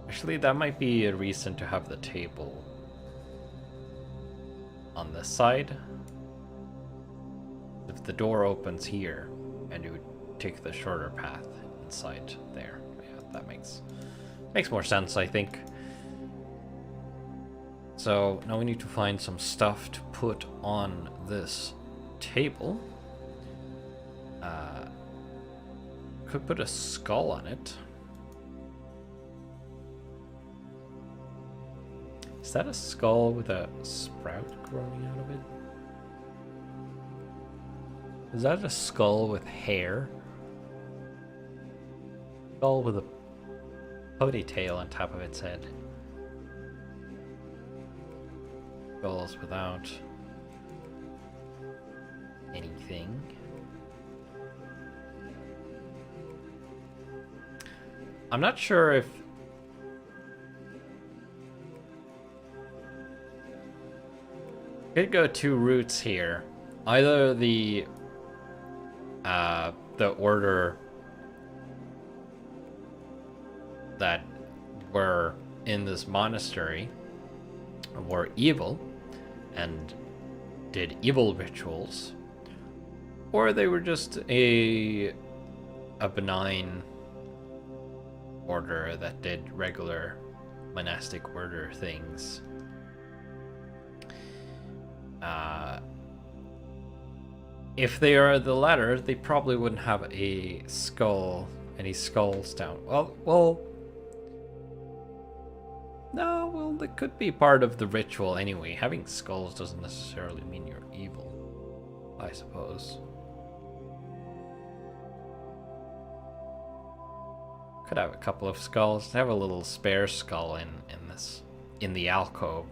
Actually, that might be a reason to have the table on this side. If the door opens here, and you would take the shorter path inside there. Yeah, that makes more sense, I think. So now we need to find some stuff to put on this table. Could put a skull on it. Is that a skull with a sprout growing out of it? Is that a skull with hair? Skull with a ponytail on top of its head. Skulls without anything. I'm not sure if could go two routes here. Either the order that were in this monastery were evil and did evil rituals, or they were just a benign order that did regular monastic order things. If they are the latter, they probably wouldn't have any skulls down. No, that could be part of the ritual anyway. Having skulls doesn't necessarily mean you're evil, I suppose. Could have a couple of skulls. Have a little spare skull in the alcove,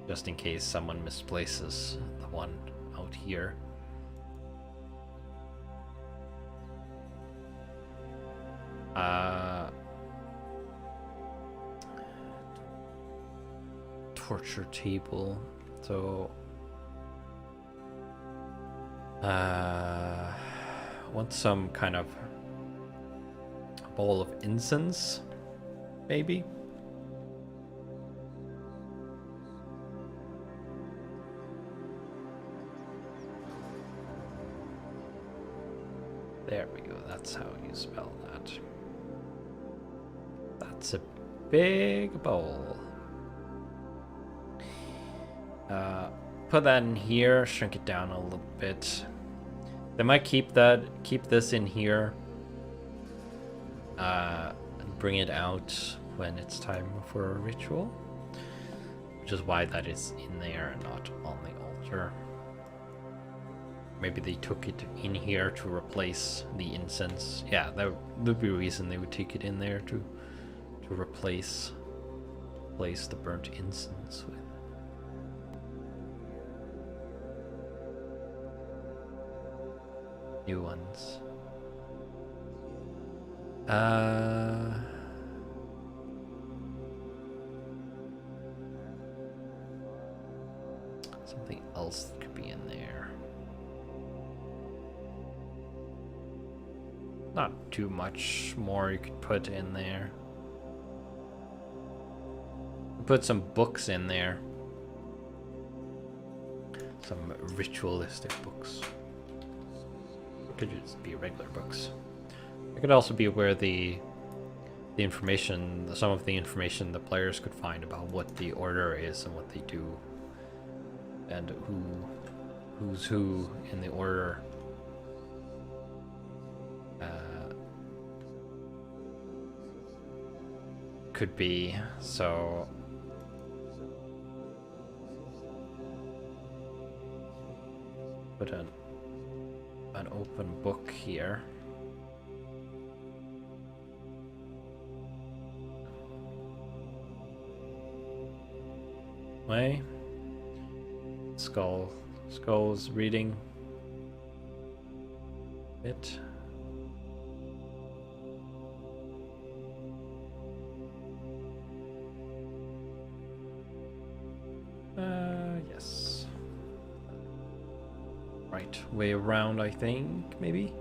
just in case someone misplaces the one out here. Torture table. So want some kind of bowl of incense, maybe. There we go. That's how you spell that. That's a big bowl. Put that in here, shrink it down a little bit. They might keep this in here, and bring it out when it's time for a ritual, which is why that is in there and not on the altar. Maybe they took it in here to replace the incense. Yeah, that would be a reason they would take it in there to replace the burnt incense with. New ones. Something else that could be in there. Not too much more you could put in there. Put some books in there. Some ritualistic books. Could just be regular books. It could also be where the information, some of the information the players could find about what the order is and what they do, and who's who in the order. Could be so. Put an open book here. Way. Skull's reading it. Yes. Right way around, I think, maybe.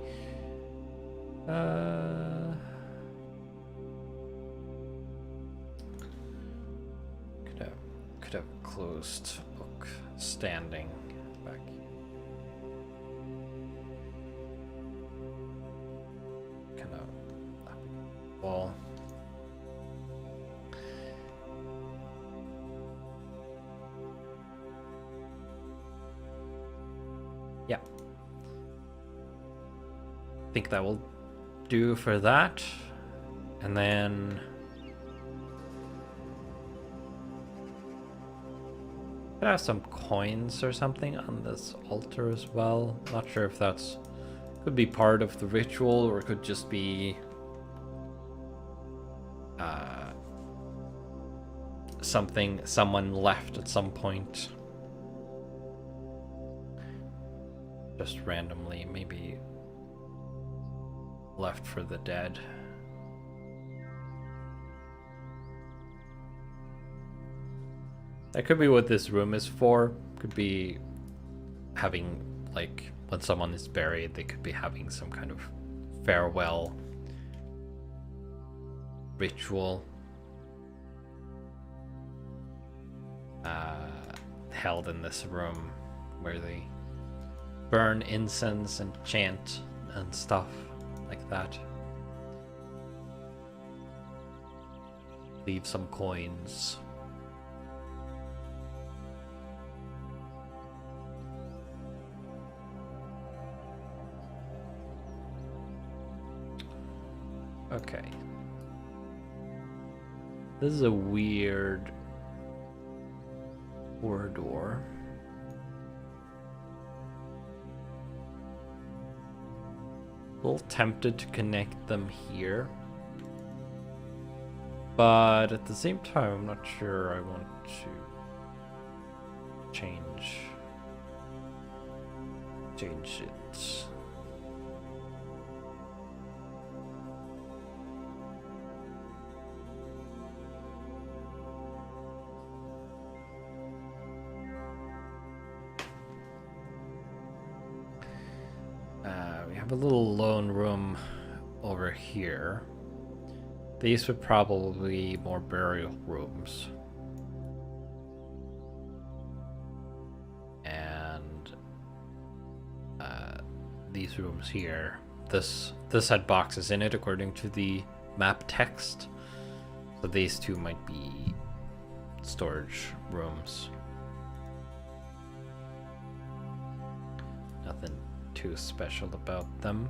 Could have closed book standing back. Kind of wall. Yeah. I think that will do for that. And then could have some coins or something on this altar as well. Not sure if that's could be part of the ritual or it could just be something someone left at some point. Just randomly, maybe left for the dead. That could be what this room is for. Could be having, like, when someone is buried, they could be having some kind of farewell ritual held in this room where they burn incense and chant and stuff like that. Leave some coins. Okay. This is a weird corridor. A little tempted to connect them here, But at the same time, I'm not sure I want to change it. We have a little lone room over here. These would probably be more burial rooms. And these rooms here, this had boxes in it according to the map text. So these two might be storage rooms. Nothing too special about them.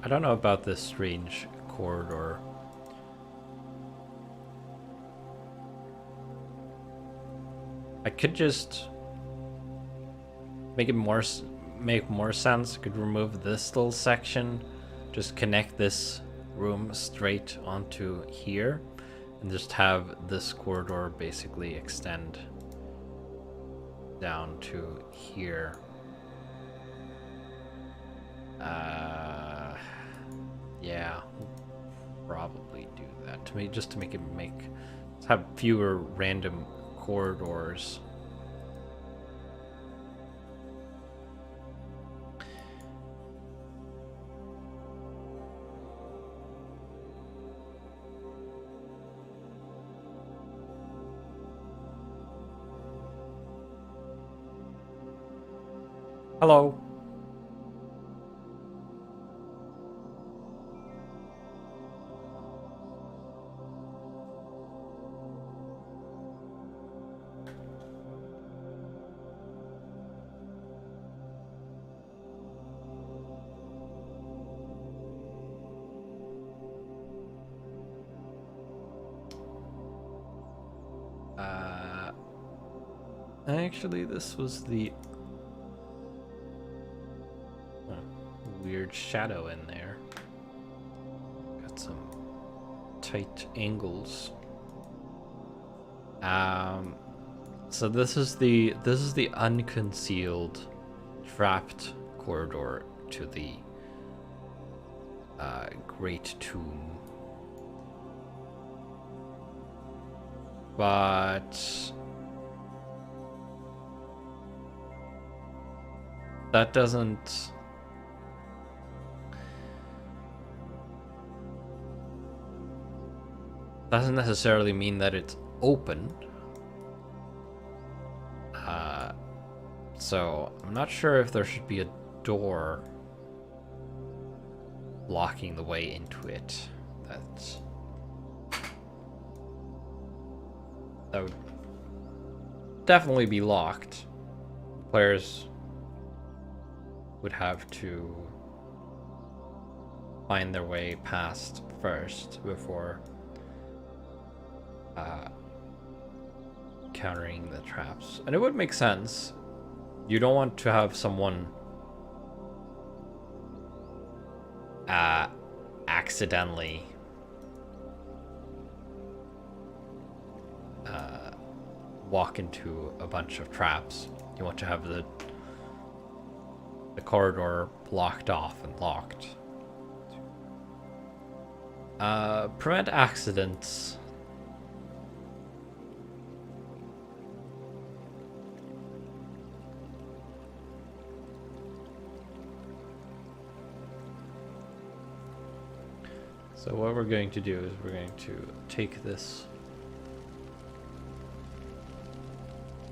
I don't know about this strange corridor. I could just make more sense. I could remove this little section, just connect this room straight onto here, and just have this corridor basically extend down to here. Yeah, we'll probably do that just to make it have fewer random corridors. Hello. Actually, this was the weird shadow in there. Got some tight angles. So this is the unconcealed trapped corridor to the Great Tomb. But that doesn't necessarily mean that it's open. So I'm not sure if there should be a door blocking the way into it. That would definitely be locked. Players would have to find their way past first before countering the traps. And it would make sense. You don't want to have someone accidentally walk into a bunch of traps. You want to have the corridor blocked off and locked. Prevent accidents. So what we're going to do is we're going to take this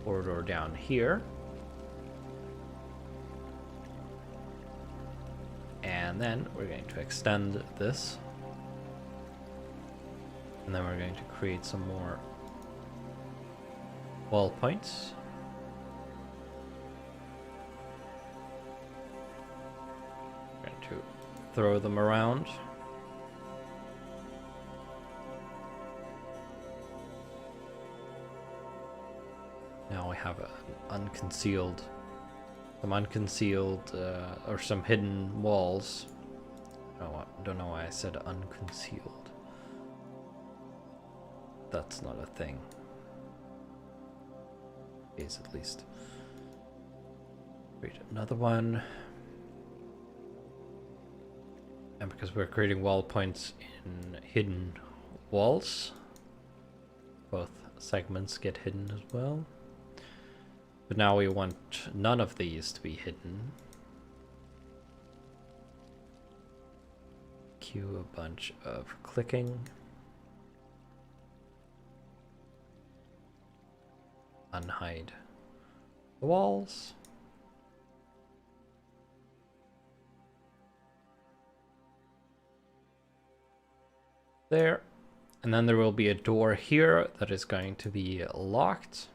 corridor down here. And then we're going to extend this. And then we're going to create some more wall points. Going to throw them around. Now we have some unconcealed, or some hidden walls. Oh, I don't know why I said unconcealed. That's not a thing. Is at least. Create another one. And because we're creating wall points in hidden walls, both segments get hidden as well. But now we want none of these to be hidden. Cue a bunch of clicking. Unhide the walls. There. And then there will be a door here that is going to be locked.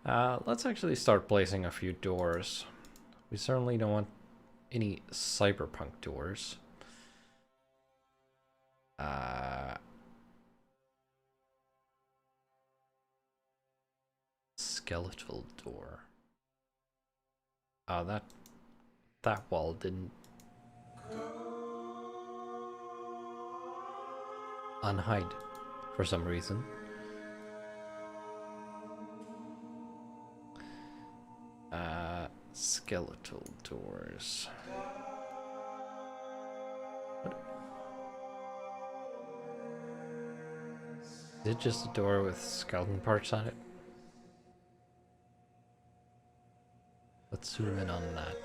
Let's actually start placing a few doors. We certainly don't want any cyberpunk doors. Skeletal door. Oh, that wall didn't unhide for some reason. Skeletal doors. What? Is it just a door with skeleton parts on it? Let's zoom in on that.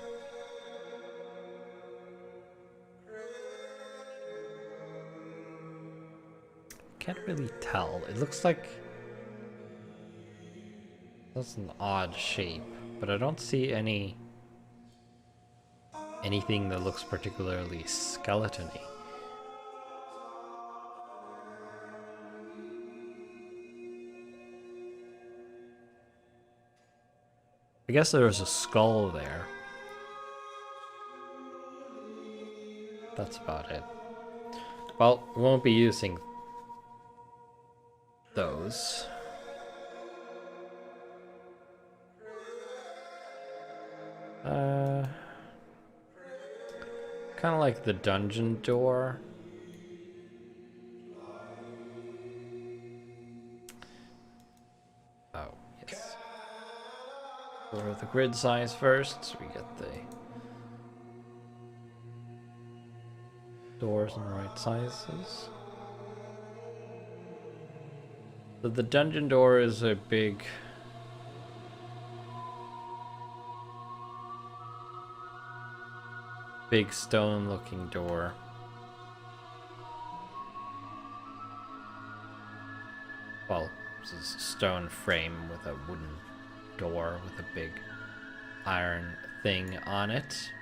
Can't really tell. It looks like that's an odd shape, but I don't see anything that looks particularly skeleton-y. I guess there's a skull there. That's about it. Well, we won't be using those. Kind of like the dungeon door. Oh, yes. Lower the grid size first, so we get the doors in the right sizes. So the dungeon door is a big stone looking door. Well, this is a stone frame with a wooden door with a big iron thing on it,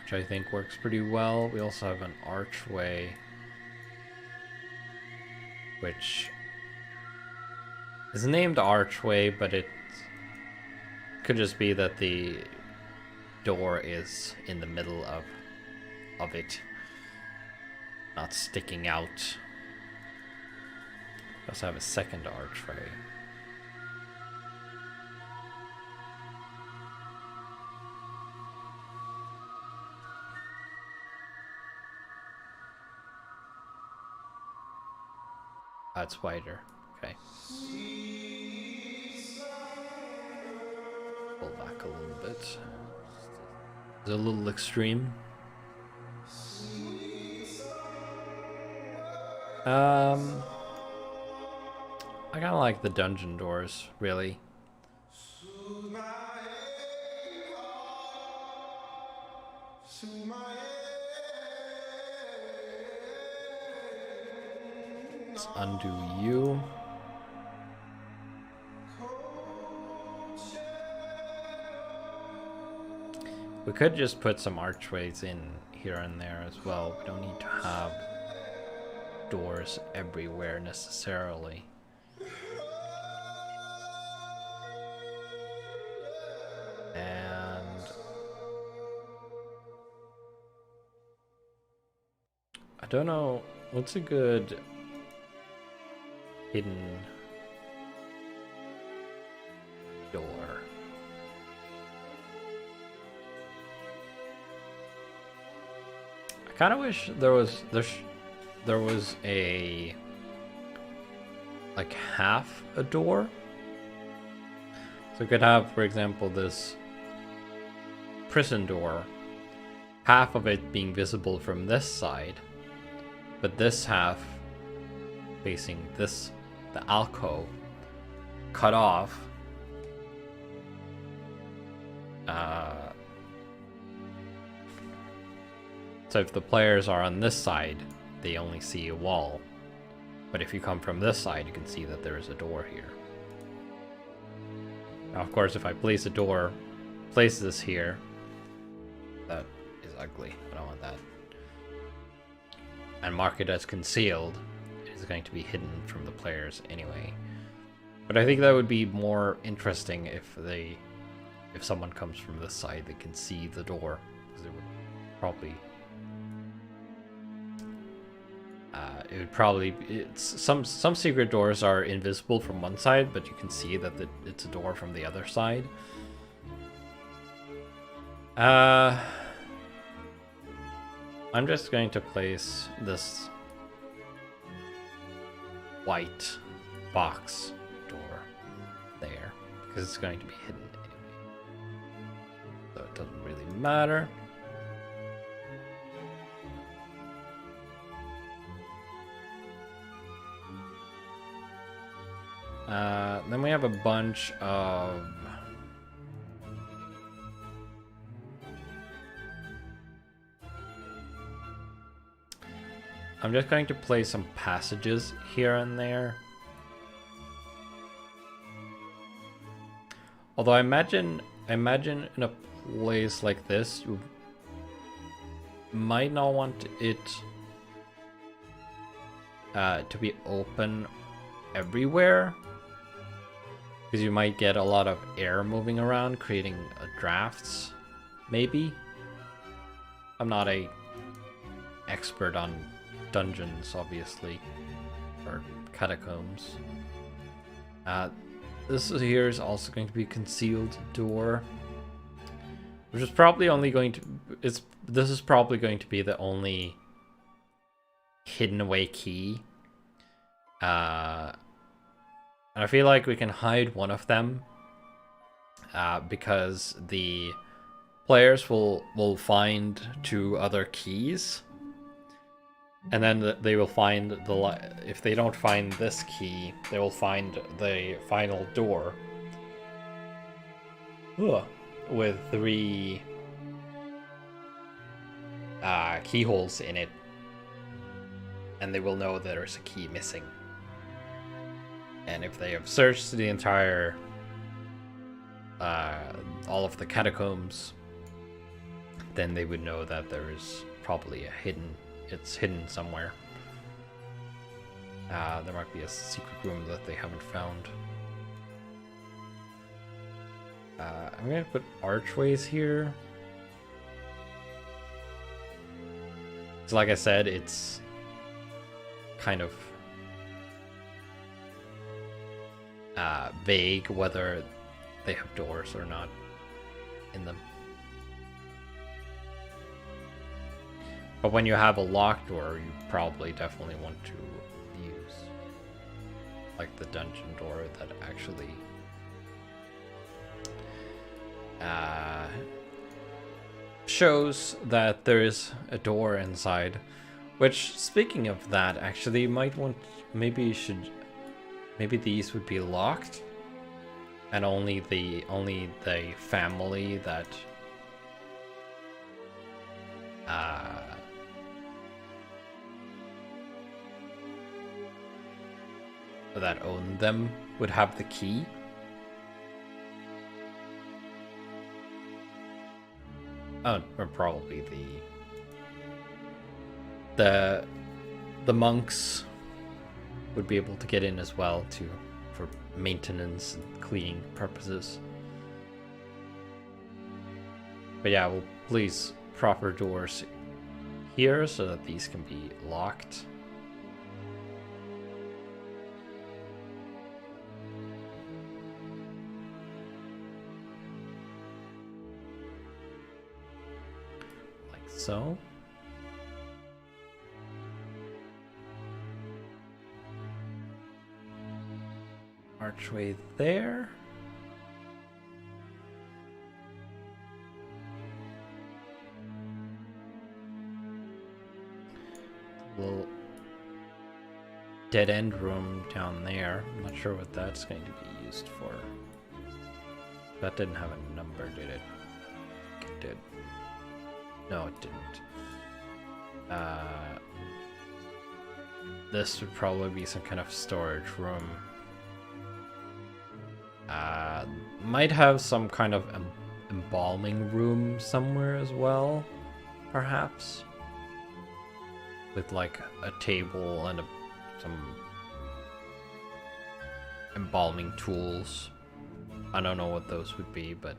which I think works pretty well. We also have an archway, which is named archway, but it could just be that the door is in the middle of it, not sticking out. We also have a second archway. That's wider. Okay. Pull back a little bit. It's a little extreme. I kind of like the dungeon doors, really. Let's undo you. We could just put some archways in here and there as well. We don't need to have doors everywhere necessarily. And I don't know what's a good hidden door. I kind of wish there was a like half a door. So we could have, for example, this prison door, half of it being visible from this side, but this half facing this, the alcove, cut off. So if the players are on this side, they only see a wall. But if you come from this side, you can see that there is a door here. Now, of course, if I place this here, that is ugly. I don't want that. And mark it as concealed, it is going to be hidden from the players anyway. But I think that would be more interesting if someone comes from this side, they can see the door, because it would probably. Some secret doors are invisible from one side, but you can see that it's a door from the other side. I'm just going to place this white box door there, because it's going to be hidden anyway. So it doesn't really matter. Then we have a bunch of I'm just going to place some passages here and there. Although I imagine in a place like this, you might not want it to be open everywhere, because you might get a lot of air moving around, creating drafts, maybe. I'm not a expert on dungeons, obviously, or catacombs. This here is also going to be a concealed door, which is probably only going to this is probably going to be the only hidden away key. And I feel like we can hide one of them, because the players will find 2 other keys, and then they will find if they don't find this key, they will find the final door with 3 keyholes in it, and they will know there's a key missing. And if they have searched the entire, all of the catacombs, then they would know that there is probably it's hidden somewhere. There might be a secret room that they haven't found. I'm gonna put archways here. So like I said, it's kind of vague whether they have doors or not in them. But when you have a locked door, you probably definitely want to use like the dungeon door that actually shows that there is a door inside. Which, speaking of that, actually you might want, maybe these would be locked, and only the family that that own them would have the key. Oh, or probably the monks would be able to get in as well for maintenance and cleaning purposes. But yeah, we'll place proper doors here so that these can be locked. Like so. Archway there. Little dead end room down there. I'm not sure what that's going to be used for. That didn't have a number, did it? It did. No, it didn't. This would probably be some kind of storage room. Might have some kind of embalming room somewhere as well, perhaps. With like a table and some embalming tools. I don't know what those would be, but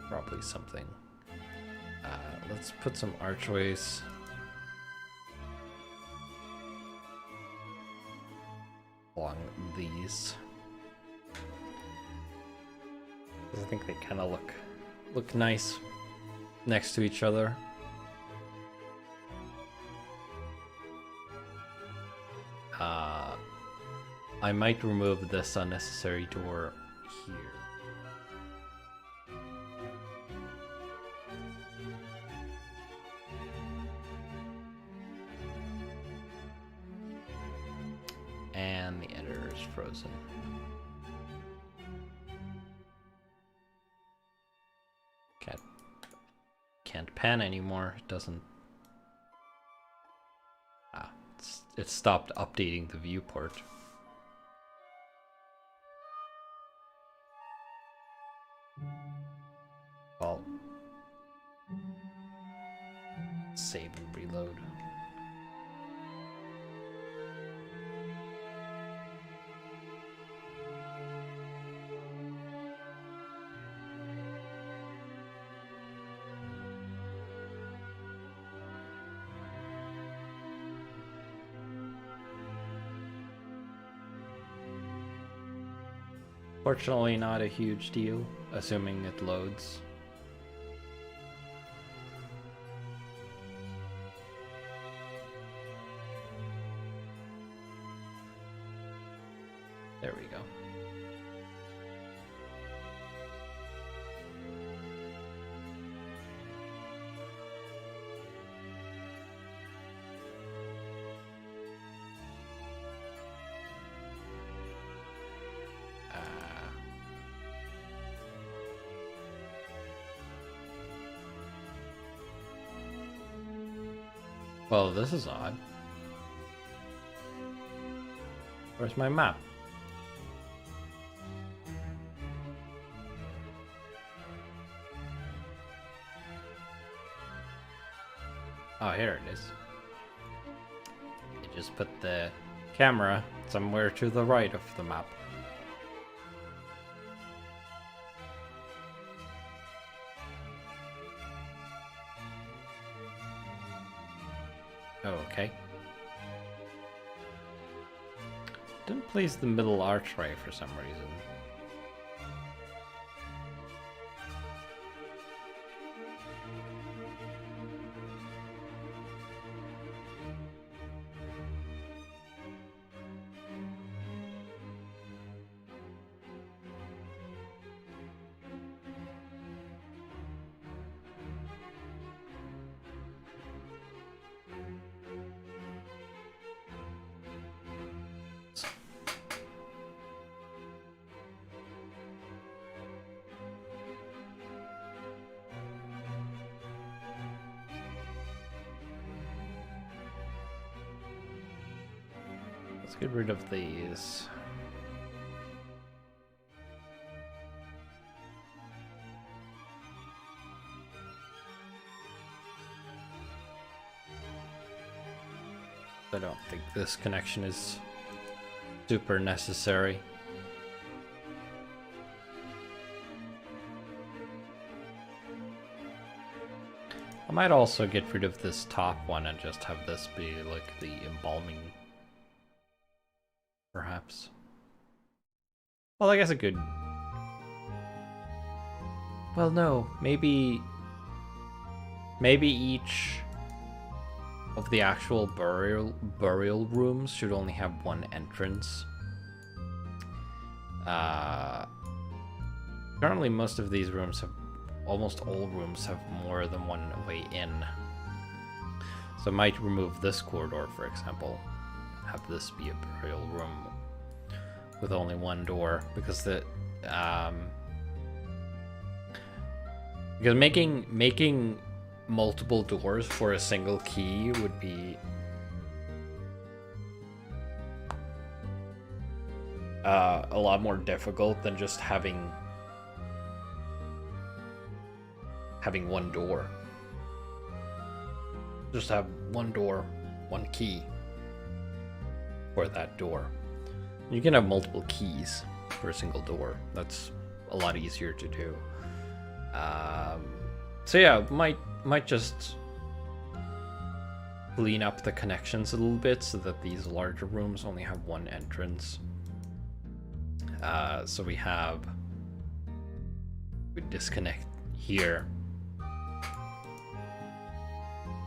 probably something. Let's put some archways. Along these. I think they kind of look nice next to each other. I might remove this unnecessary door here. And the editor is frozen. Can't pan anymore. It doesn't. It stopped updating the viewport. Well, save and reload. Fortunately, not a huge deal, assuming it loads. There we go. Well, this is odd. Where's my map? Oh, here it is. You just put the camera somewhere to the right of the map. Oh, okay. Didn't place the middle archway for some reason. Let's get rid of these. I don't think this connection is super necessary. I might also get rid of this top one and just have this be like the embalming. Perhaps. Well, I guess it could. Well, no, maybe each of the actual burial rooms should only have one entrance. Currently, most of these rooms have, almost all rooms have more than one way in. So I might remove this corridor, for example, have this be a burial room with only one door, because making multiple doors for a single key would be a lot more difficult than just having one door. Just have one door, one key for that door. You can have multiple keys for a single door. That's a lot easier to do. So yeah, might just clean up the connections a little bit so that these larger rooms only have one entrance. So we disconnect here.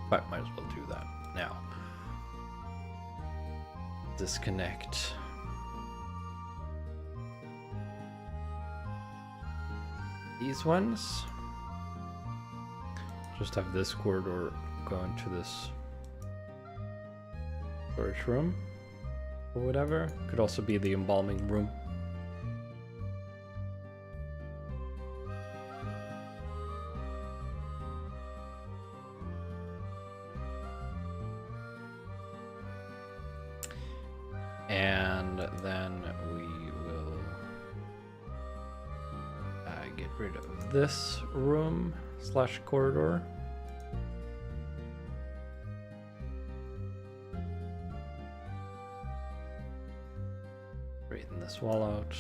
But might as well do that now. Disconnect. These ones. Just have this corridor go into this storage room or whatever. Could also be the embalming room. And then we will get rid of this room / corridor. Straighten this wall out.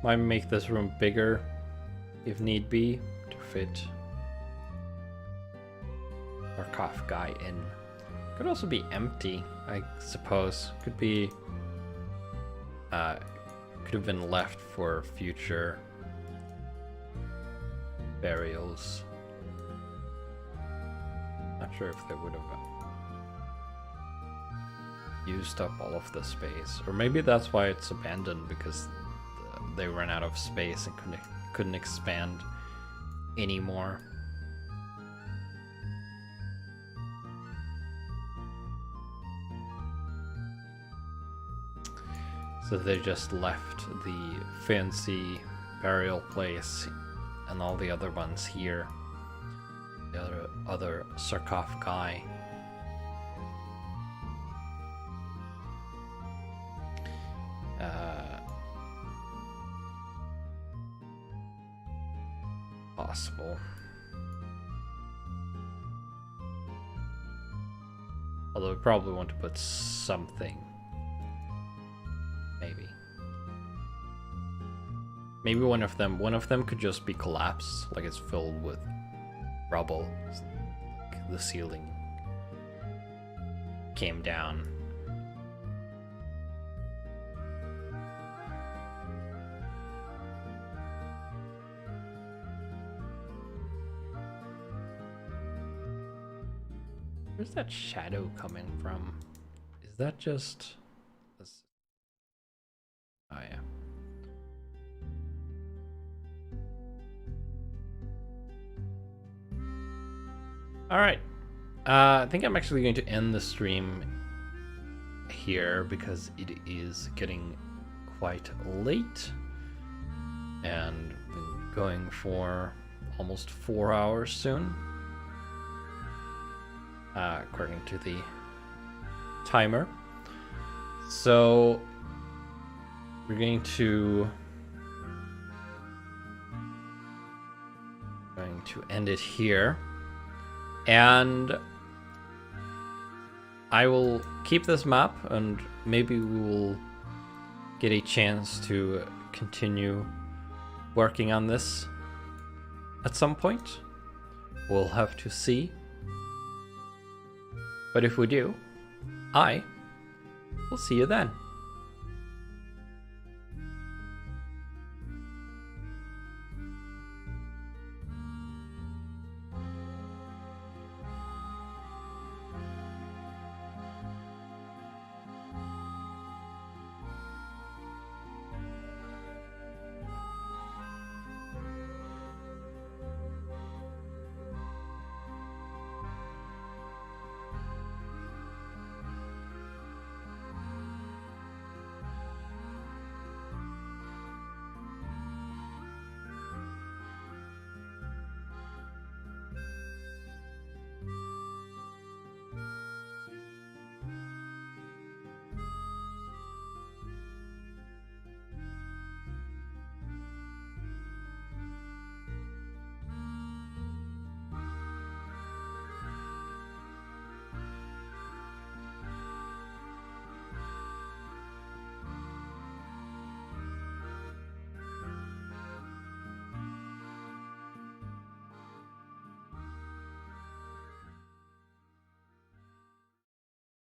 Might make this room bigger if need be to fit our cough guy in. Could also be empty, I suppose. Could be could have been left for future burials. Not sure if they would have used up all of the space, or maybe that's why it's abandoned, because they ran out of space and couldn't expand anymore. So they just left the fancy burial place and all the other ones here. The other sarcophagi. Possible. Although we probably want to put something. Maybe one of them could just be collapsed, like it's filled with rubble. Like the ceiling came down. Where's that shadow coming from? Is that just this? Oh yeah. Alright, I think I'm actually going to end the stream here because it is getting quite late and been going for almost 4 hours soon, according to the timer. So we're going to end it here. And I will keep this map, and maybe we will get a chance to continue working on this at some point. We'll have to see. But if we do, I will see you then.